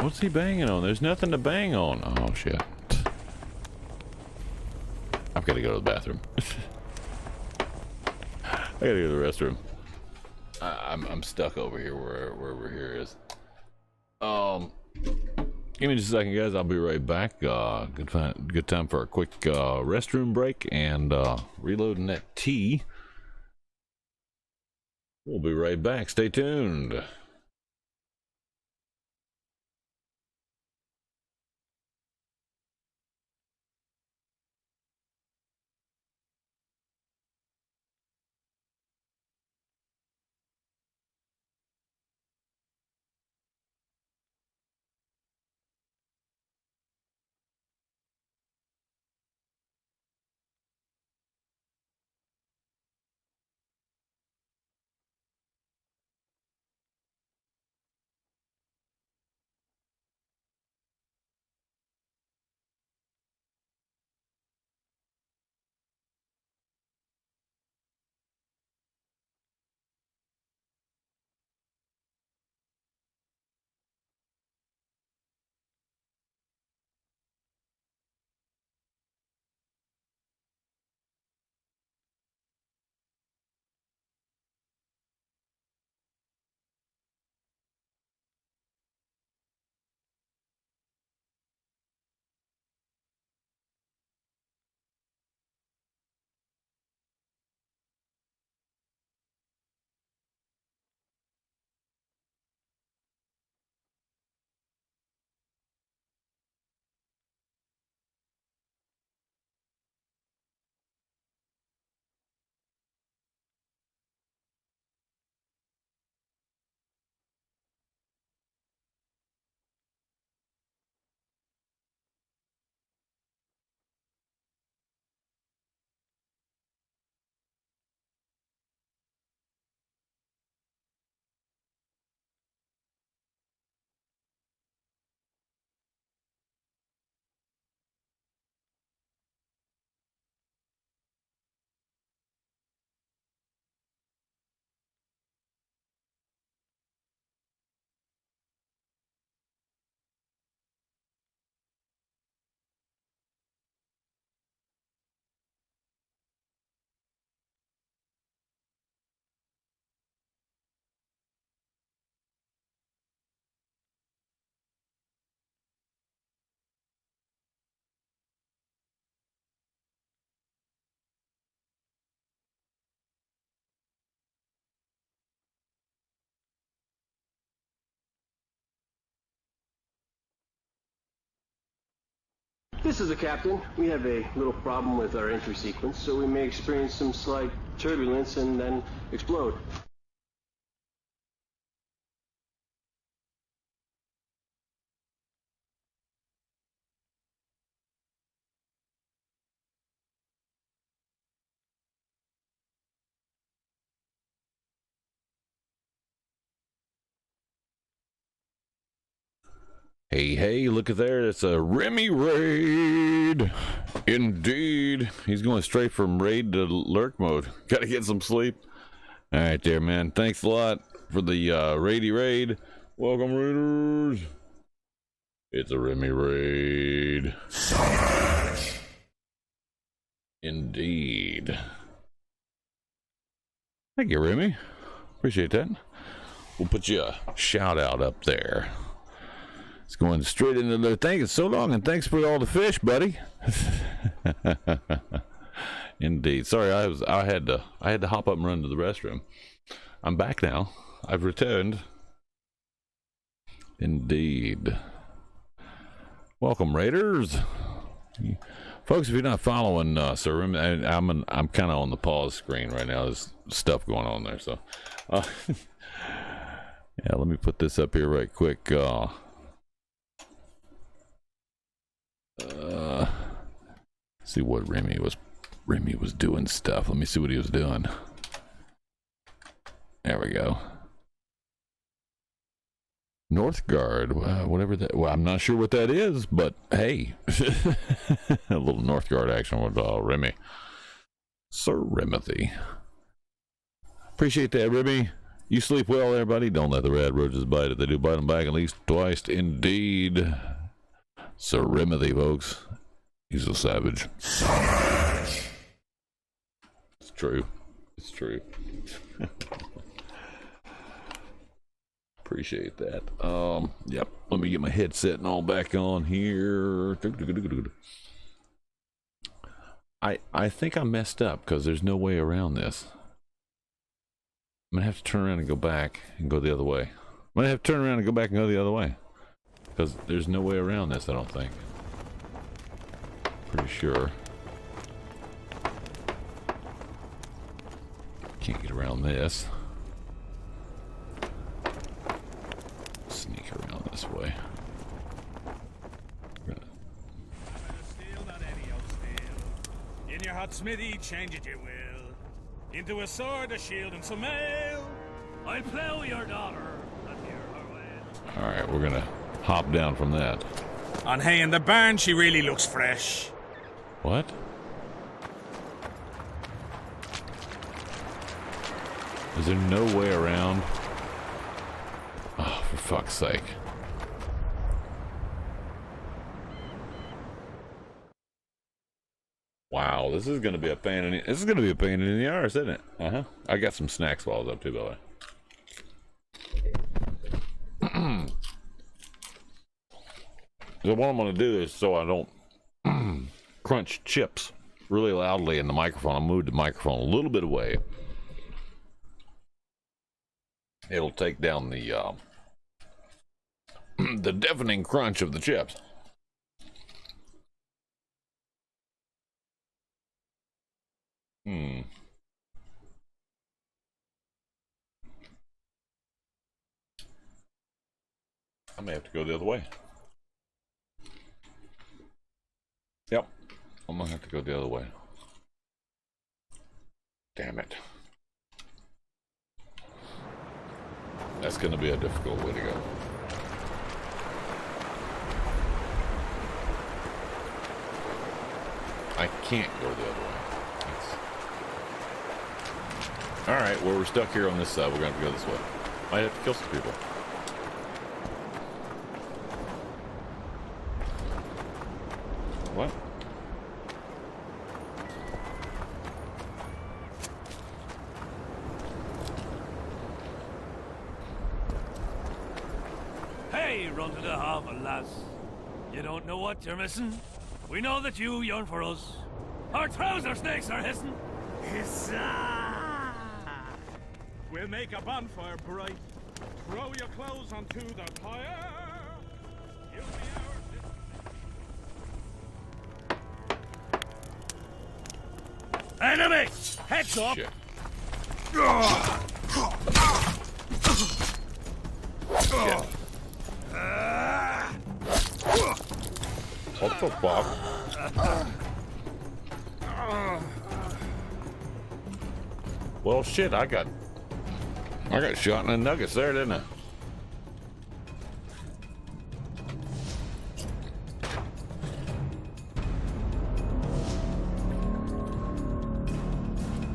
What's he banging on? There's nothing to bang on. Oh, shit. I've got to go to the bathroom. I gotta go to the restroom. I'm stuck over here wherever here is. Give me just a second, guys. I'll be right back. Good time for a quick restroom break and reloading that tea. We'll be right back. Stay tuned. This is the captain. We have a little problem with our entry sequence, so we may experience some slight turbulence and then explode. Hey, hey, look at there. It's a Remy raid. Indeed. He's going straight from raid to lurk mode. Gotta get some sleep. All right there, man. Thanks a lot for the raidy raid. Welcome, raiders. It's a Remy raid. Indeed. Thank you, Remy. Appreciate that. We'll put you a shout out up there. It's going straight into the thing. It's so long, and thanks for all the fish, buddy. Indeed. Sorry, I had to hop up and run to the restroom. I'm back now. I've returned. Indeed. Welcome, Raiders. Folks, if you're not following Sir Remy, I'm kind of on the pause screen right now. There's stuff going on there, so yeah. Let me put this up here right quick. See what Remy was doing stuff. Let me see what he was doing. There we go. Northgard, whatever that. Well, I'm not sure what that is, but hey, a little Northgard action with Remy. Sir Remothy. Appreciate that, Remy. You sleep well there, buddy. Don't let the red roaches bite. If they do, bite them back at least twice. Indeed. Sir Remothy, folks. He's a savage. Savage. It's true. It's true. Appreciate that. Yep. Let me get my headset and all back on here. I think I messed up because there's no way around this. I'm gonna have to turn around and go back and go the other way. I'm gonna have to turn around and go back and go the other way. Because there's no way around this, I don't think. Pretty sure. Can't get around this. Sneak around this way. In your hot smithy, change it you will. Into a sword, a shield, and some mail. I'll plough your daughter and hear her wail. Alright, we're gonna hop down from that. On hay in the barn, she really looks fresh. What? Is there no way around? Oh, for fuck's sake. Wow, this is gonna be a pain in the arse, isn't it? I got some snack swallows up too, by the way. So what I'm gonna do is, so I don't crunch chips really loudly in the microphone, I'll move the microphone a little bit away. It'll take down the the deafening crunch of the chips. I may have to go the other way. Yep. I'm gonna have to go the other way. Damn it. That's gonna be a difficult way to go. I can't go the other way. Alright, well, we're stuck here on this side. We're gonna have to go this way. Might have to kill some people. What? Hey, run to the harbour, lass. You don't know what you're missing? We know that you yearn for us. Our trouser snakes are hissing. Hissa! We'll make a bonfire bright. Throw your clothes onto the fire. You'll be ours. Enemy! Heads up! Shit. What the fuck? Well, shit, I got shot in the nuggets there, didn't I?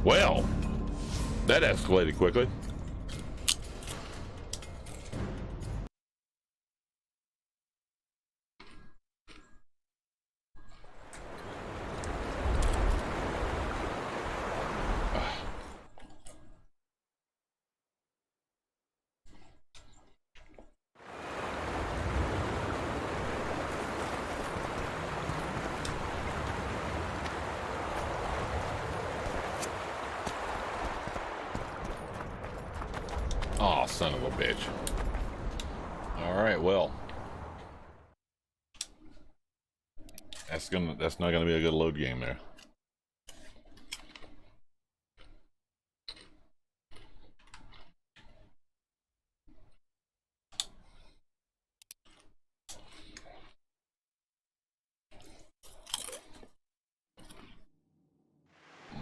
Well, that escalated quickly. Oh, son of a bitch. All right, well. That's not gonna be a good load game there.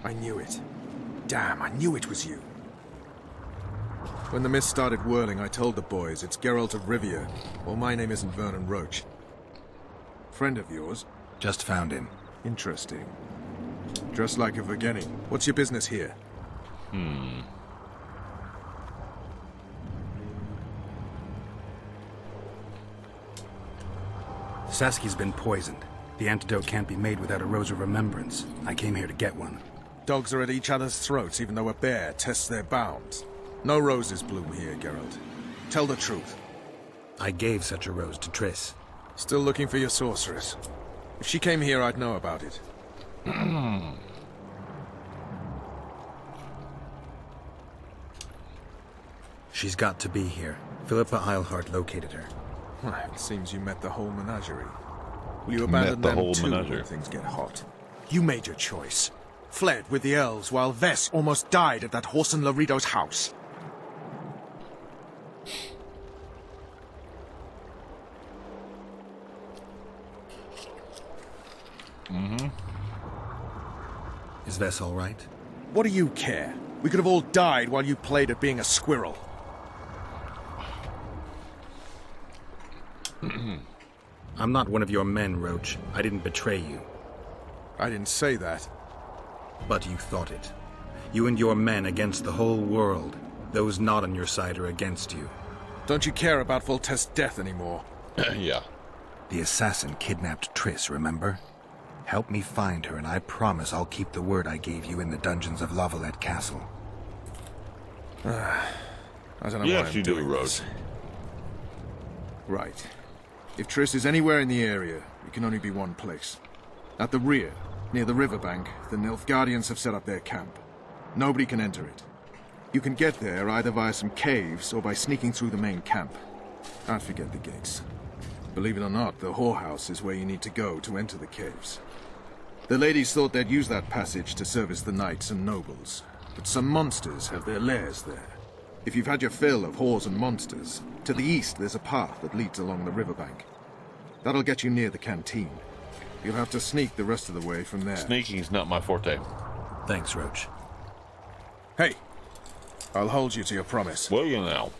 I knew it. Damn, I knew it was you. When the mist started whirling, I told the boys it's Geralt of Rivia. Well, my name isn't Vernon Roach. Friend of yours? Just found him. Interesting. Dressed like a Vergenny. What's your business here? Saski's been poisoned. The antidote can't be made without a Rose of Remembrance. I came here to get one. Dogs are at each other's throats, even though a bear tests their bounds. No roses bloom here, Geralt. Tell the truth. I gave such a rose to Triss. Still looking for your sorceress. If she came here, I'd know about it. She's got to be here. Philippa Eilhart located her. It seems you met the whole menagerie. Will you abandon them too when things get hot? You made your choice. Fled with the elves while Vess almost died at that Horson Laredo's house. Is Vess all right? What do you care? We could have all died while you played at being a squirrel. I'm not one of your men, Roach. I didn't betray you. I didn't say that. But you thought it. You and your men against the whole world. Those not on your side are against you. Don't you care about Voltest's death anymore? Yeah. The assassin kidnapped Triss, remember? Help me find her, and I promise I'll keep the word I gave you in the dungeons of Lavalette Castle. I don't know yes, why I'm you do, doing Roach. this. Right. If Triss is anywhere in the area, it can only be one place. At the rear, near the riverbank, the Nilfgaardians have set up their camp. Nobody can enter it. You can get there either via some caves or by sneaking through the main camp. I'd forget the gates. Believe it or not, the whorehouse is where you need to go to enter the caves. The ladies thought they'd use that passage to service the knights and nobles, but some monsters have their lairs there. If you've had your fill of whores and monsters, to the east there's a path that leads along the riverbank. That'll get you near the canteen. You'll have to sneak the rest of the way from there. Sneaking's not my forte. Thanks, Roach. Hey, I'll hold you to your promise. Will you now?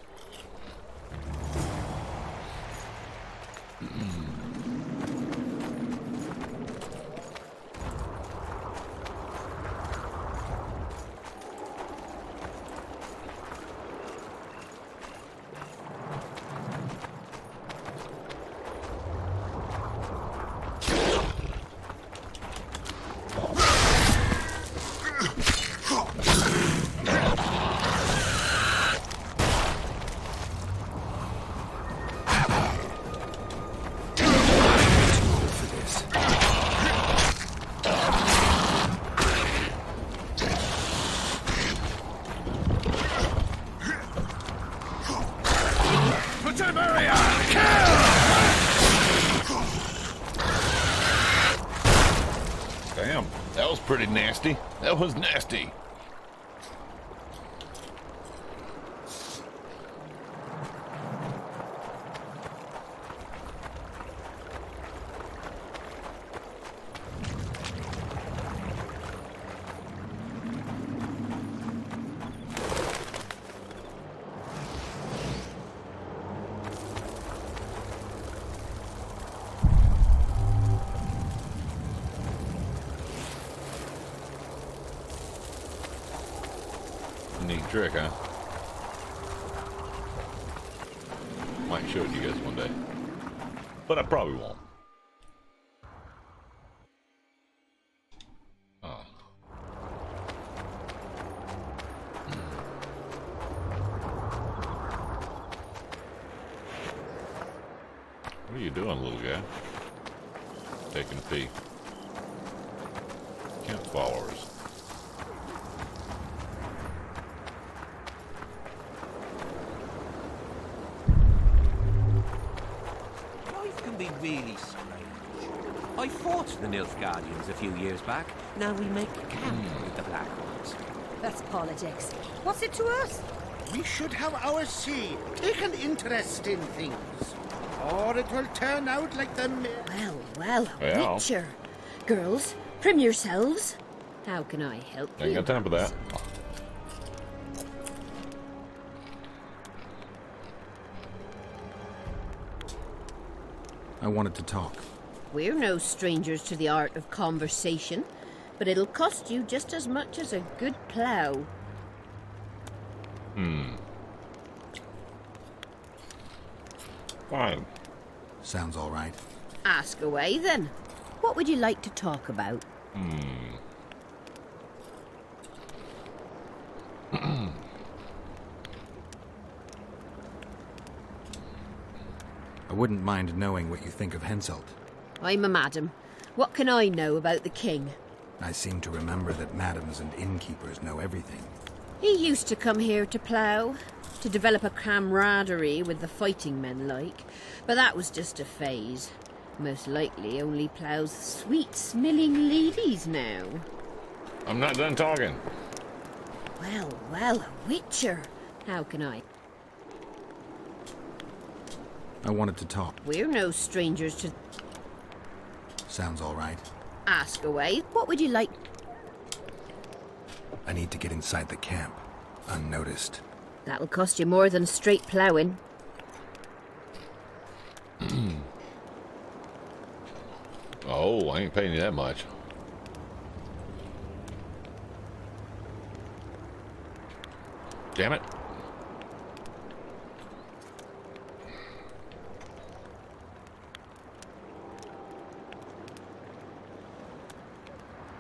pretty nasty. That was nasty. Neat trick, huh? Might show it to you guys one day. But I probably won't. Oh. What are you doing, little guy? Taking a peek. Camp followers. Really strange. I fought the Nilfgaardians a few years back. Now we make camp with the Black Ones. That's politics. What's it to us? We should have our say, take an interest in things. Or it will turn out like the... Well, a witcher. Girls, prim yourselves. How can I help you? Ain't got time for that. I wanted to talk. We're no strangers to the art of conversation, but it'll cost you just as much as a good plough. Fine. Sounds all right. Ask away, then. What would you like to talk about? I wouldn't mind knowing what you think of Henselt. I'm a madam. What can I know about the king? I seem to remember that madams and innkeepers know everything. He used to come here to plough, to develop a camaraderie with the fighting men like, but that was just a phase. Most likely only ploughs sweet-smelling ladies now. I'm not done talking. Well, a witcher. How can I? I wanted to talk. We're no strangers to... Sounds all right. Ask away. What would you like? I need to get inside the camp, unnoticed. That'll cost you more than straight ploughing. Oh, I ain't paying you that much. Damn it.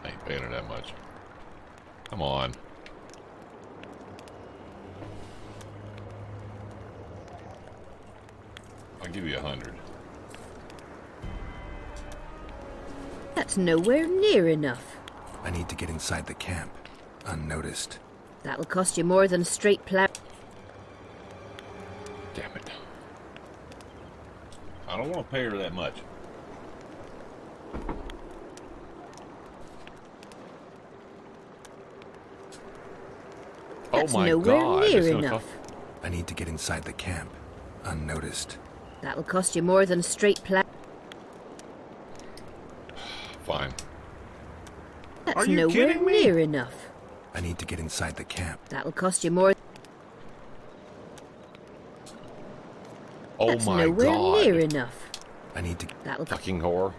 I ain't paying her that much. Come on. I'll give you 100. That's nowhere near enough. I need to get inside the camp, unnoticed. That'll cost you more than straight plough. Damn it. I don't want to pay her that much. That's oh my nowhere God. near enough. I need to get inside the camp, unnoticed. That'll cost you more than straight plough. Fine. That's nowhere near enough. I need to get inside the camp. That'll cost you more. Oh That's my nowhere God. near enough. I need to... That'll... Fucking whore.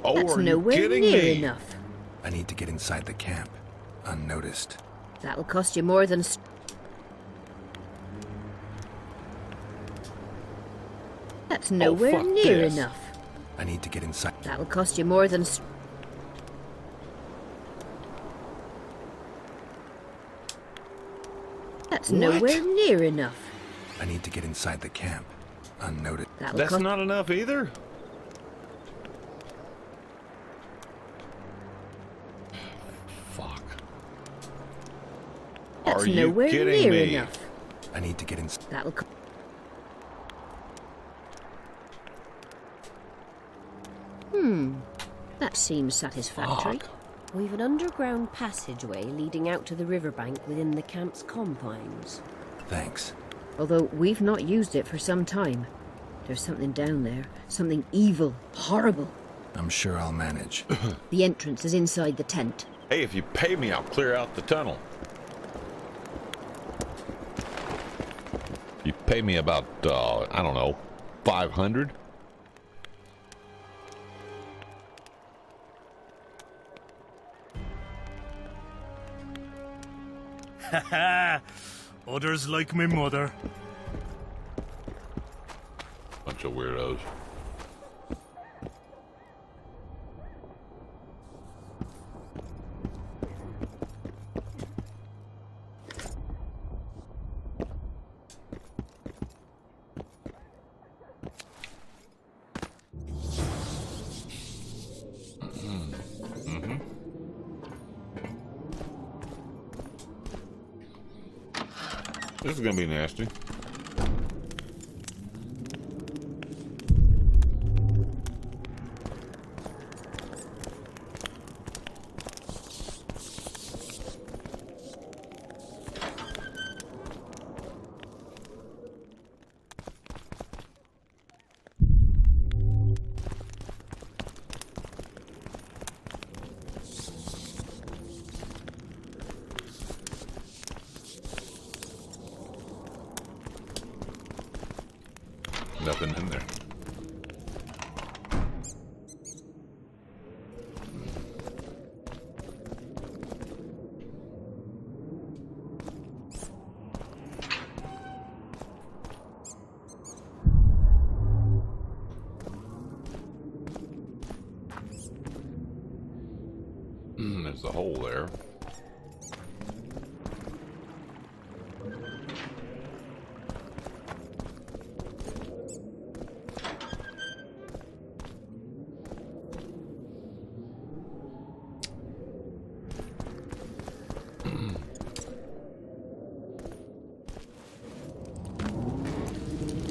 Oh, That's are you nowhere kidding near me? enough. I need to get inside the camp, unnoticed. That'll cost you more than... That's nowhere fuck near this. enough. I need to get inside... That'll cost you more than... That's What? nowhere near enough. I need to get inside the camp, unnoticed. That's not enough either? Fuck. That's Are you nowhere kidding near me? enough. I need to get in. That'll. That seems satisfactory. We've an underground passageway leading out to the riverbank within the camp's confines. Thanks. Although we've not used it for some time. There's something down there. Something evil, horrible. I'm sure I'll manage. The entrance is inside the tent. Hey, if you pay me, I'll clear out the tunnel. You pay me about, I don't know, 500? Haha! Others like my mother. Bunch of weirdos. This is gonna be nasty. Nothing in there. There's a hole there.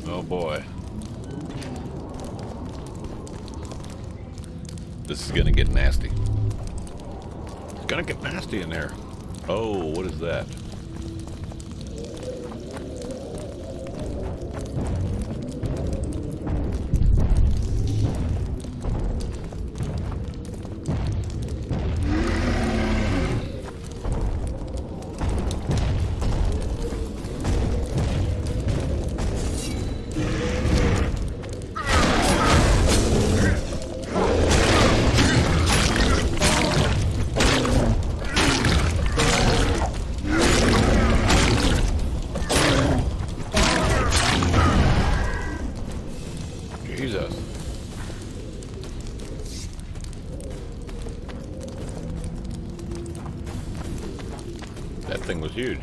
Oh boy. This is gonna get nasty. It's gonna get nasty in there. Oh, what is that? Jesus. That thing was huge.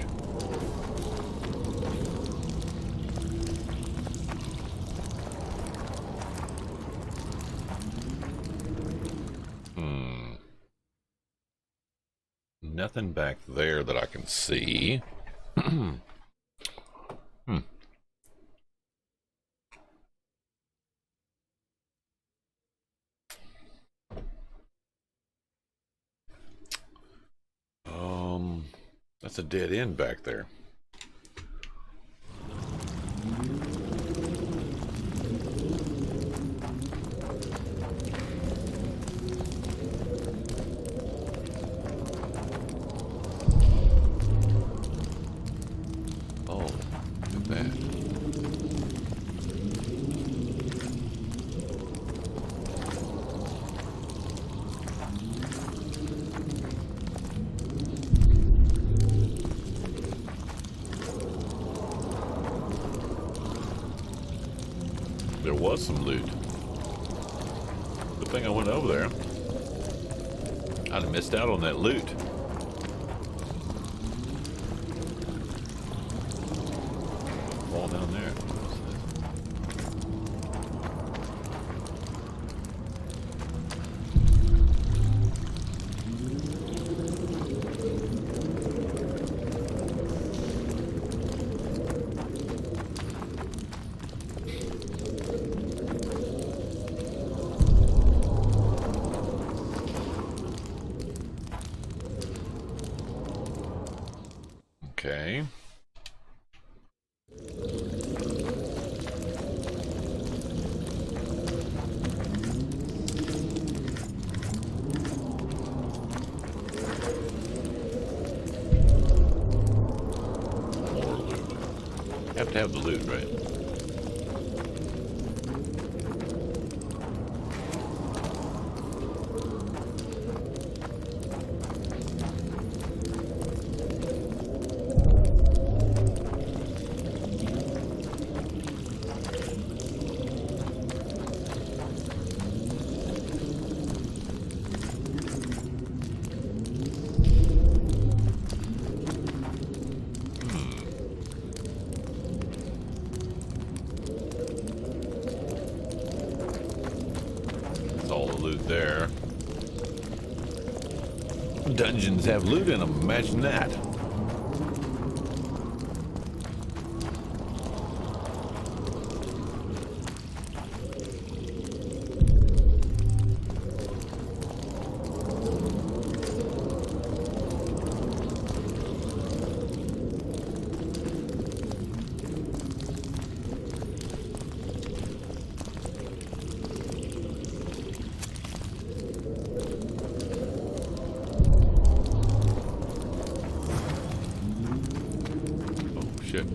Nothing back there that I can see. That's a dead end back there. Oh, look at that. There was some loot. Good thing I went over there. I'd have missed out on that loot. Fall down there. Have to have the loot, right? There. Dungeons have loot in them, imagine that. Oh, shit.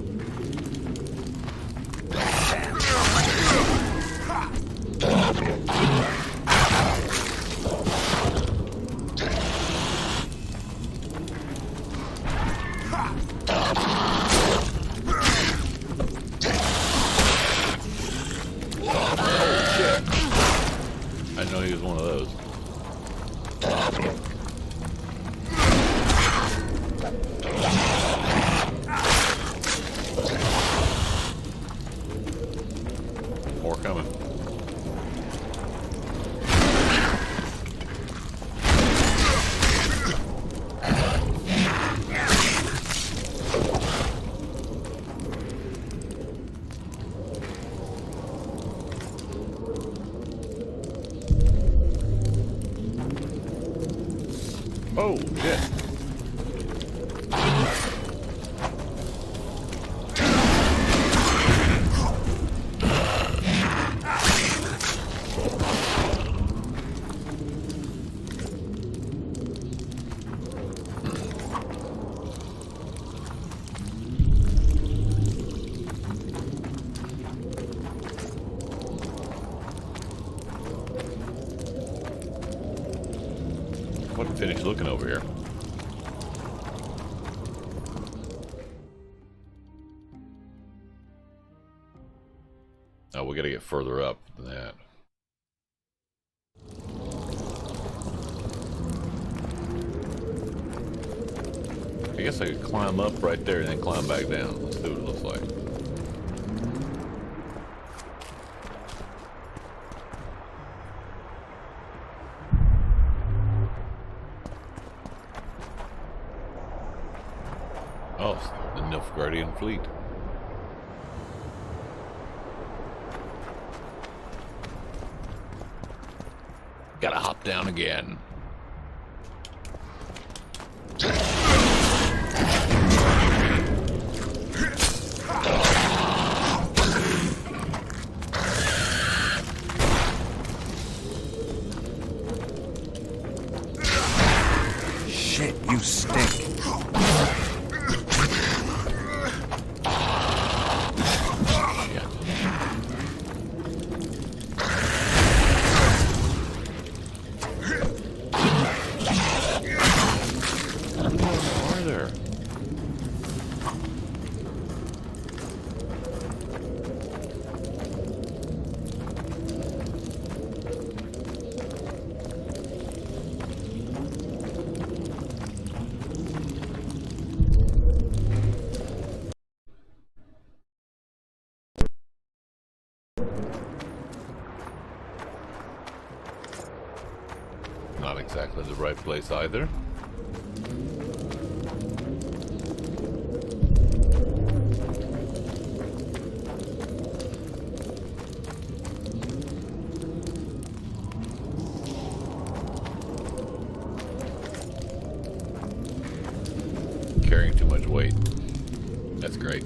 Wasn't finished looking over here. Oh, we gotta get further up than that. I guess I could climb up right there and then climb back down. Let's see what it looks like. Oh, the Nilfgaardian fleet. Gotta hop down again. Shit, you stink. Not exactly the right place either. Carrying too much weight. That's great.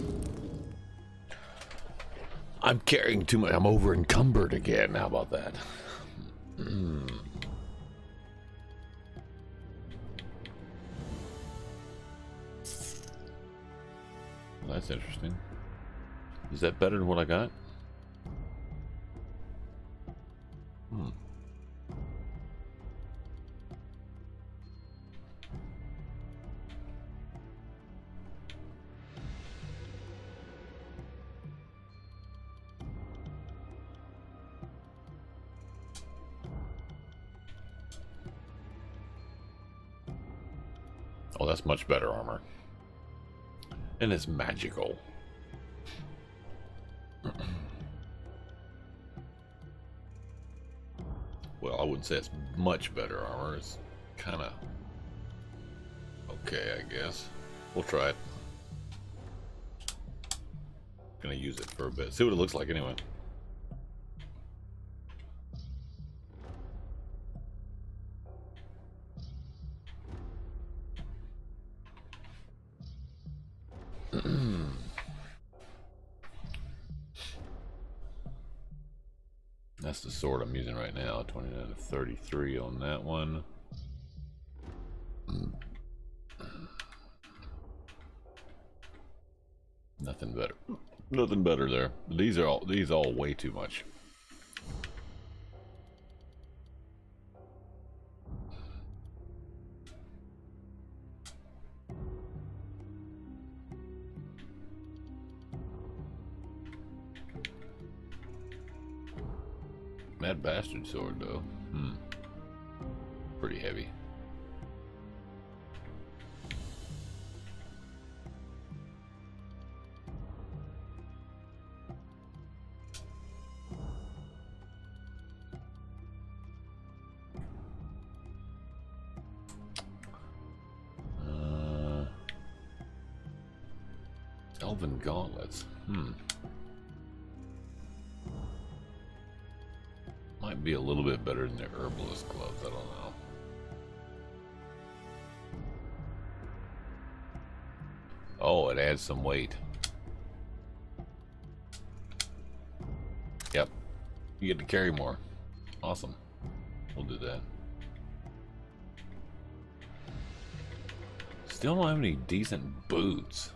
I'm carrying too much. I'm over encumbered again. How about that? That's interesting. Is that better than what I got? Oh, that's much better armor. And it's magical. Well, I wouldn't say it's much better armor. It's kind of okay, I guess. We'll try it. Gonna use it for a bit. See what it looks like anyway. That's the sword I'm using right now. 29 to 33 on that one. Nothing better. Nothing better there. These all way too much. That bastard sword though. Pretty heavy. Elven gauntlets. Might be a little bit better than the herbalist gloves. I don't know. Oh, it adds some weight. Yep. You get to carry more. Awesome. We'll do that. Still don't have any decent boots.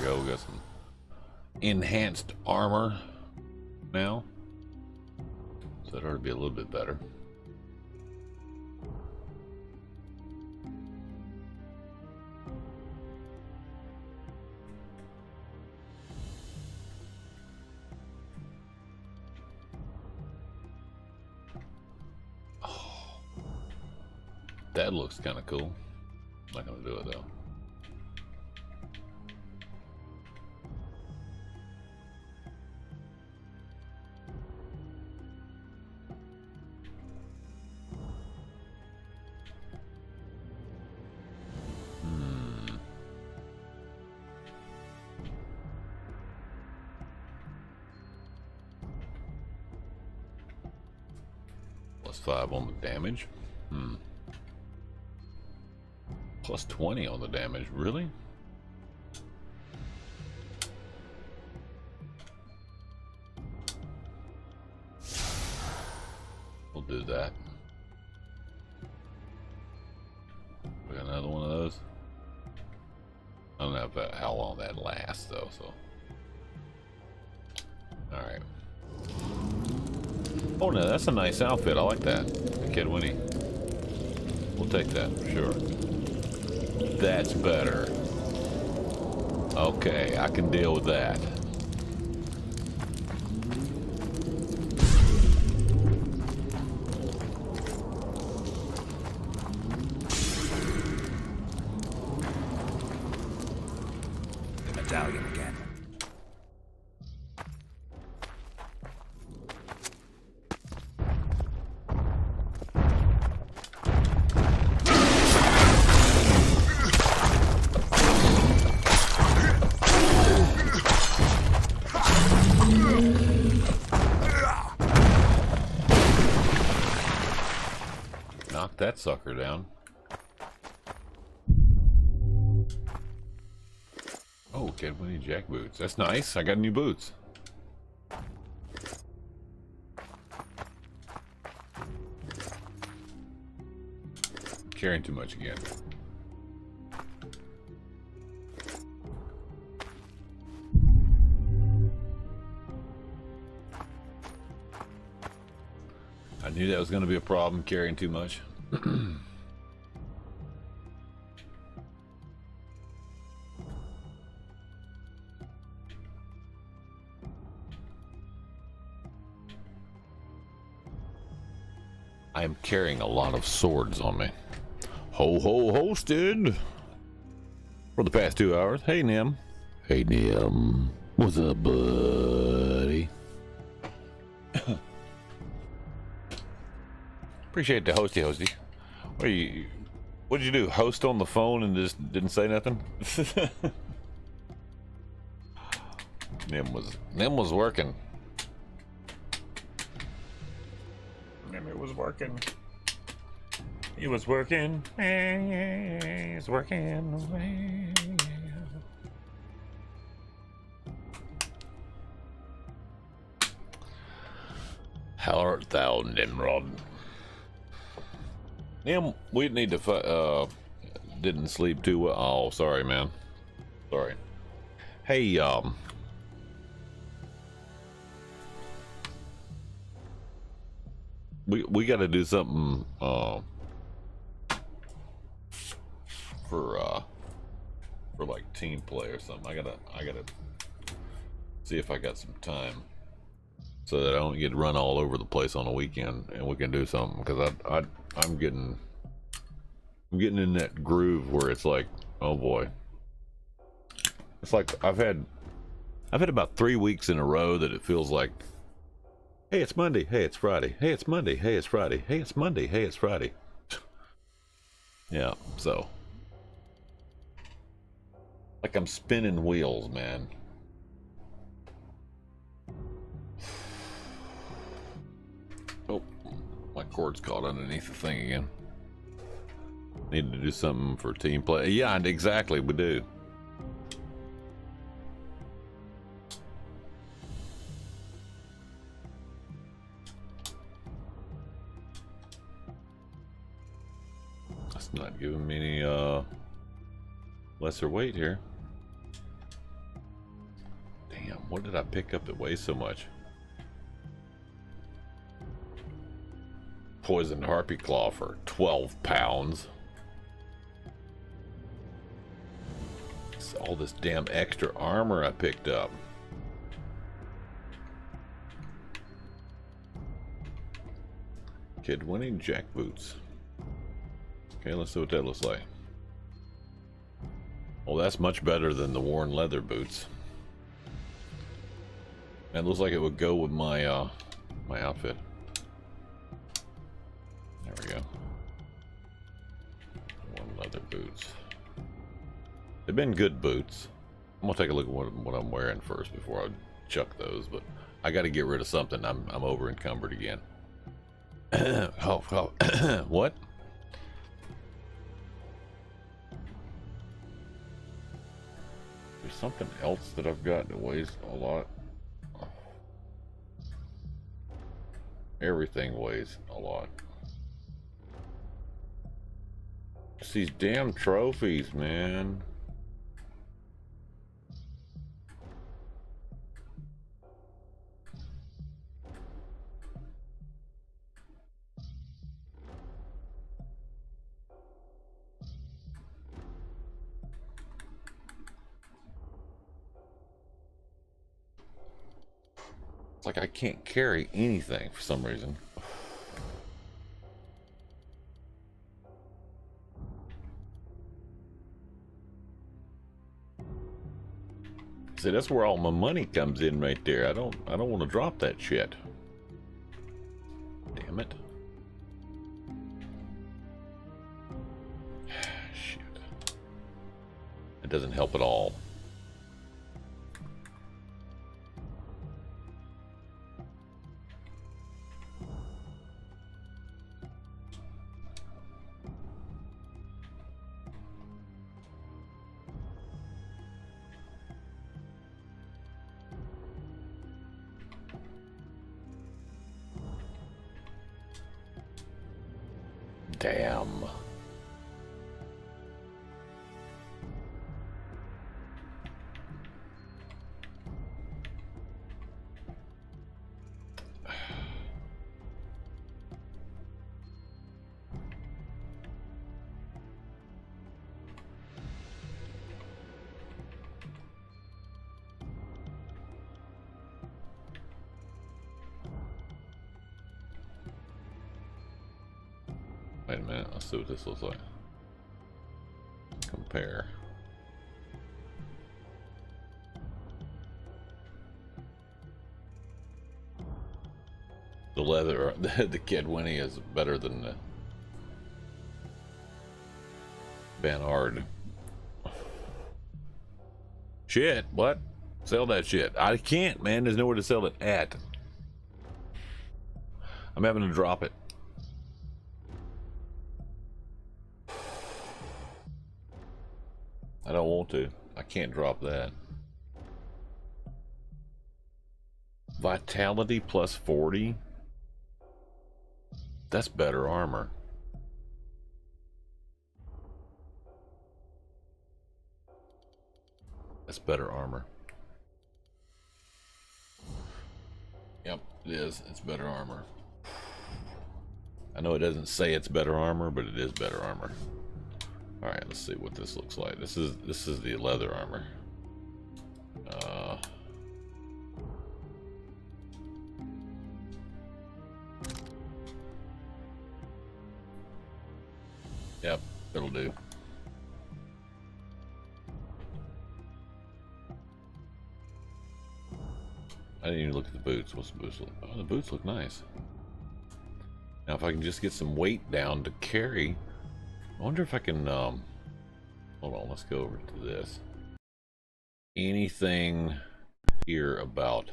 We got some enhanced armor now, so that ought to be a little bit better. Oh, that looks kind of cool. I'm not gonna do it though. +5 on the damage. +20 on the damage. Really? We'll do that. We got another one of those. I don't know about how long that lasts though, so. Alright. Oh no, that's a nice outfit. I like that. Kid Winnie. We'll take that for sure. That's better. Okay, I can deal with that. The medallion again. Knock that sucker down. Oh, get Winnie Jack boots. That's nice. I got new boots. Carrying too much again. I knew that was going to be a problem, carrying too much. I am carrying a lot of swords on me. Ho ho hosted for the past 2 hours. Hey Nim. Hey Nim. What's up, buddy? Appreciate the hosty. What'd you do? Host on the phone and just didn't say nothing? Nim was working. It was working. He was working. He's working away. How art thou, Nimrod? Nim, we need to didn't sleep too well. Oh, sorry, man. Sorry. Hey, we got to do something for like team play or something. I gotta see if I got some time so that I don't get run all over the place on a weekend, and we can do something, because I'm getting in that groove where it's like, oh boy, it's like I've had about 3 weeks in a row that it feels like, hey, it's Monday, hey, it's Friday, hey, it's Monday, hey, it's Friday, hey, it's Monday, hey, it's Friday. Yeah, so like I'm spinning wheels, man. Oh, my cord's caught underneath the thing again. Need to do something for team play. Yeah, exactly, we do. That's not giving me any lesser weight here. Damn, what did I pick up that weighs so much? Poisoned harpy claw for 12 pounds. It's all this damn extra armor I picked up. Kid winning jack boots. Okay, let's see what that looks like. Well, that's much better than the worn leather boots. And it looks like it would go with my my outfit. There we go. Worn leather boots. They've been good boots. I'm gonna take a look at what I'm wearing first before I chuck those, but I got to get rid of something. I'm over encumbered again. Oh, what? There's something else that I've got that weighs a lot. Everything weighs a lot. It's these damn trophies, man. like I can't carry anything for some reason. See, that's where all my money comes in right there. I don't want to drop that shit. Damn it. Shit. It doesn't help at all. Damn. Wait a minute, let's see what this looks like. Compare. The leather, the Kid Winnie is better than the Banard. Shit, what? Sell that shit. I can't, man. There's nowhere to sell it at. I'm having to drop it. I don't want to. I can't drop that. Vitality plus 40? That's better armor. That's better armor. Yep, it is. It's better armor. I know it doesn't say it's better armor, but it is better armor. All right, let's see what this looks like. This is the leather armor. Yep, it'll do. I didn't even look at the boots. What's the boots look? Oh, the boots look nice. Now, if I can just get some weight down to carry, I wonder if I can. Hold on, let's go over to this. Anything here about?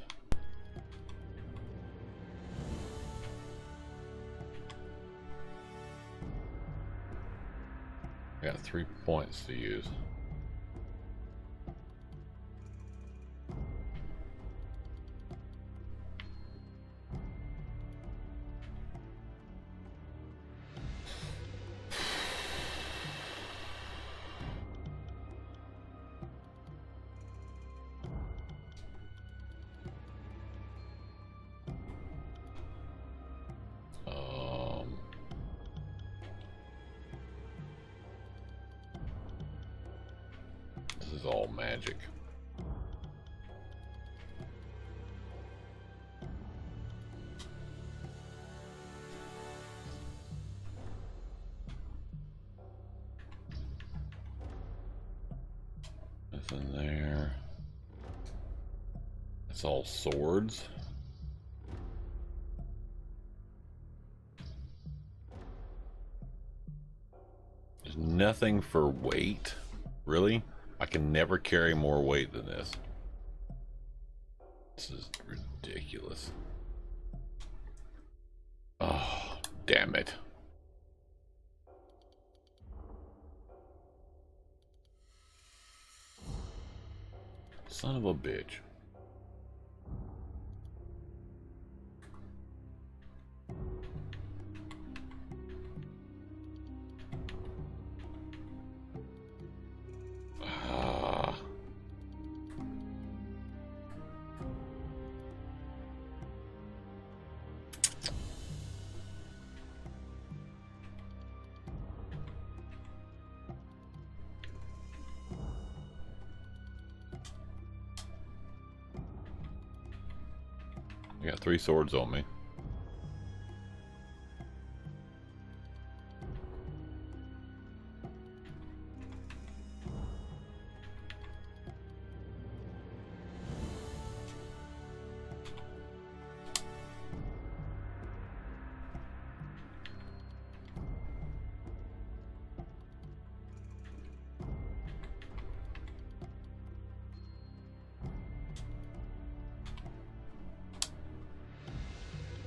I got 3 points to use. This is all magic. Nothing there. It's all swords. There's nothing for weight. Really? I can never carry more weight than this. This is ridiculous. Oh, damn it. Son of a bitch. I got 3 swords on me.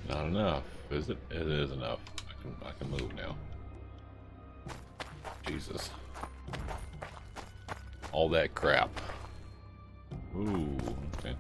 Not enough, is it? It is enough. I can move now. Jesus. All that crap. Ooh, okay.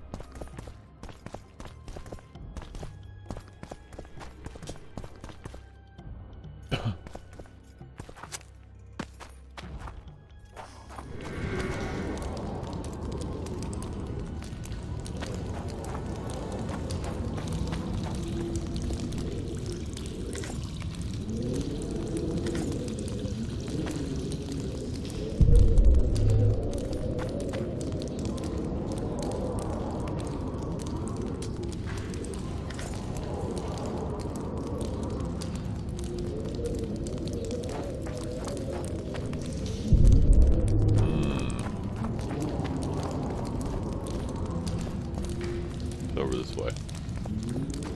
Over this way.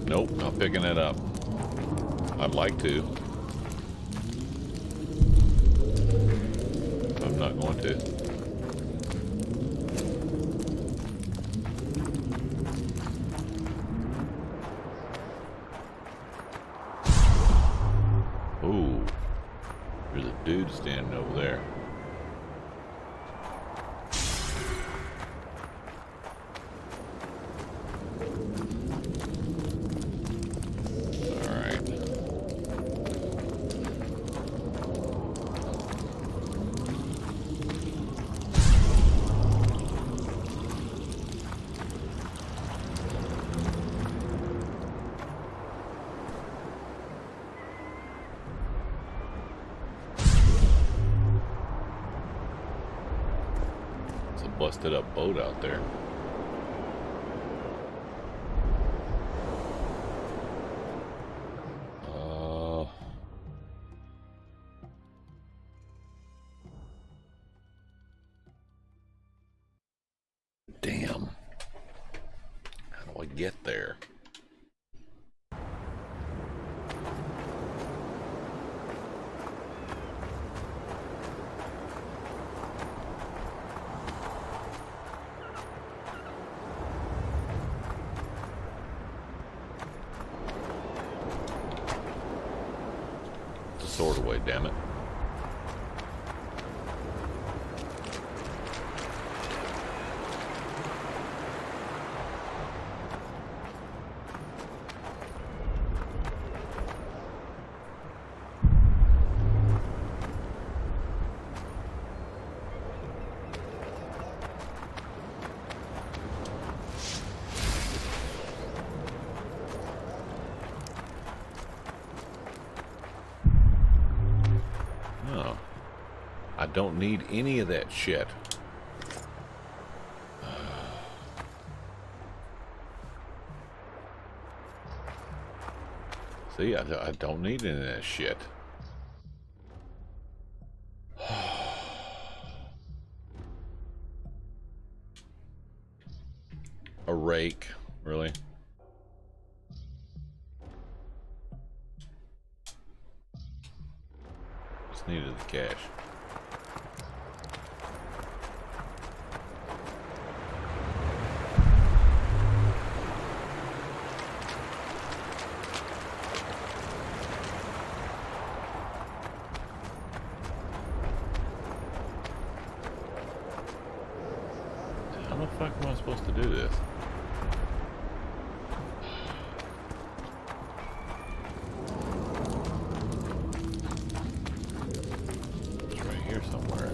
Nope, not picking it up. I'd like to. I'm not going to. Ooh, there's a dude standing over there. Busted up boat out there. Damn. How do I get there? Sword away, damn it. I don't need any of that shit. See, I don't need any of that shit. A rake, really? Just needed the cash. How the fuck am I supposed to do this? It's right here somewhere.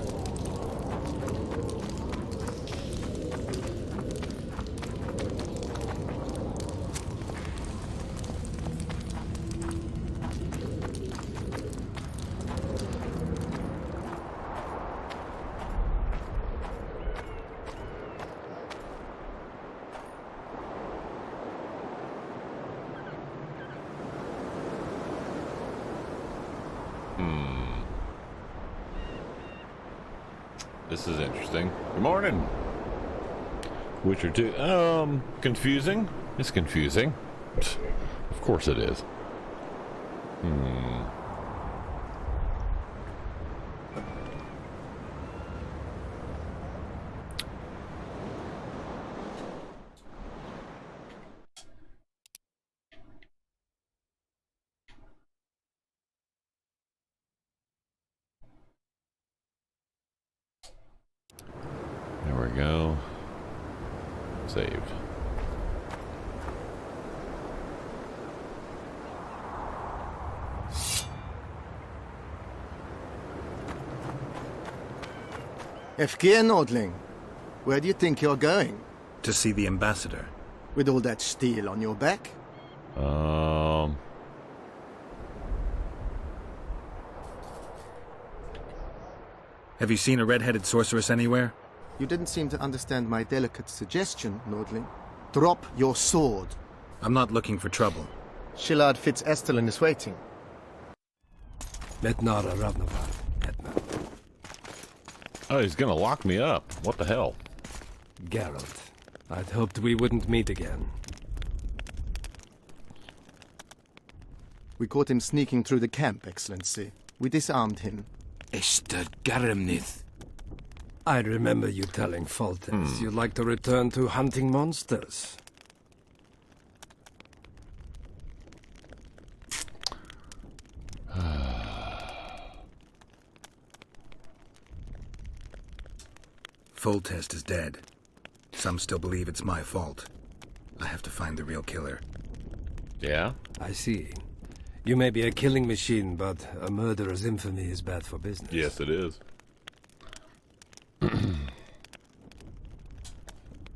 This is interesting. Good morning. Witcher 2. Confusing? It's confusing. Of course it is. There we go. Saved. Efkir Nordling, where do you think you're going? To see the ambassador. With all that steel on your back? Have you seen a red-headed sorceress anywhere? You didn't seem to understand my delicate suggestion, Nordling. Drop your sword. I'm not looking for trouble. Shillard Fitz-Estelin is waiting. Metnara Ravnava. Oh, he's gonna lock me up. What the hell? Geralt, I'd hoped we wouldn't meet again. We caught him sneaking through the camp, Excellency. We disarmed him. Esther Garamnith. I remember you telling Foltest you'd like to return to hunting monsters. Foltest is dead. Some still believe it's my fault. I have to find the real killer. Yeah? I see. You may be a killing machine, but a murderer's infamy is bad for business. Yes, it is.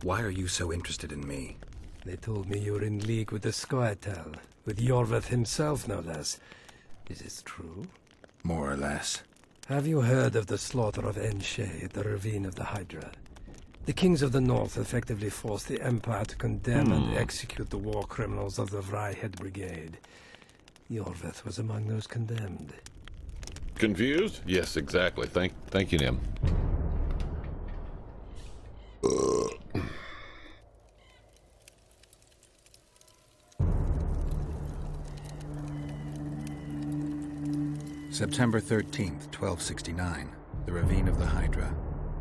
Why are you so interested in me? They told me you were in league with the Scoia'tael, with Yorveth himself, no less. Is this true? More or less. Have you heard of the slaughter of Enshe at the Ravine of the Hydra? The kings of the North effectively forced the Empire to condemn and execute the war criminals of the Vryhed Brigade. Yorveth was among those condemned. Confused? Yes, exactly. Thank you, Nim. September 13th, 1269. The Ravine of the Hydra.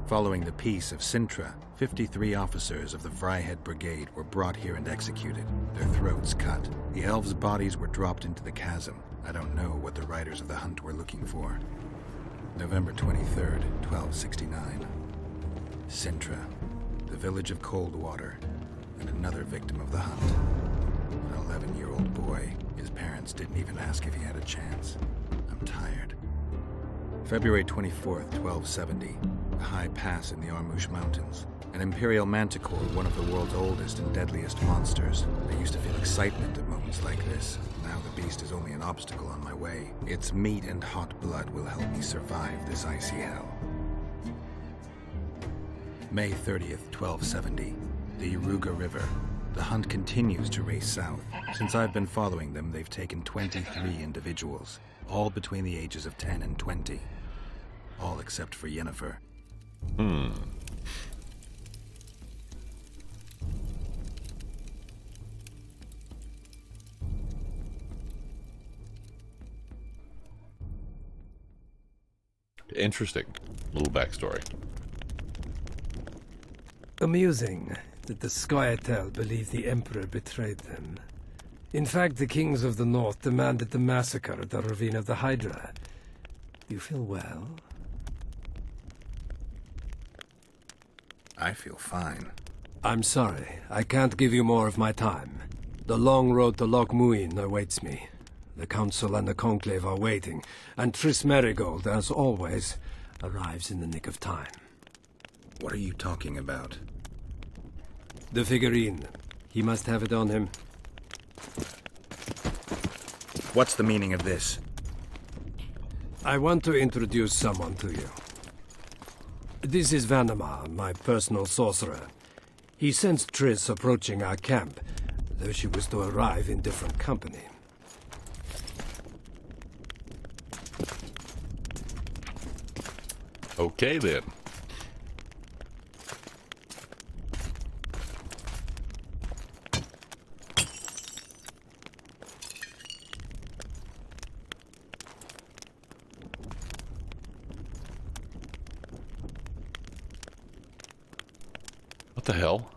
Following the Peace of Sintra, 53 officers of the Vryhed Brigade were brought here and executed, their throats cut. The elves' bodies were dropped into the chasm. I don't know what the riders of the hunt were looking for. November 23rd, 1269. Sintra, the village of Coldwater, and another victim of the hunt. An 11-year-old boy. His parents didn't even ask if he had a chance. I'm tired. February 24th, 1270. A high pass in the Armouche Mountains. An imperial manticore, one of the world's oldest and deadliest monsters. I used to feel excitement at moments like this. Now the beast is only an obstacle on my way. Its meat and hot blood will help me survive this icy hell. May 30th, 1270. The Iruga River. The hunt continues to race south. Since I've been following them, they've taken 23 individuals, all between the ages of 10 and 20. All except for Yennefer. Interesting. Little backstory. Amusing that the Scoia'tael believed the Emperor betrayed them. In fact, the kings of the North demanded the massacre at the Ravine of the Hydra. Do you feel well? I feel fine. I'm sorry. I can't give you more of my time. The long road to Loch Muin awaits me. The Council and the Conclave are waiting, and Triss Merigold, as always, arrives in the nick of time. What are you talking about? The figurine. He must have it on him. What's the meaning of this? I want to introduce someone to you. This is Vanamar, my personal sorcerer. He sensed Triss approaching our camp, though she was to arrive in different company. Okay, then. the hell?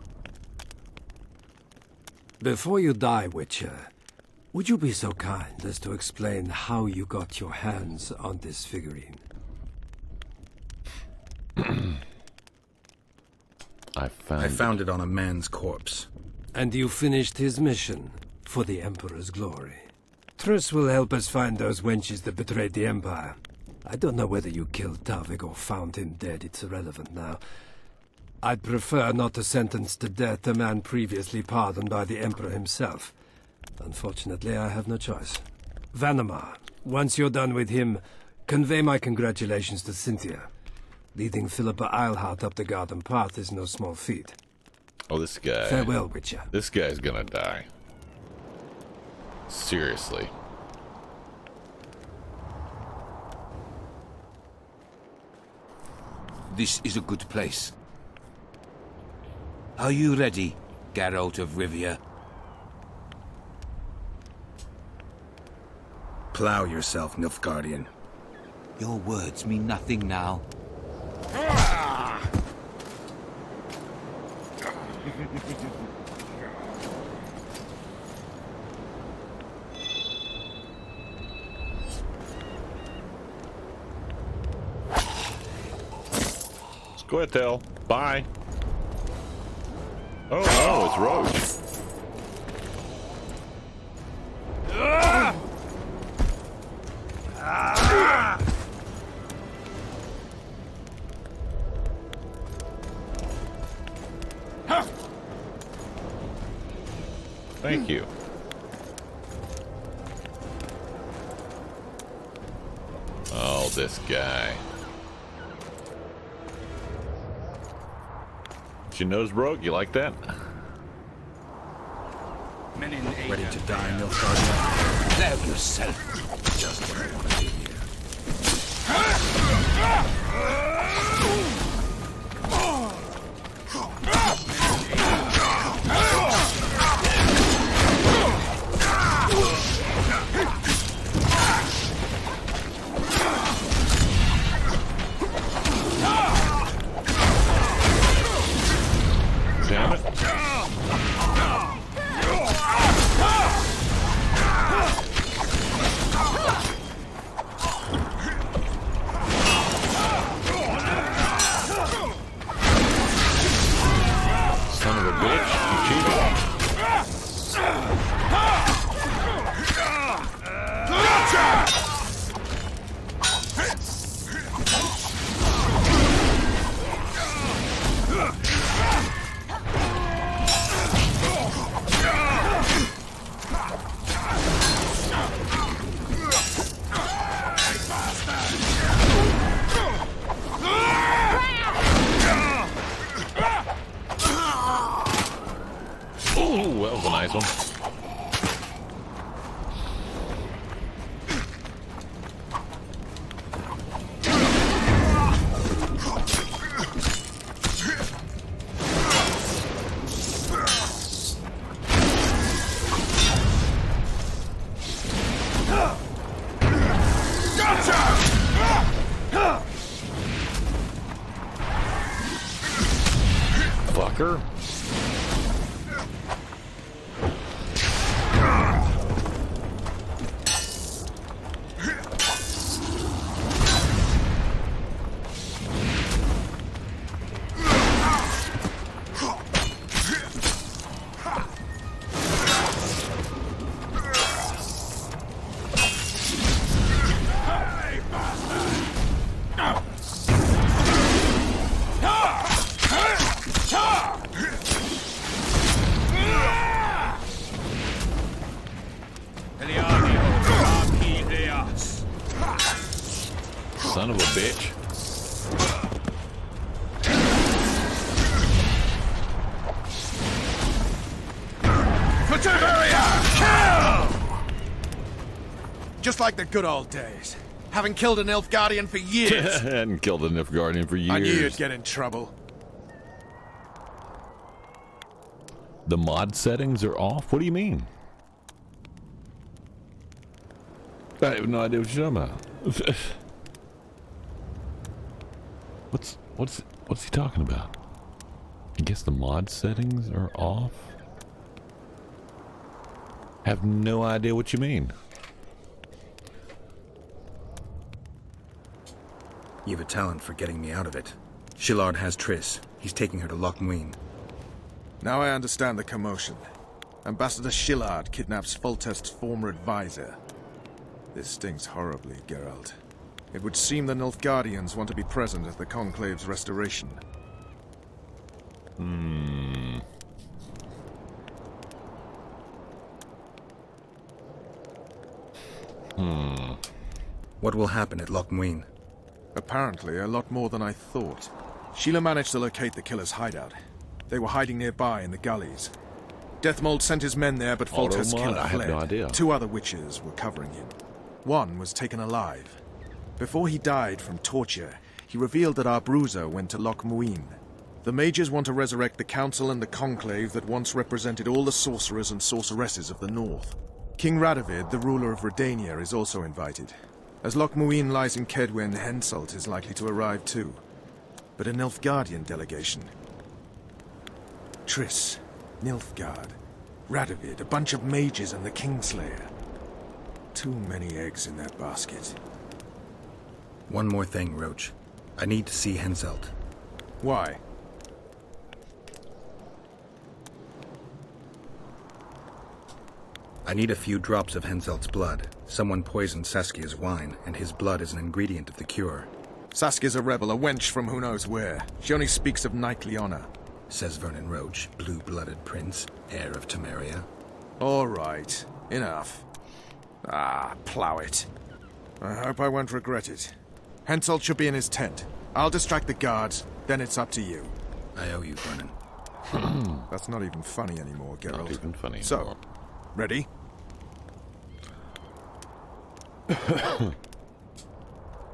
Before you die, Witcher, would you be so kind as to explain how you got your hands on this figurine? I found it on a man's corpse. And you finished his mission for the Emperor's glory. Triss will help us find those wenches that betrayed the Empire. I don't know whether you killed Tavik or found him dead. It's irrelevant now. I'd prefer not to sentence to death a man previously pardoned by the Emperor himself. Unfortunately, I have no choice. Vanamar, once you're done with him, convey my congratulations to Cynthia. Leading Philippa Eilhart up the garden path is no small feat. Oh, this guy. Farewell, Witcher. This guy's gonna die. Seriously. This is a good place. Are you ready, Geralt of Rivia? Plow yourself, Nilfgaardian. Your words mean nothing now. Squirtle, bye. Oh no, it's Roach. Thank you. Oh, this guy. Your nose broke? You like that? Ready to die, Nilfgaardian? Save yourself. Just what I want to do here. Damn it. Son of a bitch, you cheated. Ooh, that was a nice one. Fucker. Son of a bitch. Kill! Just like the good old days. Haven't killed an Nilfgaardian for years. Hadn't killed a Nilfgaardian for years. I knew you'd get in trouble. The mod settings are off? What do you mean? I have no idea what you're talking about. What's he talking about? I guess the mod settings are off. Have no idea what you mean. You've a talent for getting me out of it. Shillard has Triss. He's taking her to Loch Muin. Now I understand the commotion. Ambassador Shillard kidnaps Foltest's former advisor. This stings horribly, Geralt. It would seem the Nilfgaardians want to be present at the Conclave's restoration. What will happen at Loch Muin? Apparently, a lot more than I thought. Sheila managed to locate the killer's hideout. They were hiding nearby in the gullies. Deathmold sent his men there, but Foltest's killer I fled. have no idea. 2 other witches were covering him. One was taken alive. Before he died from torture, he revealed that our bruiser went to Loch Muin. The mages want to resurrect the council and the conclave that once represented all the sorcerers and sorceresses of the north. King Radovid, the ruler of Redania, is also invited. As Loch Muin lies in Kedwen, Henselt is likely to arrive too. But a Nilfgaardian delegation. Triss, Nilfgaard, Radovid, a bunch of mages and the Kingslayer. Too many eggs in that basket. One more thing, Roach. I need to see Henselt. Why? I need a few drops of Henselt's blood. Someone poisoned Saskia's wine, and his blood is an ingredient of the cure. Saskia's a rebel, a wench from who knows where. She only speaks of knightly honor. Says Vernon Roach, blue-blooded prince, heir of Temeria. All right, enough. Plow it. I hope I won't regret it. Henselt should be in his tent. I'll distract the guards, then it's up to you. I owe you, Vernon. That's not even funny anymore, Geralt. Not even funny So, anymore. ready?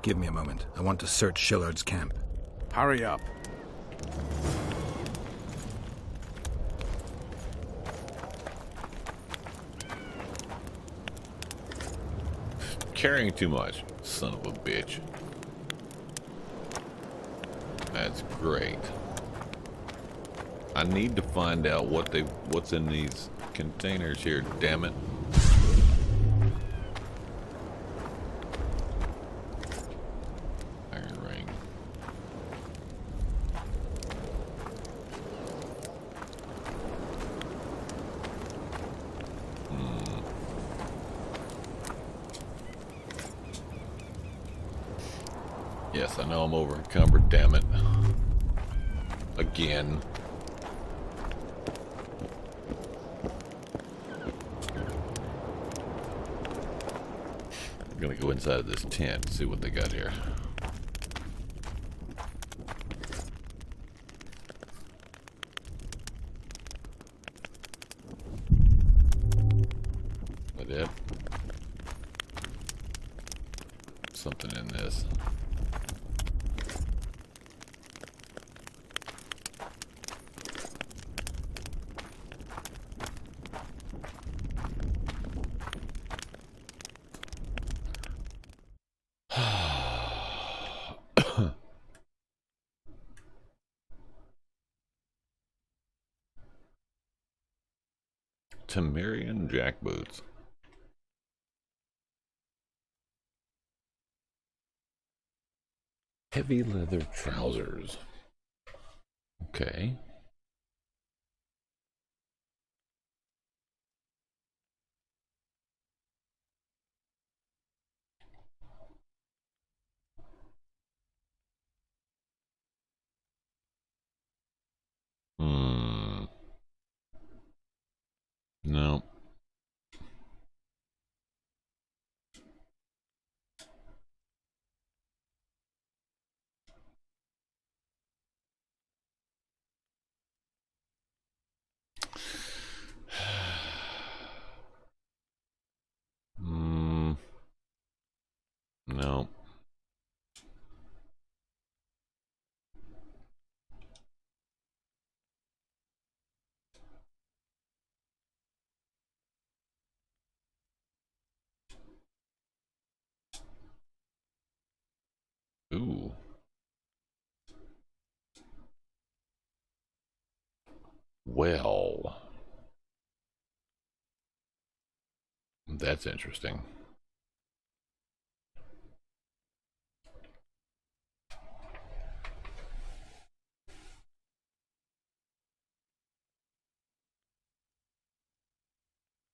Give me a moment. I want to search Shillard's camp. Hurry up. Carrying too much, son of a bitch. That's great. I need to find out what's in these containers here, damn it. Iron ring. Yes, I know I'm over encumbered, damn it. Again. I'm gonna go inside of this tent and see what they got here. That it? Something in this. Temerian jackboots. Heavy leather trousers. Okay. No. No. Well, that's interesting.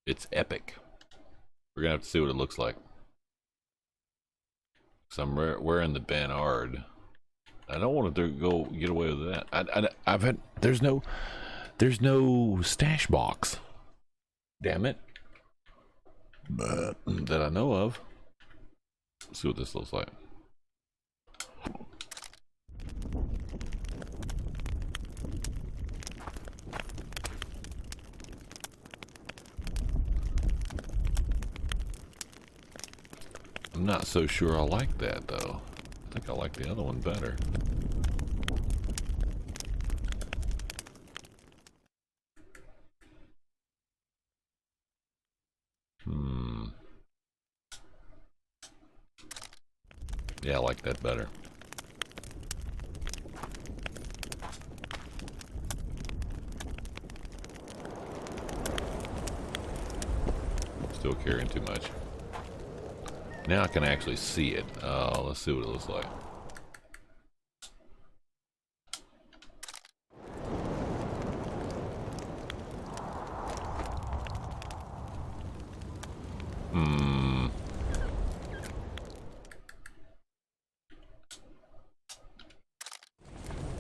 It's epic. We're gonna have to see what it looks like. So I'm wearing the Banard. I don't want to go get away with that. I've had there's no stash box. Damn it. But that I know of. Let's see what this looks like. I'm not so sure I like that though. I think I like the other one better. Yeah, I like that better. Still carrying too much. Now I can actually see it. Let's see what it looks like.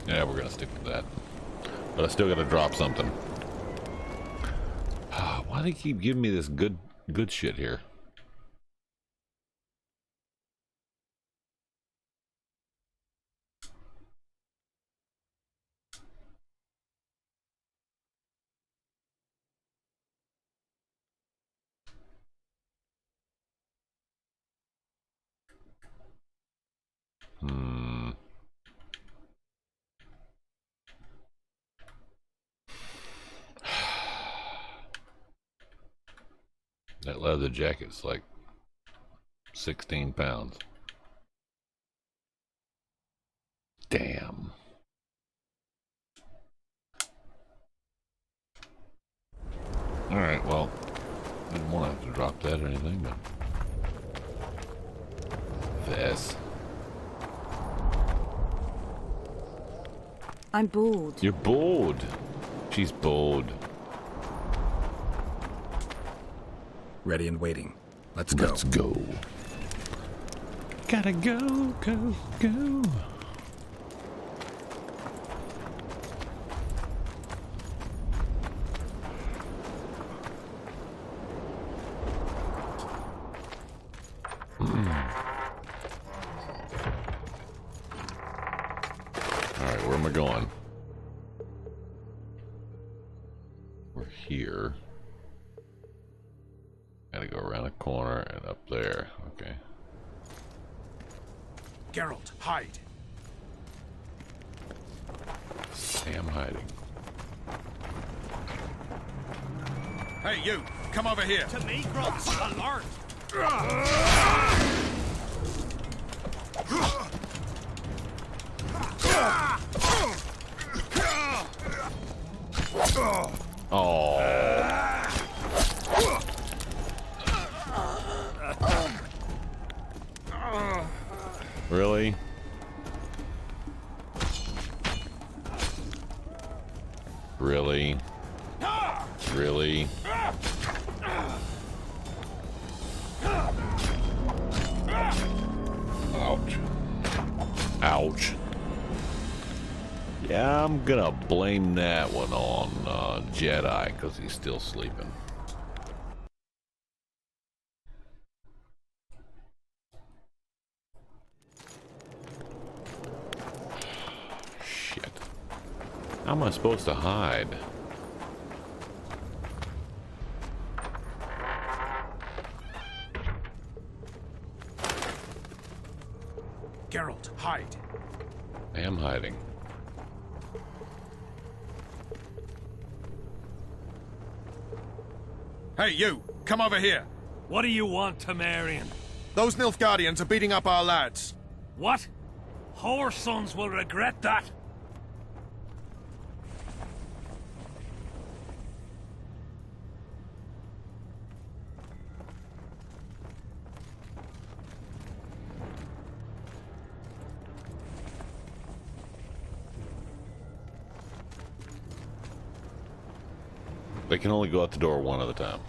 Yeah, we're gonna stick with that. But I still gotta drop something. Why do they keep giving me this good shit here? That leather jacket's like 16 pounds. Damn. Alright, well, didn't want to have to drop that or anything, but this. I'm bored. You're bored. She's bored. Ready and waiting. Let's go. Let's go. Gotta go, go, go. Alright, where am I going? We're here. Gotta go around the corner and up there. Okay. Geralt, hide. I'm hiding. Hey, you! Come over here! To me, Grunts, alert! Oh. Really? Really? Really? Ouch. Ouch. Yeah, I'm gonna blame that one on Jedi because he's still sleeping. Shit. How am I supposed to hide? Geralt, hide. I am hiding. Hey, you! Come over here! What do you want, Temerian? Those Nilfgaardians are beating up our lads. What? Our sons will regret that. They can only go out the door one at a time.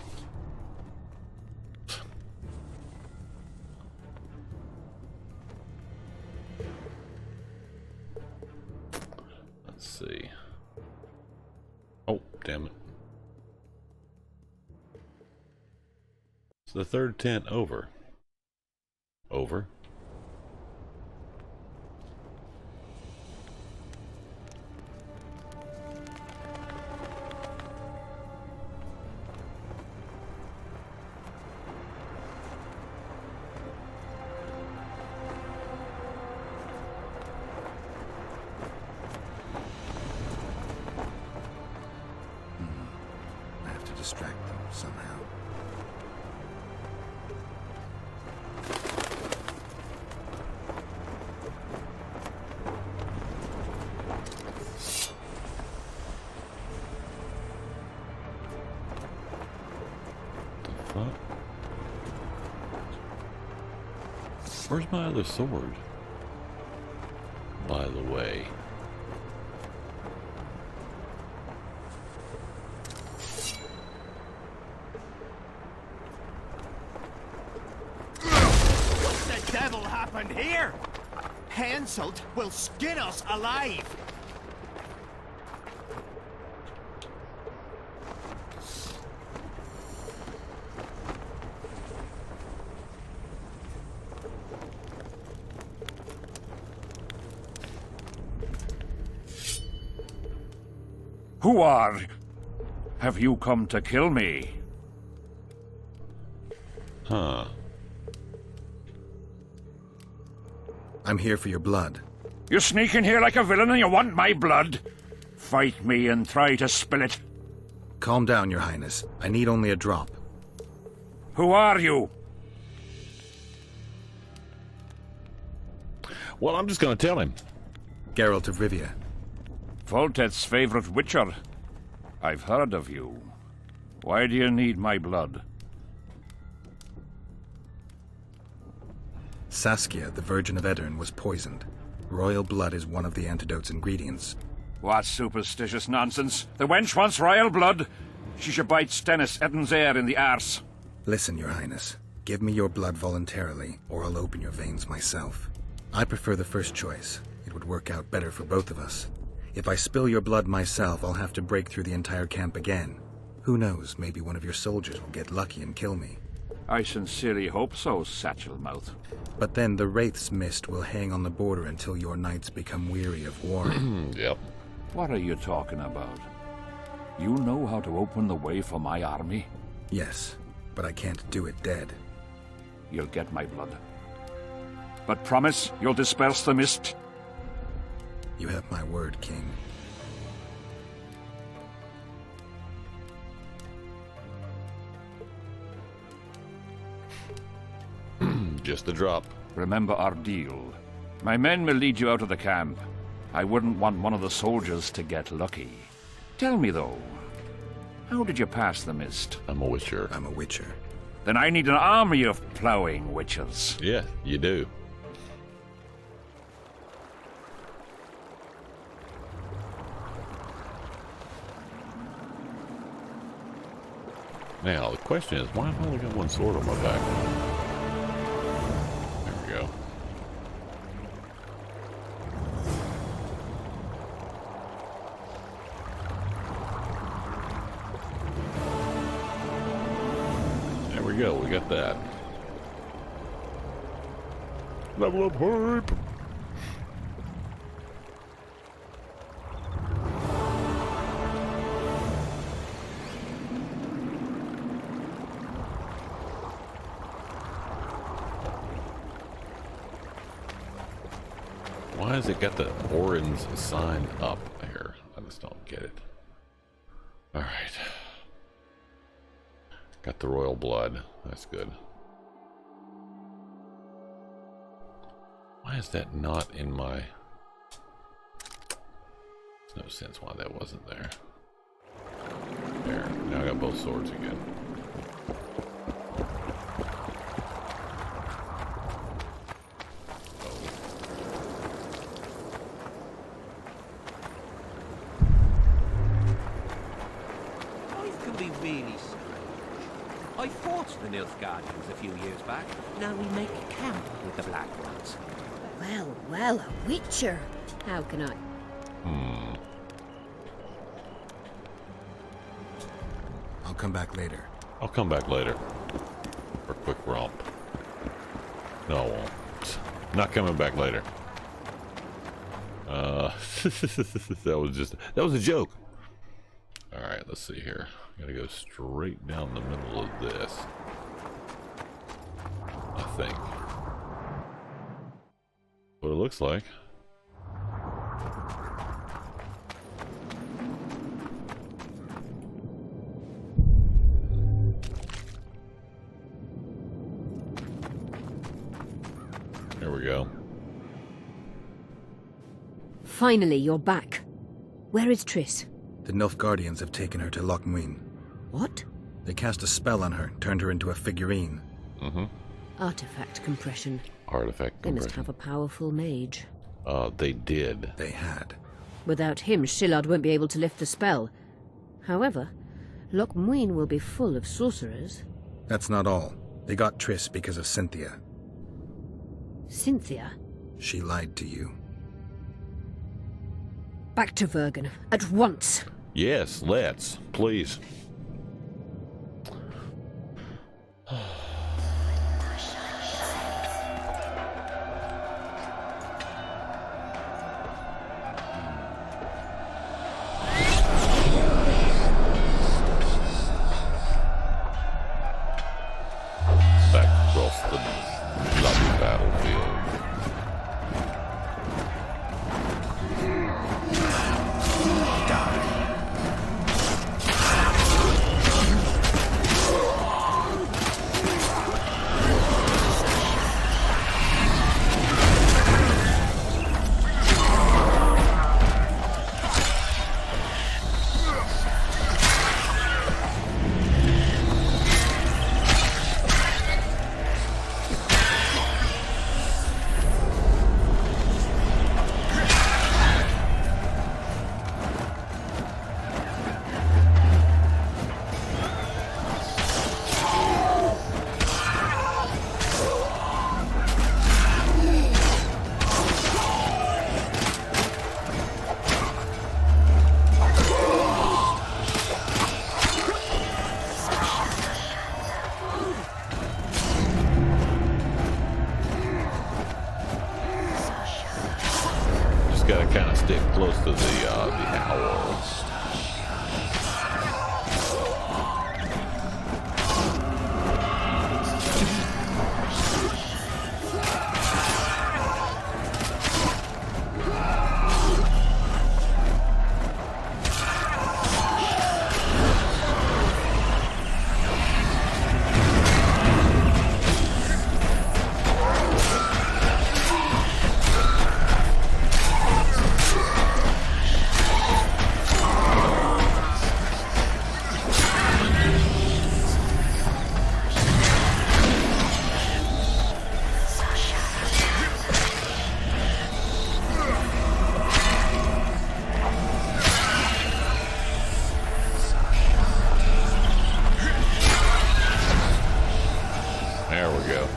Let's see. Oh, damn it. It's the third tent over. Over. I have to distract them somehow. Where's my other sword? By the way. What the devil happened here? Hansult will skin us alive. Who are? Have you come to kill me? Huh. I'm here for your blood. You sneak in here like a villain and you want my blood? Fight me and try to spill it. Calm down, Your Highness. I need only a drop. Who are you? Well, I'm just gonna tell him. Geralt of Rivia. Voltet's favorite witcher. I've heard of you. Why do you need my blood? Saskia, the Virgin of Edirn, was poisoned. Royal blood is one of the antidote's ingredients. What superstitious nonsense. The wench wants royal blood. She should bite Stennis Eddin's heir in the arse. Listen, Your Highness. Give me your blood voluntarily, or I'll open your veins myself. I prefer the first choice. It would work out better for both of us. If I spill your blood myself, I'll have to break through the entire camp again. Who knows, maybe one of your soldiers will get lucky and kill me. I sincerely hope so, Satchelmouth. But then the Wraith's mist will hang on the border until your knights become weary of warring. Yep. What are you talking about? You know how to open the way for my army? Yes, but I can't do it dead. You'll get my blood. But promise you'll disperse the mist? You have my word, King. Just a drop. Remember our deal. My men will lead you out of the camp. I wouldn't want one of the soldiers to get lucky. Tell me, though, how did you pass the mist? I'm a witcher. I'm a witcher. Then I need an army of plowing witchers. Yeah, you do. Now, the question is, why have I only got one sword on my back? There we go. There we go, we got that. Level up hype! Why has it got the orange sign up there? I just don't get it. Alright. Got the royal blood. That's good. Why is that not in my... There's no sense why that wasn't there. There. Now I got both swords again. lost the Nilfgaardians a few years back. Now we make camp with the Black Ones. Well, well, a witcher. How can I? I'll come back later. I'll come back later. For a quick romp. No, I won't. Not coming back later. That was a joke. Alright, let's see here. I'm gonna go straight down the middle of this. I think. What it looks like. There we go. Finally, you're back. Where is Triss? The Nilfgaardians have taken her to Loch Muin. What? They cast a spell on her, turned her into a figurine. Artifact compression. Artifact They must compression. have a powerful mage. They did. They had. Without him, Shillard won't be able to lift the spell. However, Loch Muin will be full of sorcerers. That's not all. They got Triss because of Cynthia. Cynthia? She lied to you. Back to Vergen, at once! Yes, let's. Please. Back across the bloody battlefield. Gotta kind of stick close to the owl. There we go.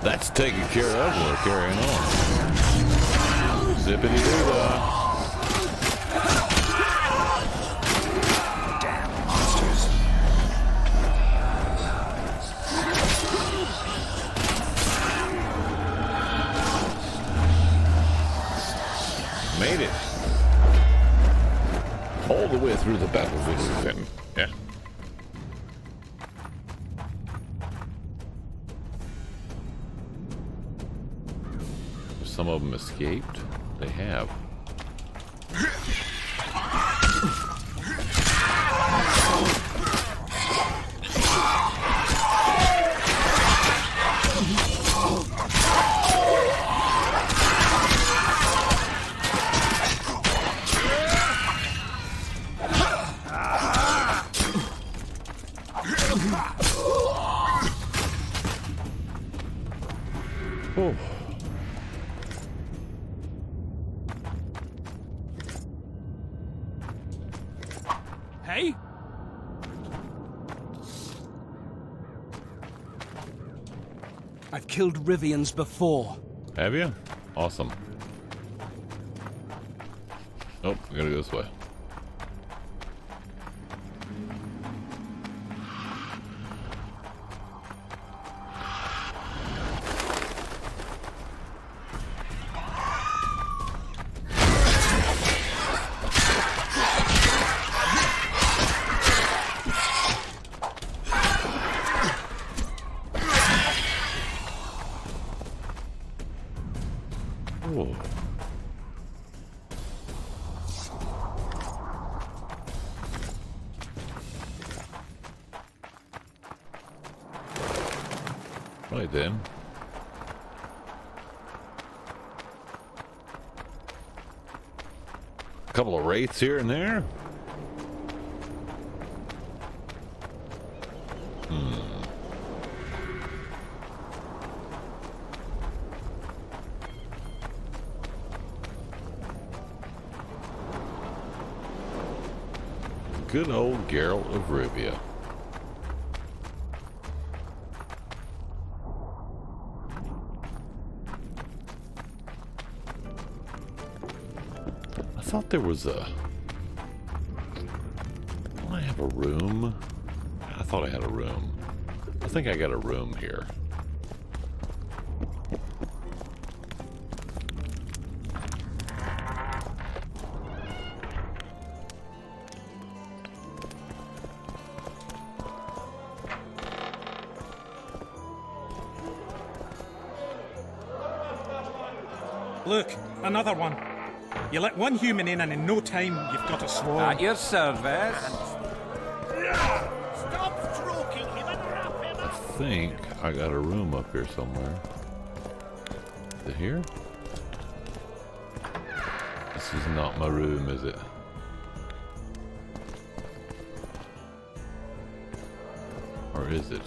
That's taken care of. We're carrying on. Zippity doo dah. Damn monsters. Made it. All the way through the battlefield and yeah. Some of them escaped. They have. Oh. Hey? killed Rivians before. Have you? Awesome. Oh, we gotta go this way. Whoa. Right then. A couple of wraiths here and there. Good old Geralt of Rivia. I thought there was a... Don't I have a room? I thought I had a room. I think I got a room here. Look, another one. You let one human in and in no time you've got a swarm. At your service. Stop stroking him and wrap him I up. think I got a room up here somewhere. Is it here? This is not my room, is it? Or is it?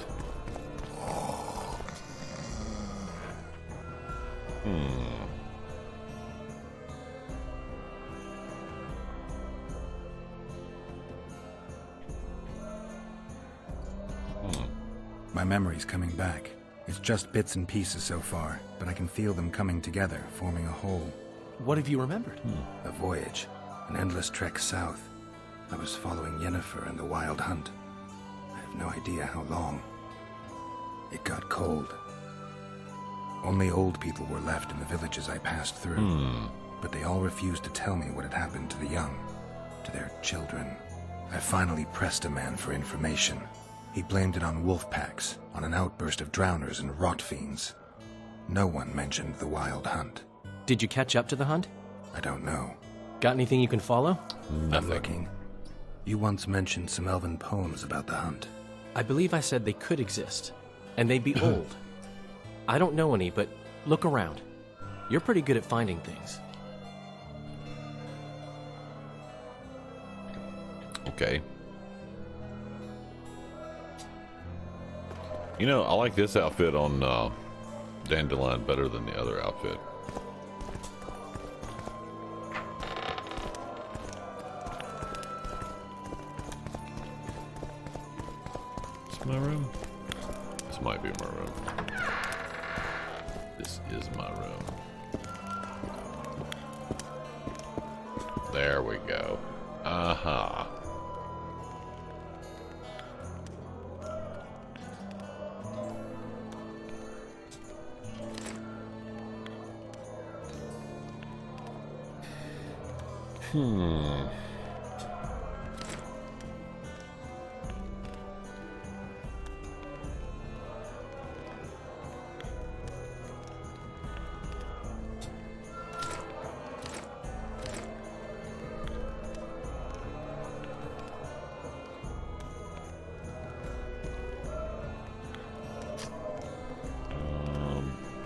My memory's coming back. It's just bits and pieces so far, but I can feel them coming together, forming a whole. What have you remembered? A voyage. An endless trek south. I was following Yennefer and the Wild Hunt. I have no idea how long. It got cold. Only old people were left in the villages I passed through. But they all refused to tell me what had happened to the young, to their children. I finally pressed a man for information. He blamed it on wolf packs, on an outburst of drowners and rot fiends. No one mentioned the Wild Hunt. Did you catch up to the hunt? I don't know. Got anything you can follow? I'm looking. You once mentioned some elven poems about the hunt. I believe I said they could exist, and they'd be old. I don't know any, but look around. You're pretty good at finding things. Okay. You know, I like this outfit on Dandelion better than the other outfit. Is this my room? This might be my room. This is my room. There we go. Aha.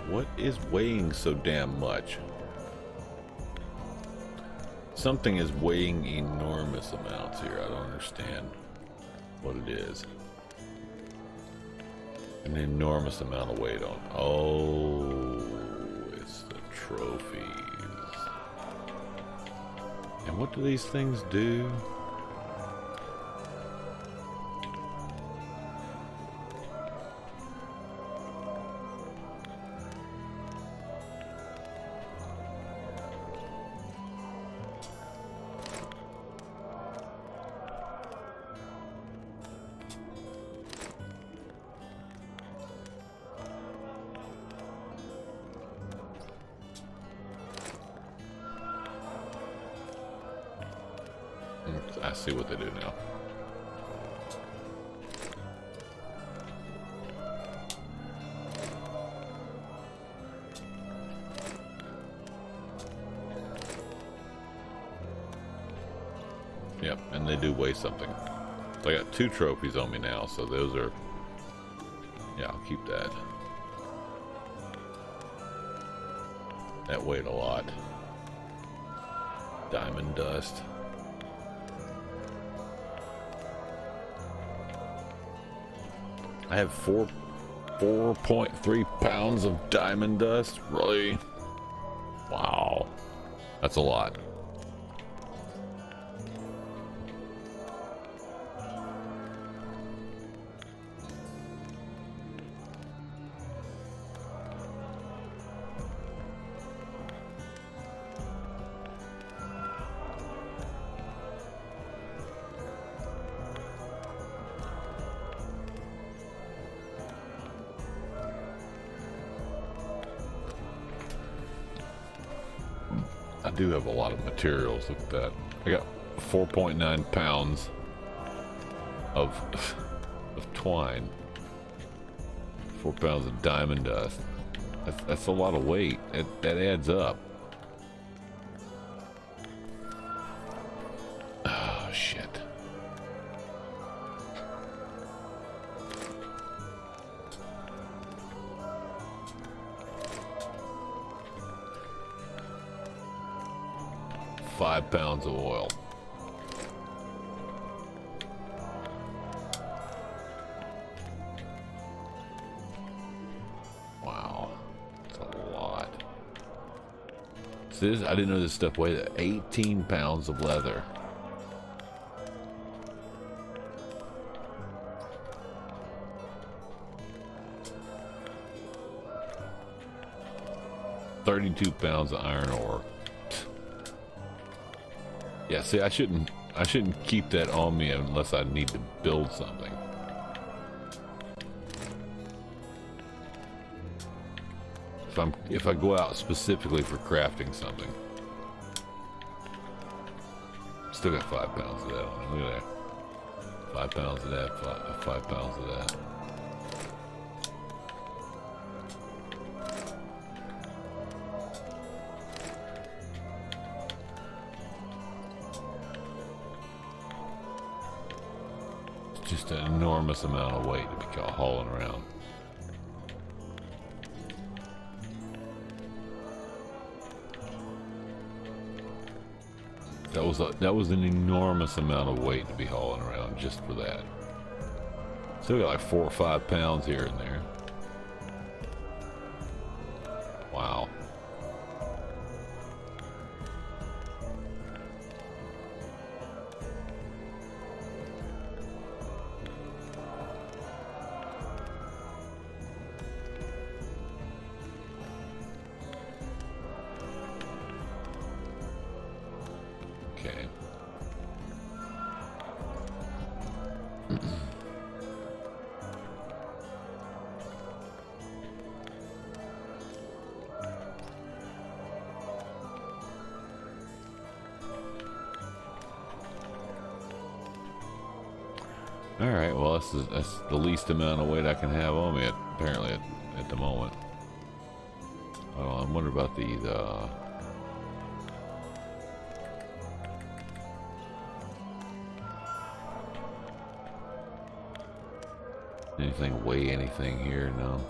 What is weighing so damn much? Something is weighing enormous amounts here. I don't understand what it is. An enormous amount of weight on. Oh, it's the trophies. And what do these things do? I see what they do now. Yep, and they do weigh something. So I got 2 trophies on me now, so those are... Yeah, I'll keep that. That weighed a lot. Diamond dust. I have 4.3 pounds of diamond dust? Really? Wow. That's a lot. I do have a lot of materials. Look at that. I got 4.9 pounds of twine. 4 pounds of diamond dust. That's a lot of weight. That adds up. Oh, shit. $5 pounds of oil. Wow, that's a lot. So this, I didn't know this stuff weighed 18 pounds of leather. $32 pounds of iron ore. Yeah, see, I shouldn't keep that on me unless I need to build something. If I go out specifically for crafting something. Still got 5 pounds of that on it. Look at that. 5 pounds of that, 5 pounds of that. Just an enormous amount of weight to be hauling around. That was an enormous amount of weight to be hauling around just for that. Still got like 4 or 5 pounds here and there. Wow. Alright, well that's the least amount of weight I can have on me apparently at the moment. Oh, I wonder about these anything weigh anything here? No.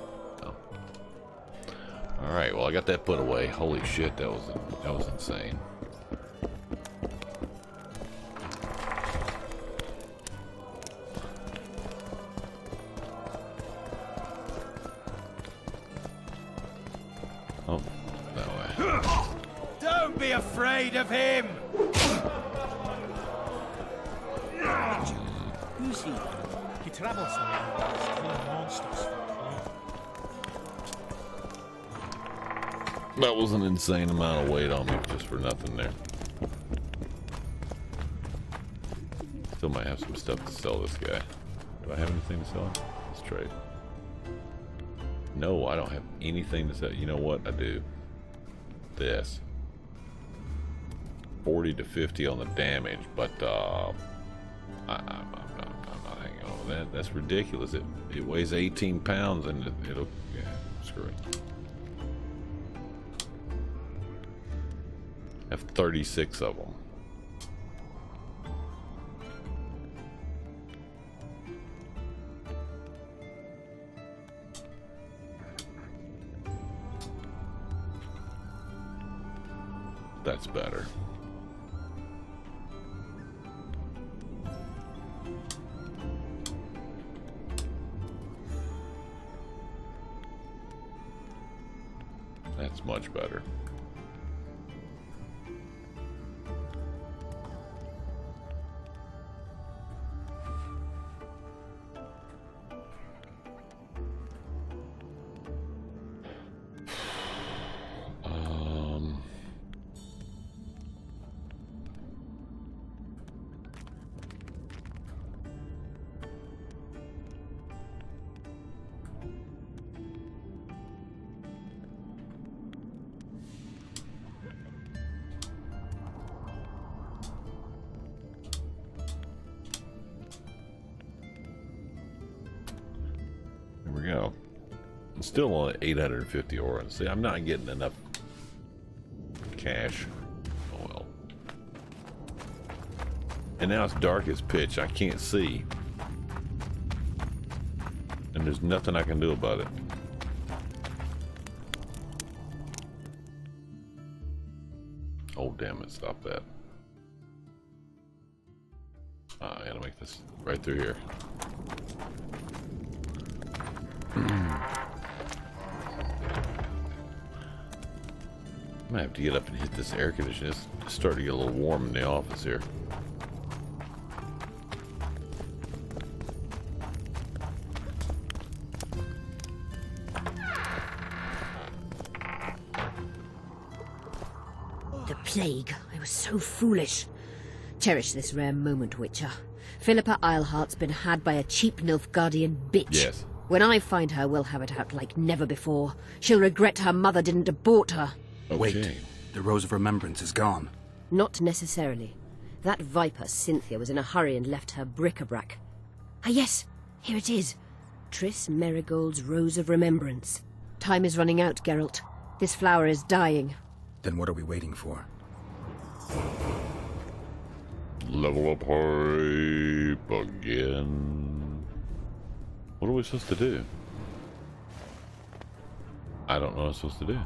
Alright, well I got that put away. Holy shit, that was insane. Oh, that way. Don't be afraid of him! Who's he? He travels around killing monsters for food. That was an insane amount of weight on me just for nothing there. Still might have some stuff to sell this guy. Do I have anything to sell? Let's trade. No, I don't have anything to sell. You know what? I do. This. 40 to 50 on the damage, but I'm not hanging on to that. That's ridiculous. It weighs 18 pounds and it'll, yeah, screw it. I have 36 of them. That's better. That's much better. There we go. I'm still on 850 ore. See, I'm not getting enough cash. Oh well. And now it's dark as pitch. I can't see. And there's nothing I can do about it. Oh, damn it. Stop that. I gotta make this right through here. I might have to get up and hit this air conditioner. It's starting to get a little warm in the office here. The plague. I was so foolish. Cherish this rare moment, Witcher. Philippa Eilhart's been had by a cheap Nilfgaardian bitch. Yes. When I find her, we'll have it out like never before. She'll regret her mother didn't abort her. Okay. Wait, the Rose of Remembrance is gone. Not necessarily. That viper, Cynthia, was in a hurry and left her bric-a-brac. Ah yes, here it is. Triss Merigold's Rose of Remembrance. Time is running out, Geralt. This flower is dying. Then what are we waiting for? Level up hype again. What are we supposed to do? I don't know what I'm supposed to do.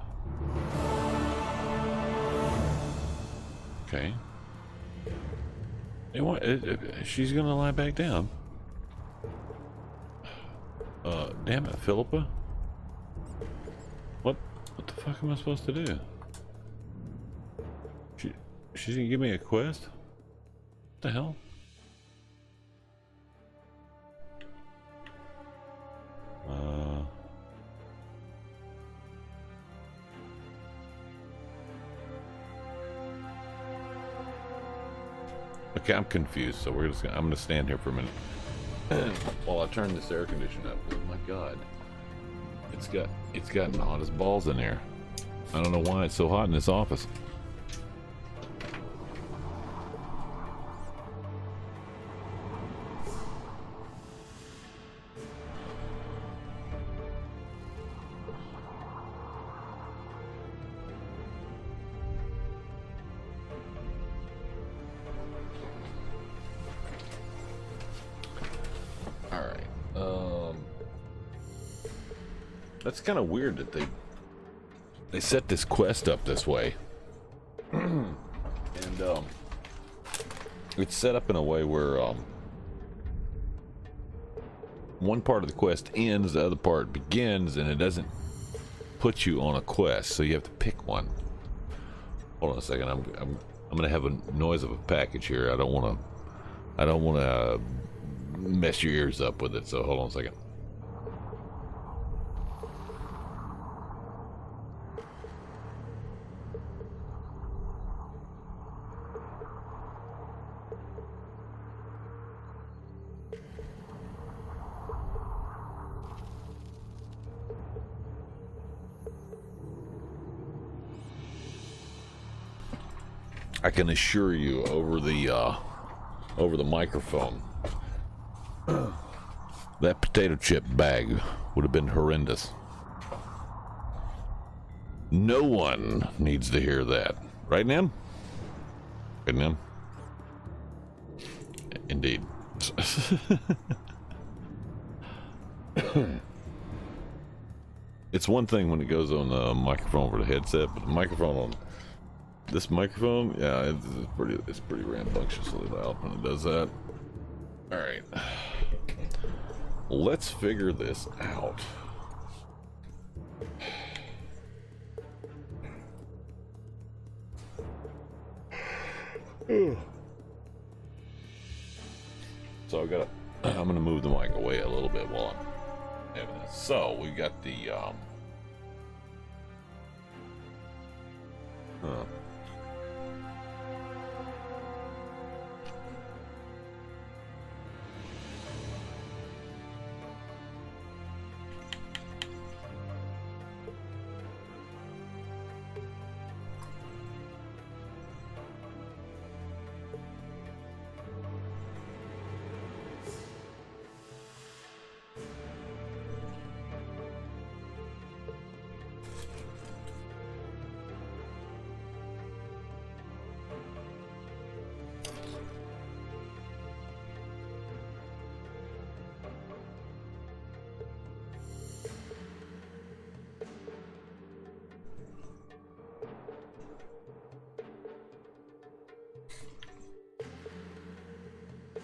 Okay. And what? She's gonna lie back down. Damn it, Philippa. What the fuck am I supposed to do? She's gonna give me a quest? What the hell? Okay, I'm confused, so I'm gonna stand here for a minute while I turn this air conditioner up. Oh my god. It's gotten hot as balls in here. I don't know why it's so hot in this office. That's kind of weird that they set this quest up this way. And it's set up in a way where one part of the quest ends, the other part begins, and it doesn't put you on a quest, so you have to pick one. Hold on a second. I'm gonna have a noise of a package here. I don't want to mess your ears up with it, so hold on a second. I can assure you over the microphone, that potato chip bag would have been horrendous. No one needs to hear that. Right, Nim? Good, Nim? Indeed. It's one thing when it goes on the microphone over the headset, but the microphone on this microphone, yeah, it's pretty rambunctiously loud when it does that. All right, let's figure this out. So I'm gonna move the mic away a little bit while I'm having this. So we got the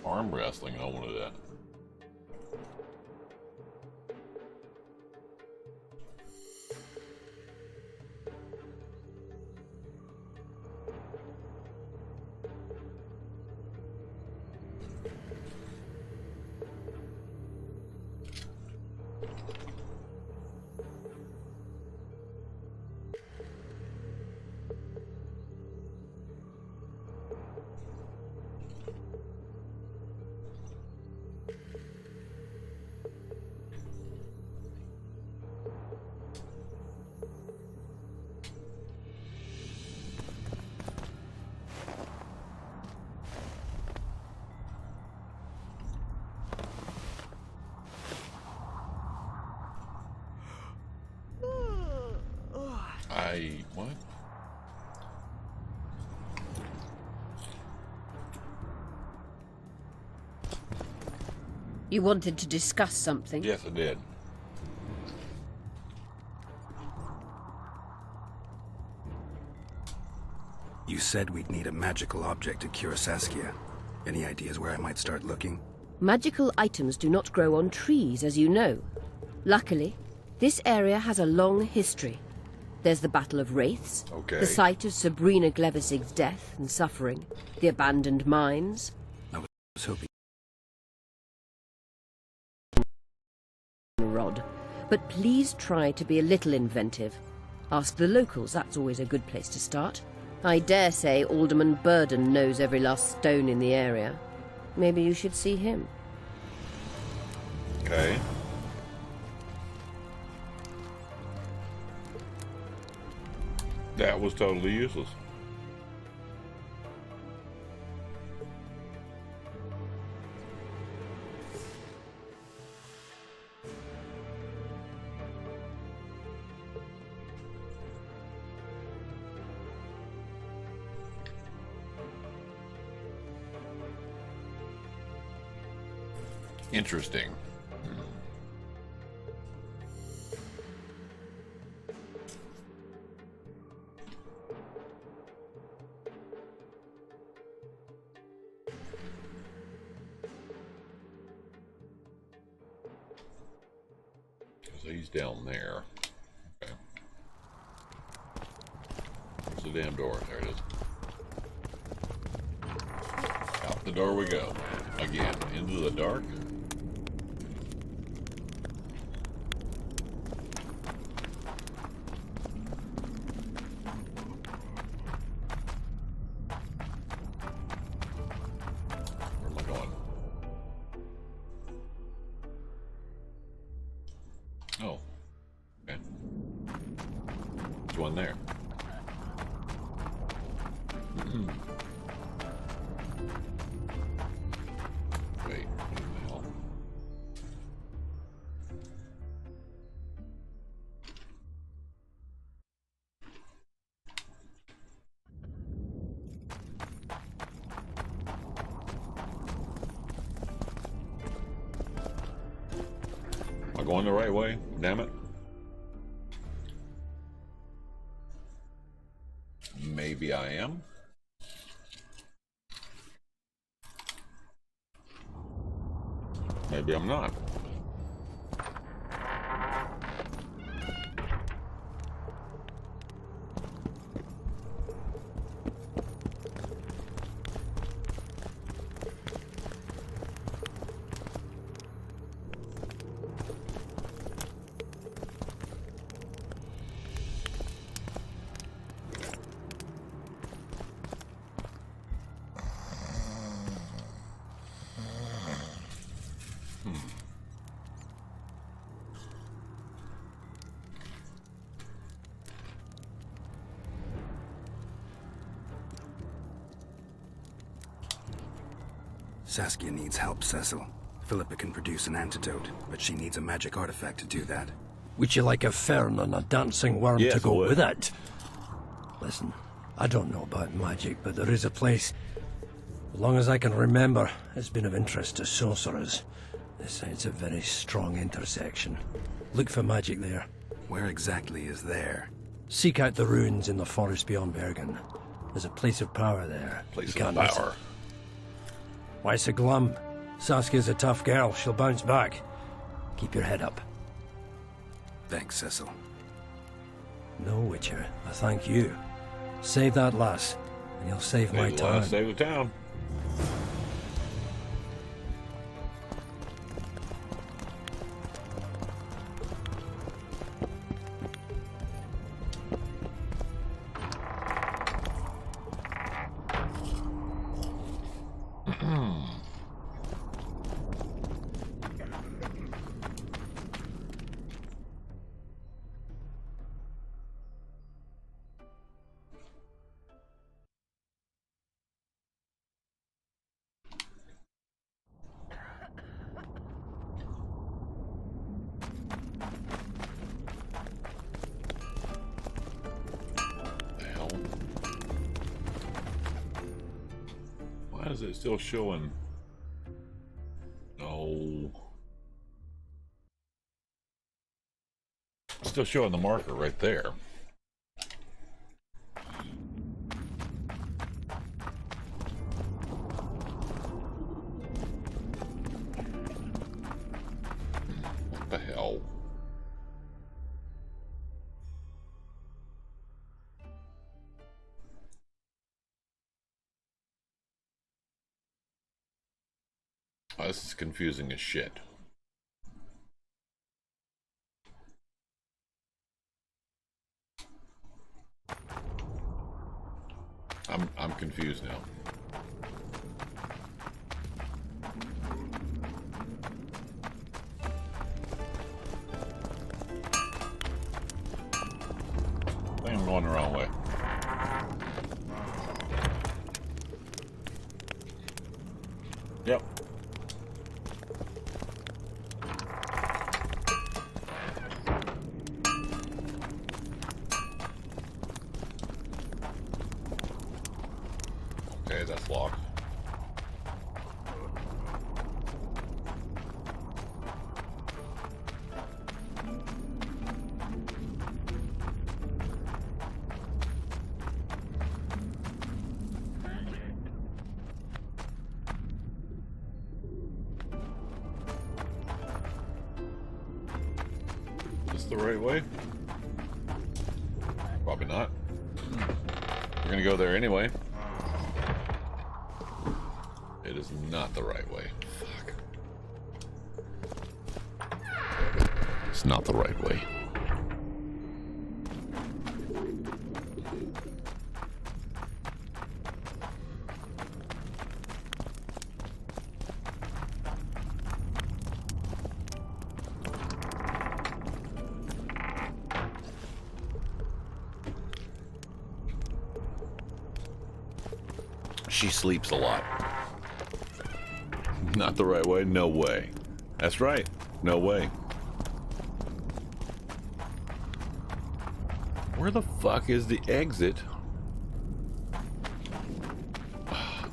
arm wrestling. I wanted that. What? You wanted to discuss something? Yes, I did. You said we'd need a magical object to cure Saskia. Any ideas where I might start looking? Magical items do not grow on trees, as you know. Luckily, this area has a long history. There's the Battle of Wraiths, okay, the site of Sabrina Glevisig's death and suffering, the abandoned mines. I was hoping. Rod, but please try to be a little inventive. Ask the locals, that's always a good place to start. I dare say Alderman Burden knows every last stone in the area. Maybe you should see him. Okay. That was totally useless. Interesting. So he's down there. Okay. Where's the damn door? There it is. Out the door we go. Again, into the dark. Wait, what the hell? Am I going the right way? Damn it. Maybe I am. Maybe I'm not. Saskia needs help, Cecil. Philippa can produce an antidote, but she needs a magic artifact to do that. Would you like a fern and a dancing worm Yes, to I go would. with it? Listen, I don't know about magic, but there is a place, as long as I can remember, it's been of interest to sorcerers. They say it's a very strong intersection. Look for magic there. Where exactly is there? Seek out the ruins in the forest beyond Bergen. There's a place of power there. Place You of can't miss power. it. Why so glum? Saskia's a tough girl. She'll bounce back. Keep your head up. Thanks, Cecil. No, Witcher. I thank you. Save that lass, and you'll save my time. Save the town. Why is it still showing? No. It's still showing the marker right there. What the hell? Oh, this is confusing as shit. I'm confused now. I think I'm going the wrong way. Yep. Okay, that's locked. Is this the right way? Probably not. We're gonna go there anyway. It is not the right way. Fuck. It's not the right way. She sleeps a lot. Not the right way? No way. That's right. No way. Where the fuck is the exit?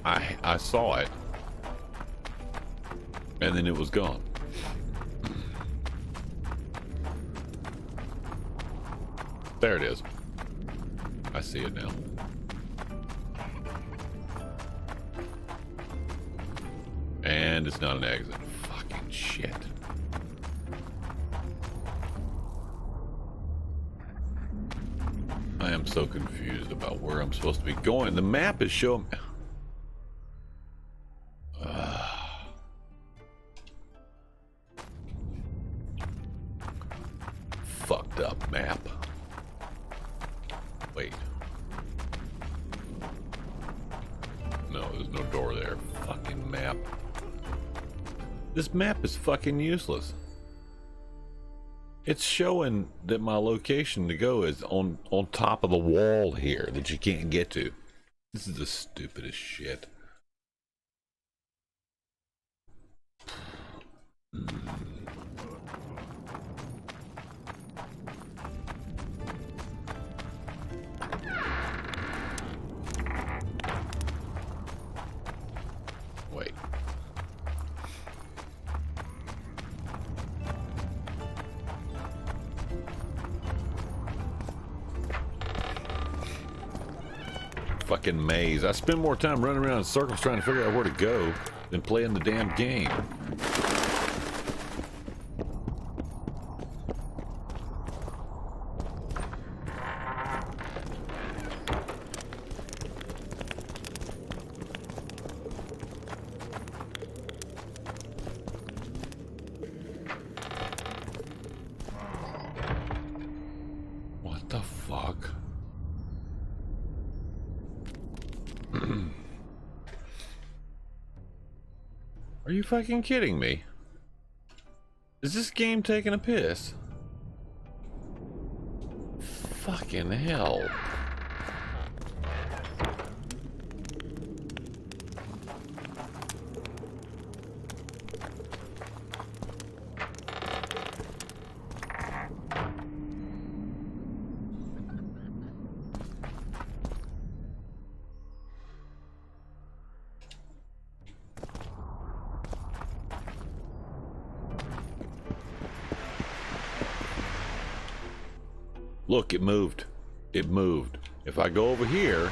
I saw it. And then it was gone. There it is. I see it now. And it's not an exit. Fucking shit. I am so confused about where I'm supposed to be going. The map is showing me. Fucked up map. Wait. No, there's no door there. Fucking map. This map is fucking useless. It's showing that my location to go is on top of the wall here that you can't get to. This is the stupidest shit. Wait. Fucking maze. I spend more time running around in circles trying to figure out where to go than playing the damn game. What the fuck? Are you fucking kidding me? Is this game taking a piss? Fucking hell. Look, it moved. It moved. If I go over here...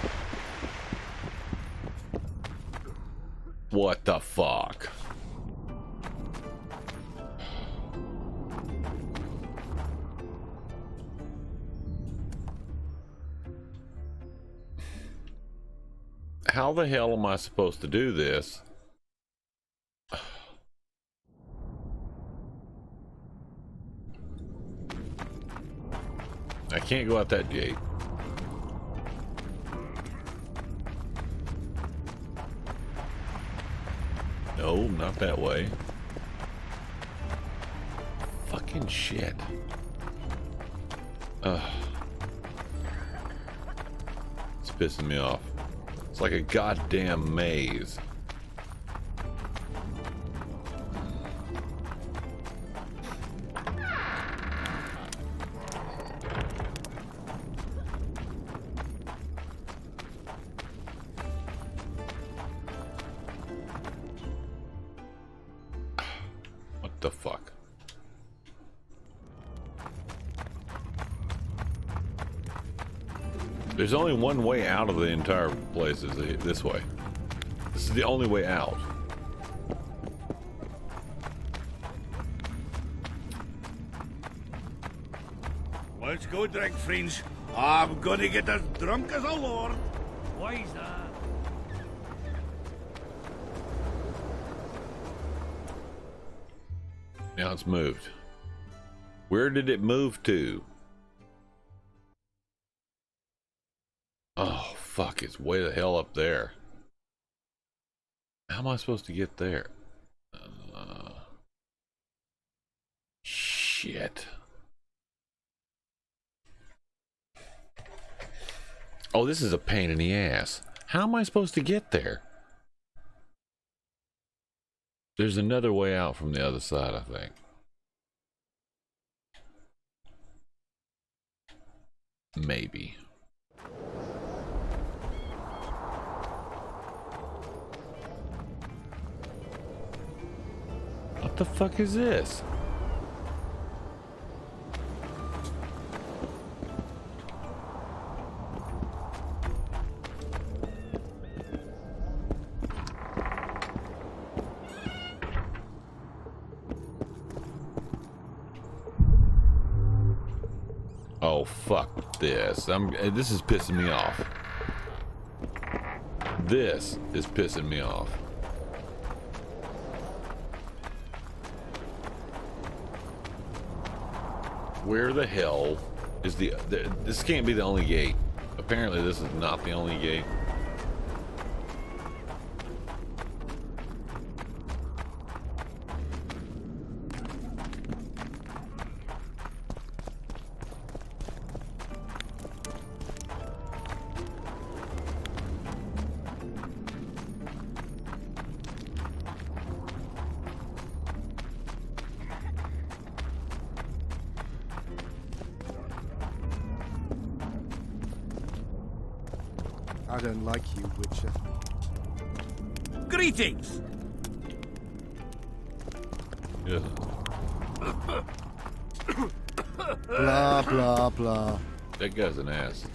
What the fuck? How the hell am I supposed to do this? I can't go out that gate. No, not that way. Fucking shit. It's pissing me off. It's like a goddamn maze. The fuck? There's only one way out of the entire place, is this way. This is the only way out. Let's go drink, friends. I'm gonna get as drunk as a lord. Why's that? Now it's moved. Where did it move to? Oh, fuck, it's way the hell up there. How am I supposed to get there? Shit. Oh, this is a pain in the ass. How am I supposed to get there? There's another way out from the other side, I think. Maybe. What the fuck is this? Oh, fuck this. This is pissing me off. This is pissing me off. Where the hell is this can't be the only gate. Apparently this is not the only gate. I don't like you, Witcher. Greetings! Yeah. Blah, blah, blah. That guy's an ass.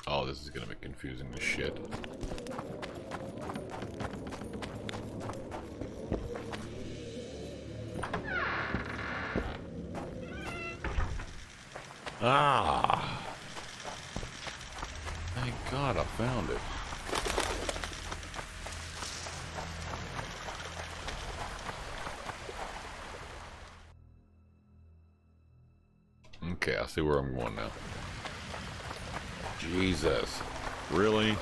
Oh, this is gonna be confusing as shit. Ah! Thank God I found it. Okay, I see where I'm going now. Jesus. Really?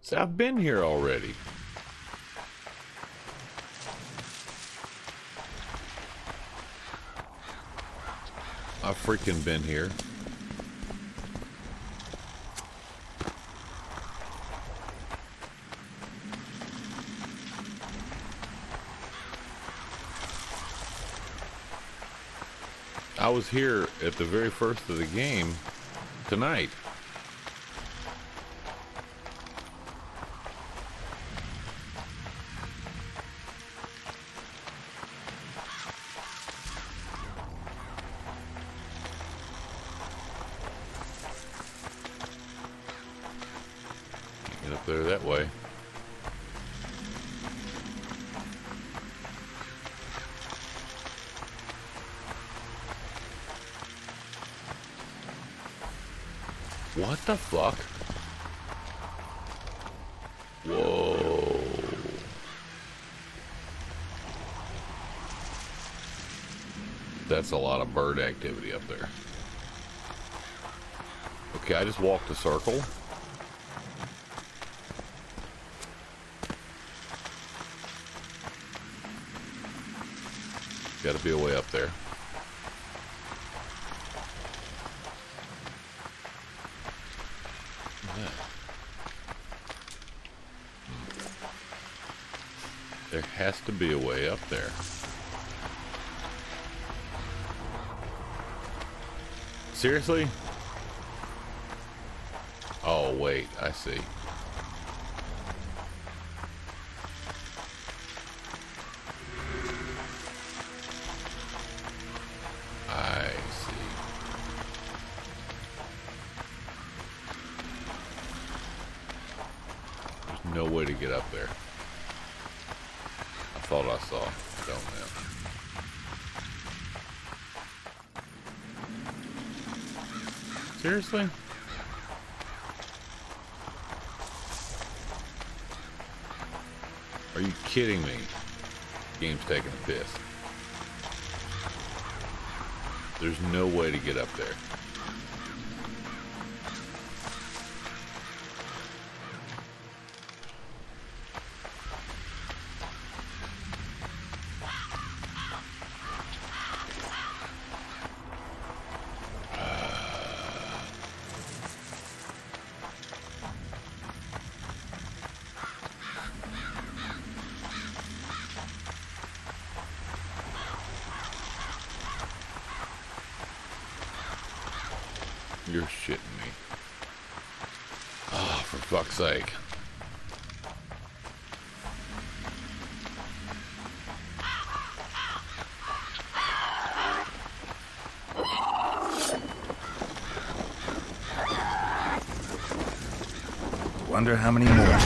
See, I've been here already. I've freaking been here. I was here at the very first of the game tonight. Get up there that way. What the fuck? Whoa. That's a lot of bird activity up there. Okay, I just walked a circle. Got to be a way up there. There has to be a way up there. Seriously? Oh, wait, I see. I see. There's no way to get up there. I thought I saw. Don't now. Seriously? Are you kidding me? Game's taking a piss. There's no way to get up there. You're shitting me. Oh, for fuck's sake. Wonder how many more.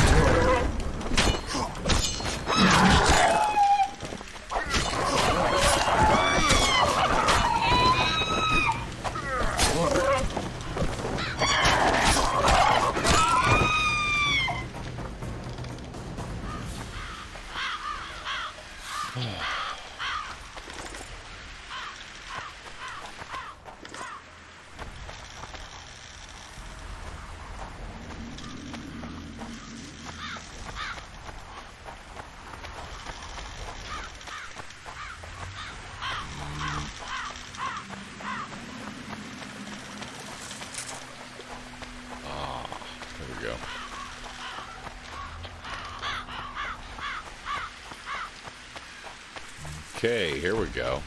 Okay, here we go.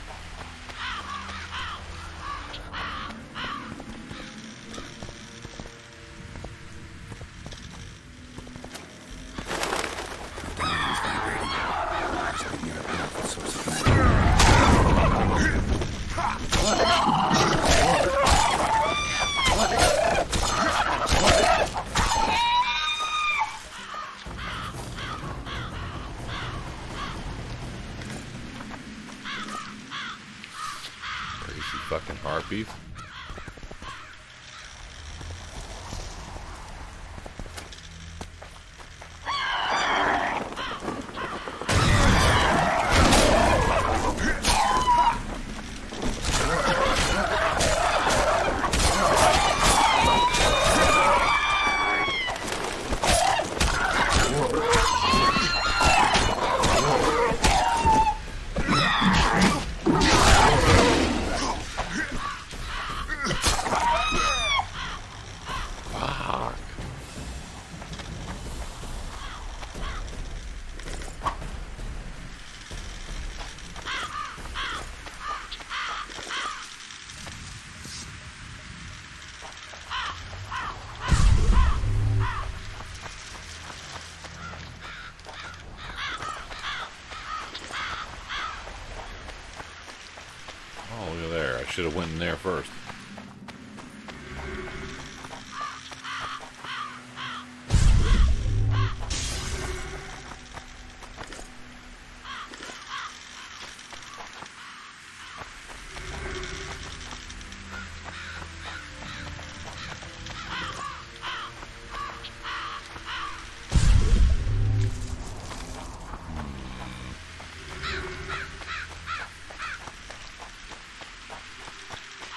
Fucking harpies. Should have went in there first.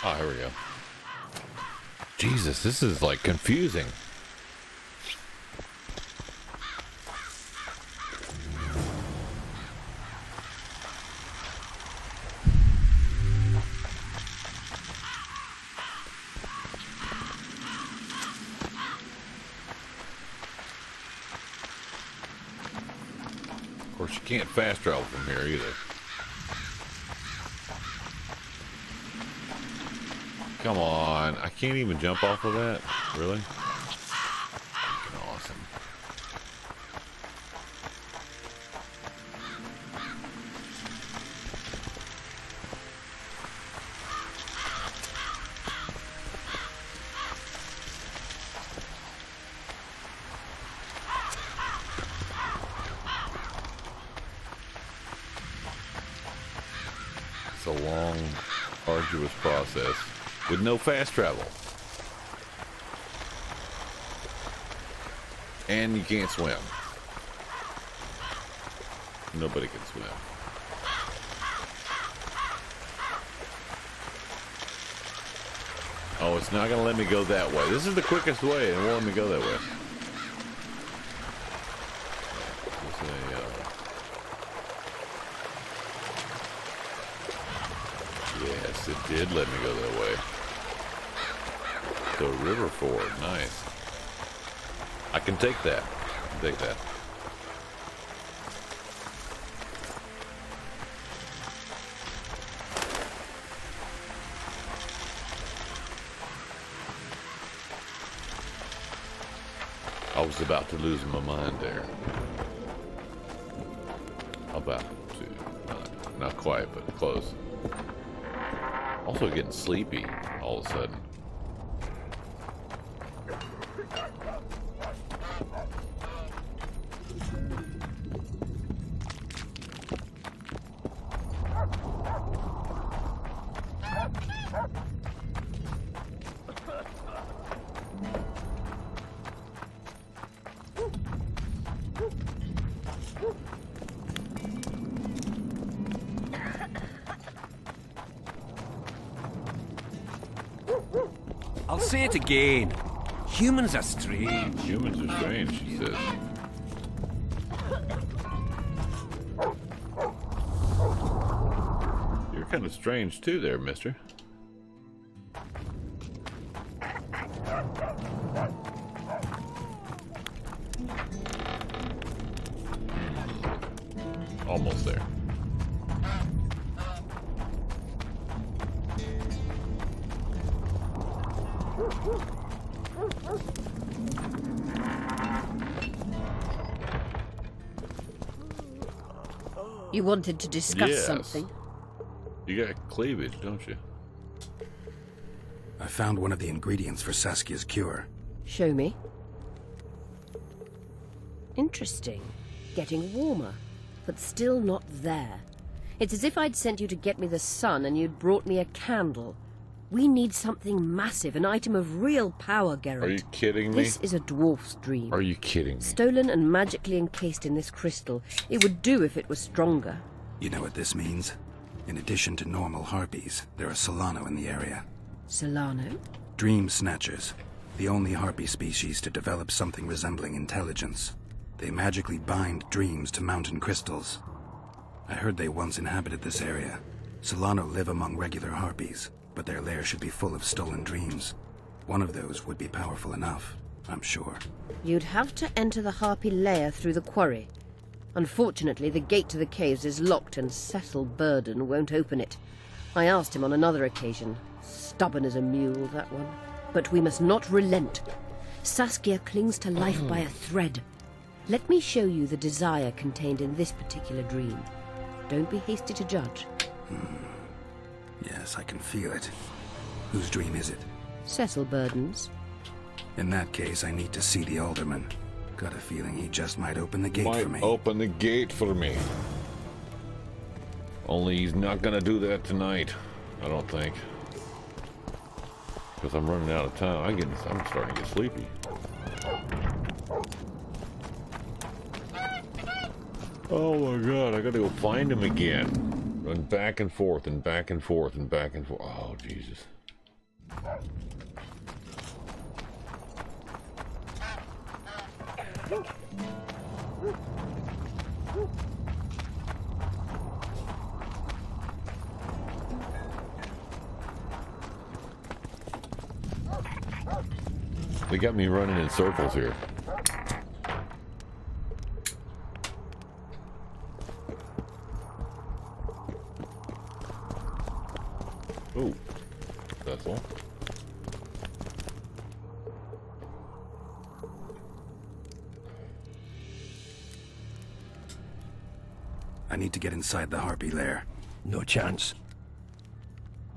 Oh, here we go. Jesus, this is like confusing. Of course, you can't fast travel from here either. Come on, I can't even jump off of that? Really? Fucking awesome. a long, arduous process with no fast travel. And you can't swim. Nobody can swim. Oh, it's not going to let me go that way. This is the quickest way, and it won't let me go that way. Yes, it did let me go that way. The river ford, nice. I can take that. I can take that. I was about to lose my mind there. About to. Not quite, but close. Also getting sleepy all of a sudden. I'll say it again. Humans are strange. Humans are strange, she says. You're kind of strange too there, mister. Almost there. You wanted to discuss Yes. something? You got cleavage, don't you? I found one of the ingredients for Saskia's cure. Show me. Interesting. Getting warmer, but still not there. It's as if I'd sent you to get me the sun and you'd brought me a candle. We need something massive, an item of real power, Geralt. Are you kidding me? This is a dwarf's dream. Are you kidding me? Stolen and magically encased in this crystal. It would do if it was stronger. You know what this means? In addition to normal harpies, there are Solano in the area. Solano? Dream snatchers. The only harpy species to develop something resembling intelligence. They magically bind dreams to mountain crystals. I heard they once inhabited this area. Solano live among regular harpies, but their lair should be full of stolen dreams. One of those would be powerful enough, I'm sure. You'd have to enter the harpy lair through the quarry. Unfortunately, the gate to the caves is locked and Cecil Burden won't open it. I asked him on another occasion. Stubborn as a mule, that one. But we must not relent. Saskia clings to life by a thread. Let me show you the desire contained in this particular dream. Don't be hasty to judge. Yes, I can feel it. Whose dream is it? Cecil Burden's. In that case, I need to see the alderman. Got a feeling he just might open the gate for me. Open the gate for me. Only he's not gonna do that tonight, I don't think. Because I'm running out of time. I'm starting to get sleepy. Oh my god, I gotta go find him again. Run back and forth and back and forth and back and forth. Oh, Jesus. They got me running in circles here. Ooh, that's all. I need to get inside the harpy lair. No chance.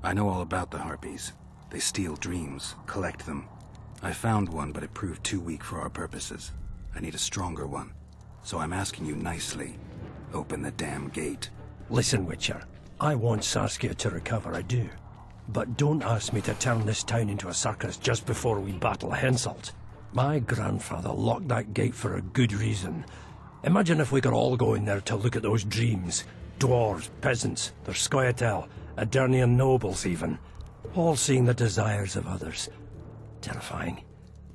I know all about the harpies. They steal dreams, collect them. I found one, but it proved too weak for our purposes. I need a stronger one. So I'm asking you nicely, open the damn gate. Listen, Witcher. I want Saskia to recover, I do. But don't ask me to turn this town into a circus just before we battle Henselt. My grandfather locked that gate for a good reason. Imagine if we could all go in there to look at those dreams. Dwarves, peasants, their Scoia'tael, Adernian nobles even. All seeing the desires of others. Terrifying.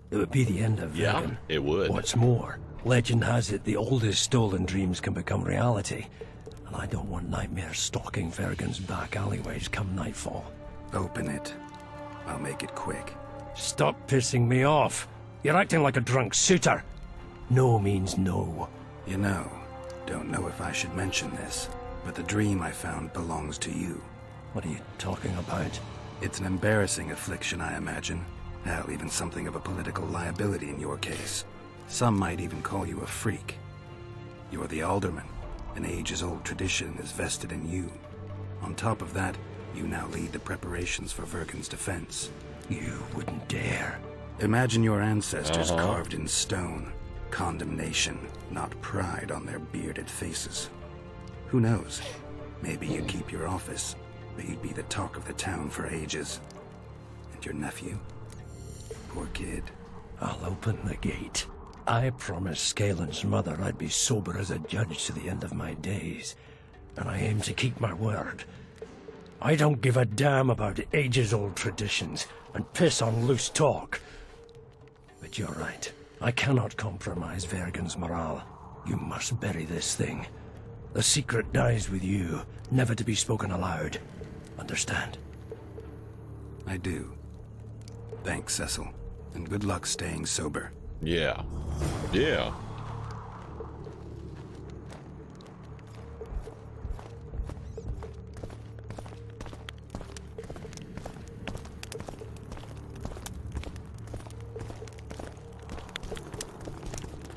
It would be the end of Vergen. It would. What's more, legend has it the oldest stolen dreams can become reality. And I don't want nightmares stalking Vergen's back alleyways come nightfall. Open it. I'll make it quick. Stop pissing me off. You're acting like a drunk suitor. No means no. You know, don't know if I should mention this, but the dream I found belongs to you. What are you talking about? It's an embarrassing affliction, I imagine. Hell, even something of a political liability in your case. Some might even call you a freak. You're the alderman. An ages-old tradition is vested in you. On top of that, you now lead the preparations for Vergen's defense. You wouldn't dare. Imagine your ancestors carved in stone. Condemnation, not pride on their bearded faces. Who knows? Maybe you'd keep your office, but you'd be the talk of the town for ages. And your nephew? Poor kid. I'll open the gate. I promised Scalen's mother I'd be sober as a judge to the end of my days, and I aim to keep my word. I don't give a damn about ages-old traditions and piss on loose talk. But you're right. I cannot compromise Vergen's morale. You must bury this thing. The secret dies with you, never to be spoken aloud. Understand? I do. Thanks, Cecil. And good luck staying sober. Yeah. Yeah.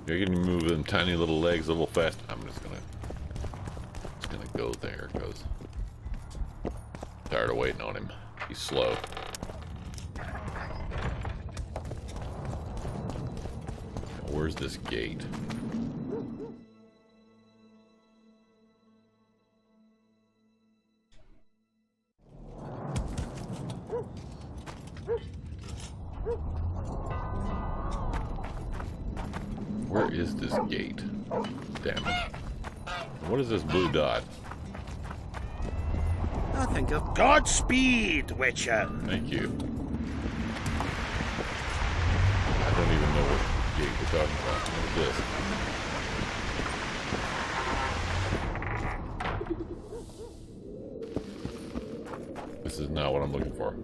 You're gonna move them tiny little legs a little fast. I'm just gonna go there because tired of waiting on him. He's slow. Where's this gate? Where is this gate? Damn it. What is this blue dot? I think of Godspeed, Witcher. Thank you. I don't even know what gate we're talking about. What is this? This is not what I'm looking for.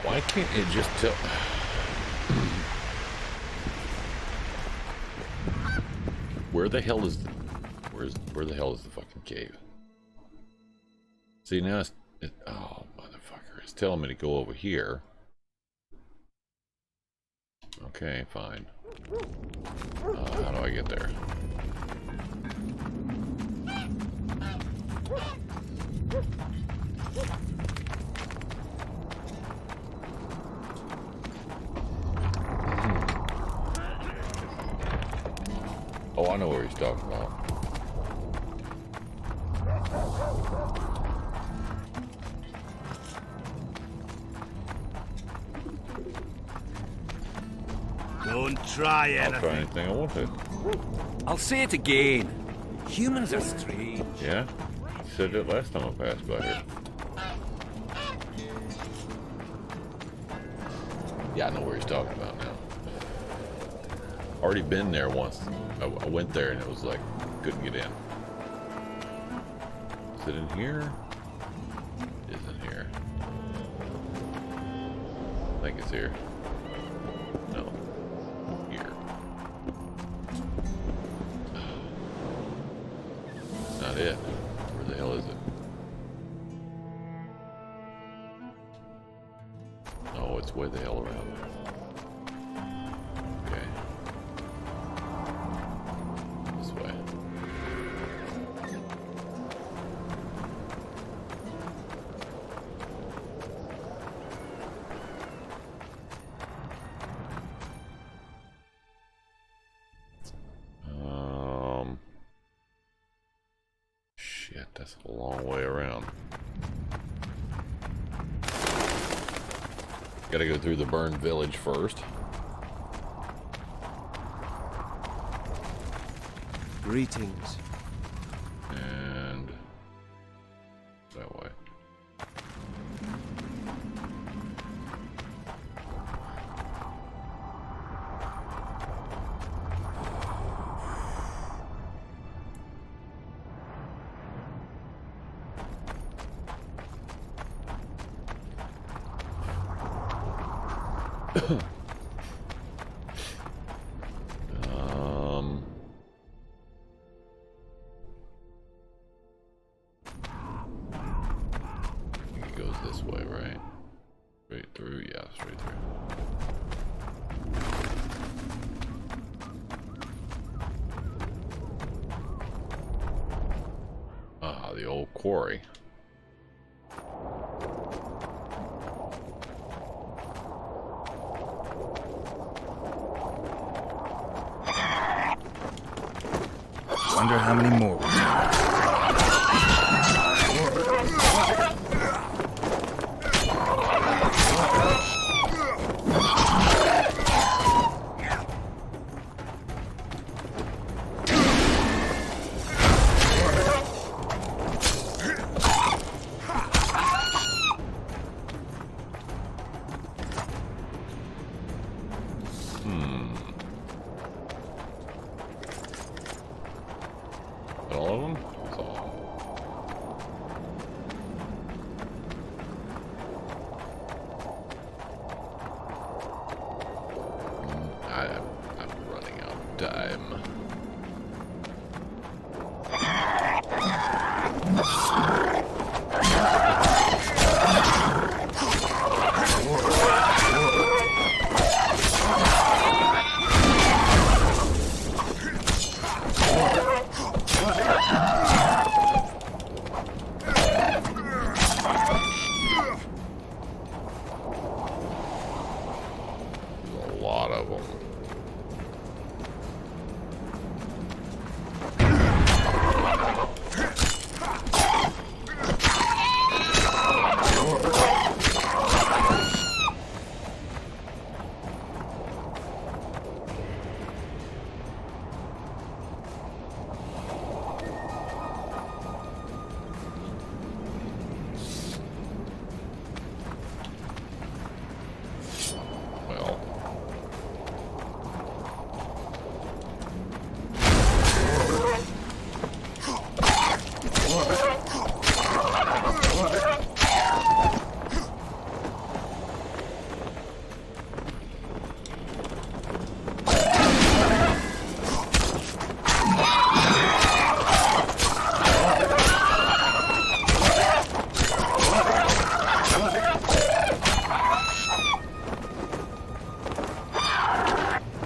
Why can't it just tell? Where the hell is where the hell is the fucking cave? See, now it's oh motherfucker, it's telling me to go over here. Okay, fine. How do I get there? Oh, I know where he's talking about. Don't try anything. I'll try anything I want to. I'll say it again. Humans are strange. Yeah? You said it last time I passed by here. Yeah, I know where he's talking about now. Already been there once. I went there and it was like, couldn't get in. Is it in here? It is in here. I think it's here. No. Here. That's not it. Where the hell is it? Oh, it's way the hell around. Okay. This way. That's a long way around. Gotta go through the burned village first. Greetings. And that way. It goes this way, right? Straight through, yeah, straight through. Ah, the old quarry. Wonder how many more we All of them? That's all. I'm running out of time. There's a lot of them. Well,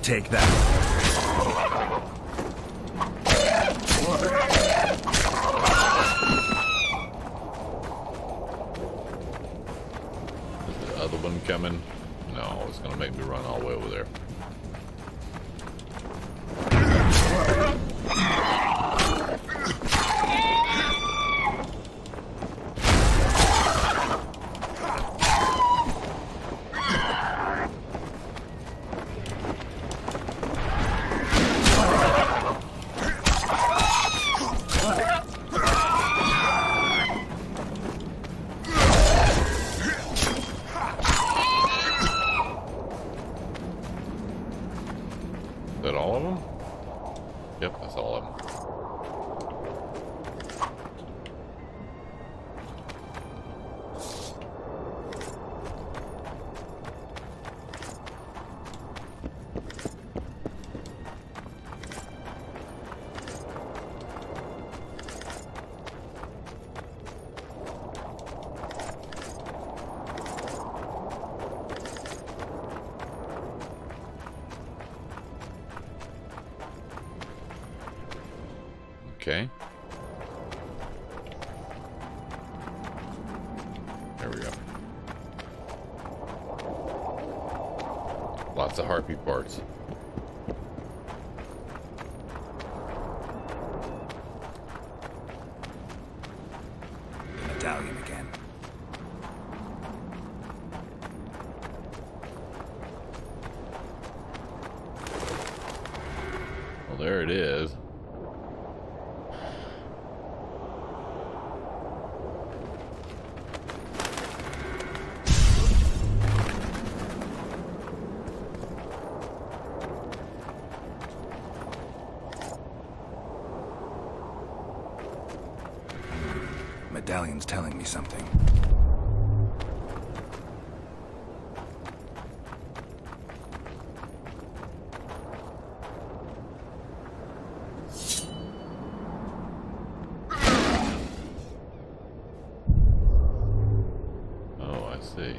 take that. is the other one coming? No, it's gonna make me run all the way over there. Is that all of them? Yep, that's all of them. Okay. There we go. Lots of harpy parts. there it is. Medallion's telling me something. Oh, I see.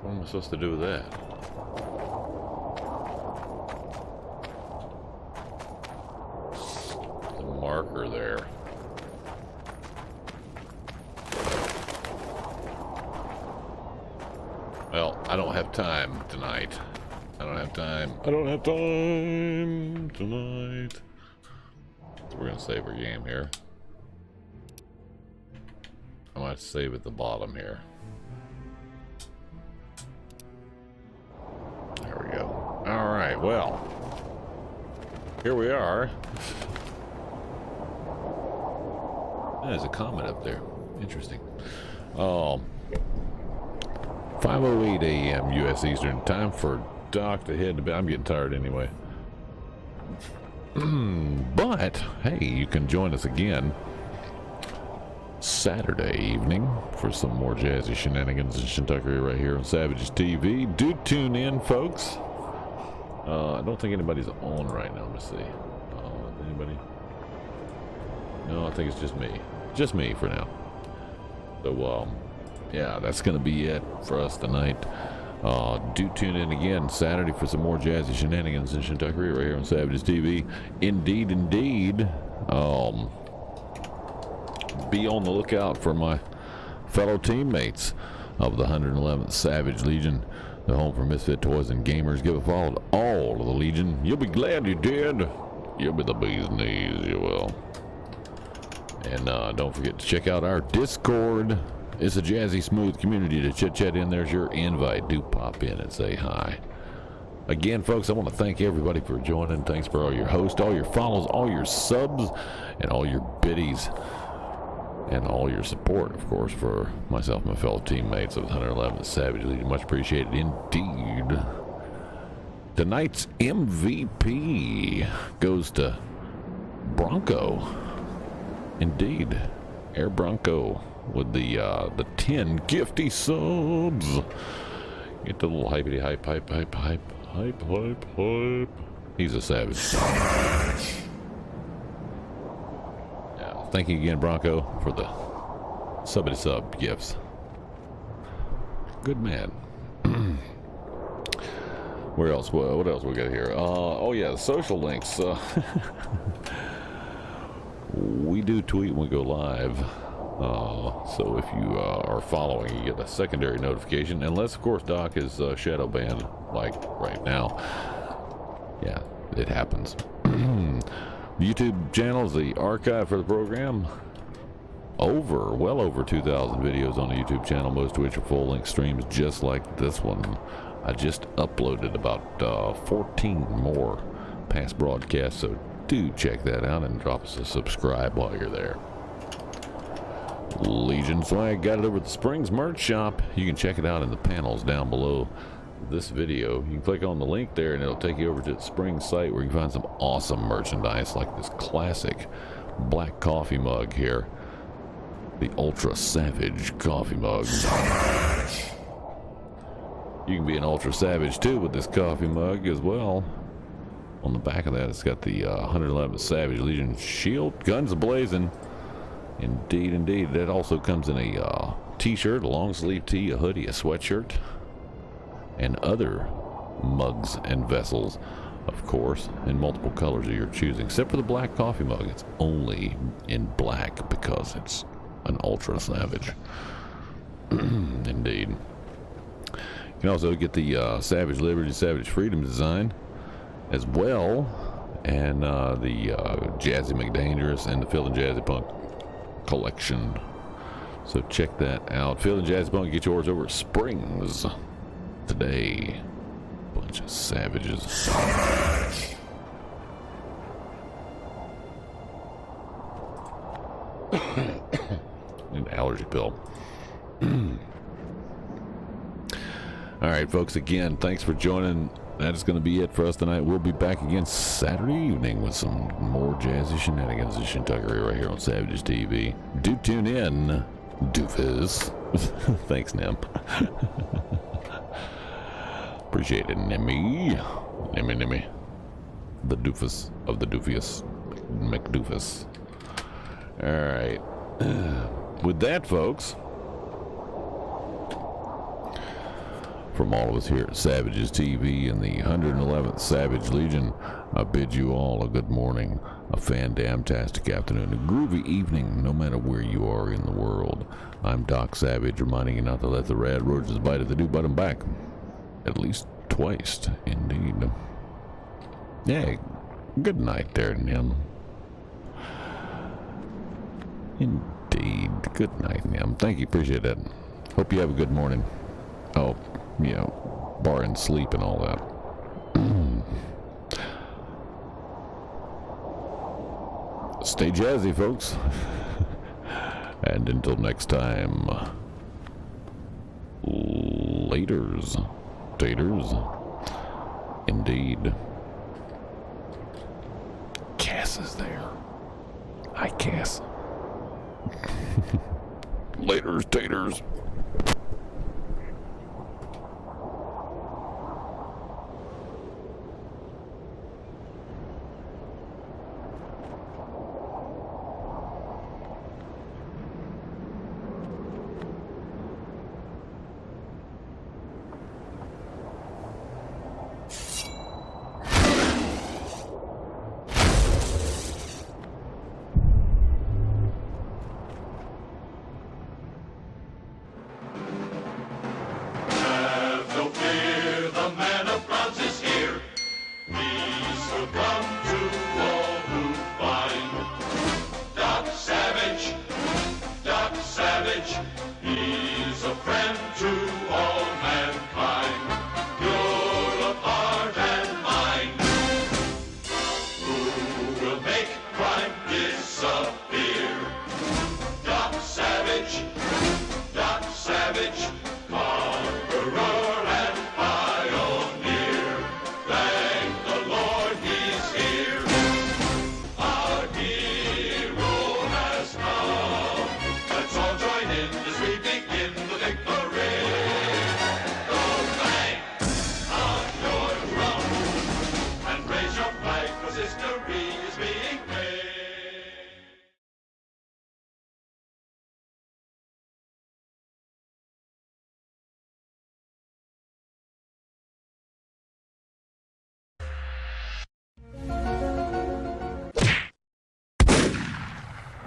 What am I supposed to do with that? Marker there. Well, I don't have time tonight. I don't have time tonight. So we're gonna save our game here. I might save at the bottom here. There we go. All right, well, here we are. There's a comment up there. Interesting. 5:08 a.m. U.S. Eastern. Time for Doc to head to bed. I'm getting tired anyway. But, hey, you can join us again Saturday evening for some more jazzy shenanigans and shintuckery right here on Savages TV. Do tune in, folks. I don't think anybody's on right now. Let me see. Anybody? No, I think it's just me. Just me for now. So, yeah, that's going to be it for us tonight. Do tune in again Saturday for some more jazzy shenanigans and shintuckery right here on Savages TV. Indeed, indeed. Be on the lookout for my fellow teammates of the 111th Savage Legion, the home for misfit toys and gamers. Give a follow to all of the Legion. You'll be glad you did. You'll be the bee's knees, you will. And don't forget to check out our Discord. It's a jazzy, smooth community to chit-chat in. There's your invite. Do pop in and say hi. Again, folks, I want to thank everybody for joining. Thanks for all your hosts, all your follows, all your subs, and all your biddies. And all your support, of course, for myself and my fellow teammates of the 111th Savage Legion. Much appreciated indeed. Tonight's MVP goes to Bronco. Indeed, Air Bronco with the 10 gifty subs. Get the little hypey hype. He's a savage. Yeah, thank you again, Bronco, for the sub gifts. Good man. Where else? What else we got here? Oh yeah, the social links. We do tweet when we go live, so if you are following, you get a secondary notification, unless of course Doc is shadow banned, like right now. Yeah, it happens. The YouTube channel is the archive for the program. Well over 2,000 videos on the YouTube channel, most of which are full-length streams just like this one. I just uploaded about 14 more past broadcasts, so do check that out and drop us a subscribe while you're there. Legion swag, got it over at the Springs merch shop. You can check it out in the panels down below this video. You can click on the link there and it'll take you over to the Springs site where you can find some awesome merchandise like this classic black coffee mug here. The Ultra Savage coffee mug. You can be an Ultra Savage too with this coffee mug as well. On the back of that, it's got the 111th Savage Legion shield, guns blazing. Indeed, indeed. That also comes in a t-shirt, a long sleeve tee, a hoodie, a sweatshirt, and other mugs and vessels, of course, in multiple colors of your choosing. Except for the black coffee mug, it's only in black because it's an Ultra Savage. Indeed. You can also get the Savage Liberty, Savage Freedom design as well, and the Jazzy McDangerous and the Phil and Jazzy Punk collection. So check that out. Phil and Jazzy Punk, get yours over at Springs. today. Bunch of savages. An allergy pill. All right, folks, again, thanks for joining. That is going to be it for us tonight. We'll be back again Saturday evening with some more jazzy shenanigans and shintuckery right here on Savages TV. Do tune in, doofus. Thanks, Nim. Appreciate it, Nimmy. Nimmy. The doofus of the doofius. McDoofus. All right. With that, folks, from all of us here at Savages TV and the 111th Savage Legion, I bid you all a good morning, a fan-damtastic afternoon, a groovy evening, no matter where you are in the world. I'm Doc Savage, reminding you not to let the rad roaches bite if they do bite them back. At least twice, indeed. Yeah, good night there, Nim. Indeed. Good night, Nim. Thank you, appreciate that. Hope you have a good morning. Oh, you know, barring sleep and all that. Stay jazzy, folks. And until next time, laters, taters. Indeed. Cass is there. Hi, Cass. Laters, taters.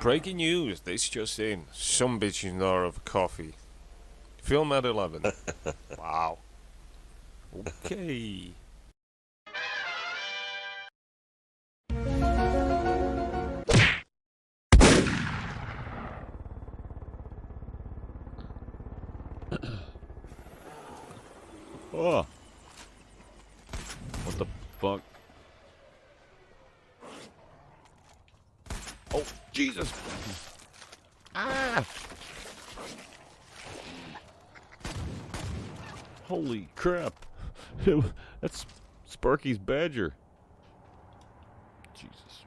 Breaking news, this just in. Some bitch in there of coffee. Film at 11. Wow. Okay. Oh. What the fuck? Oh, Jesus. Ah! Holy crap. That's Sparky's badger. Jesus.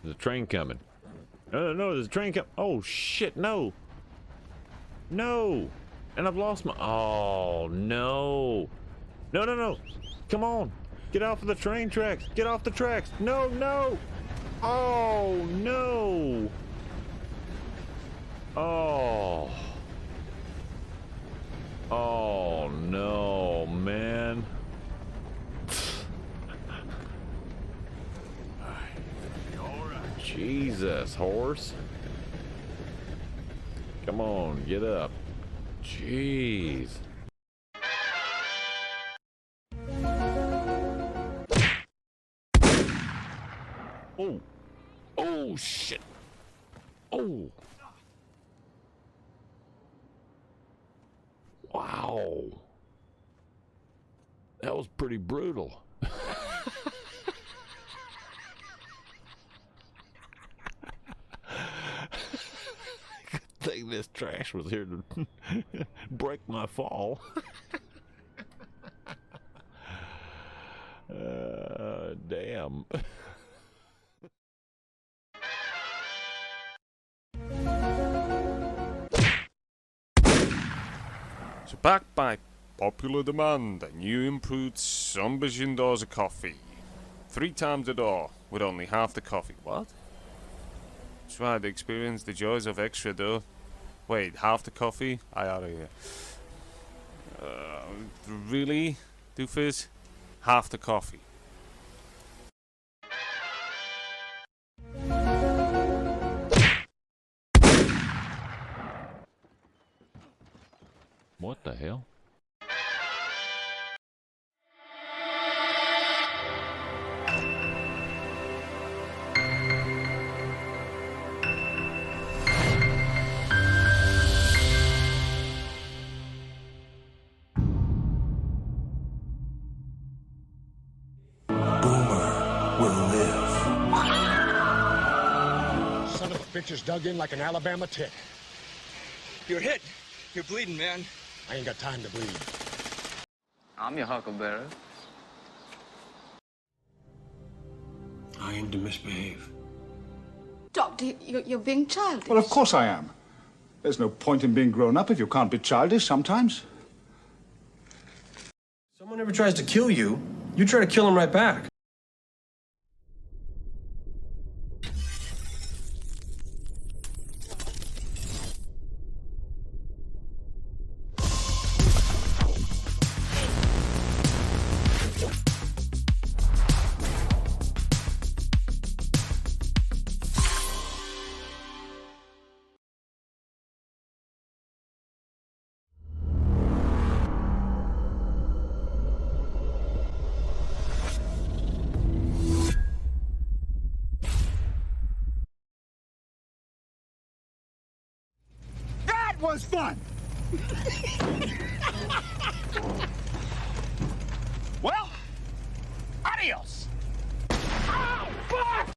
There's a train coming. No, there's a train coming. Oh, shit, no. No. And I've lost my... Oh, no. No. Come on. Get off of the train tracks. Get off the tracks. No. Oh, no. Oh. Oh, no, man. Jesus, horse. Come on, get up. Jeez. Oh, shit. Oh! Wow! That was pretty brutal. Good thing this trash was here to break my fall. Damn. So backed by popular demand, a new improved Zombies indoors coffee. 3 times a door, with only half the coffee. What? That's right, experience the joys of extra dough. Wait, half the coffee? I oughta here. Really, doofus? Half the coffee. What the hell? Son of a bitch is dug in like an Alabama tick. You're hit. You're bleeding, man. I ain't got time to bleed. I'm your huckleberry. I aim to misbehave. Doctor, you're being childish. Well, of course I am. There's no point in being grown up if you can't be childish sometimes. Someone ever tries to kill you, you try to kill him right back. Was fun. Well, adios. Oh, fuck!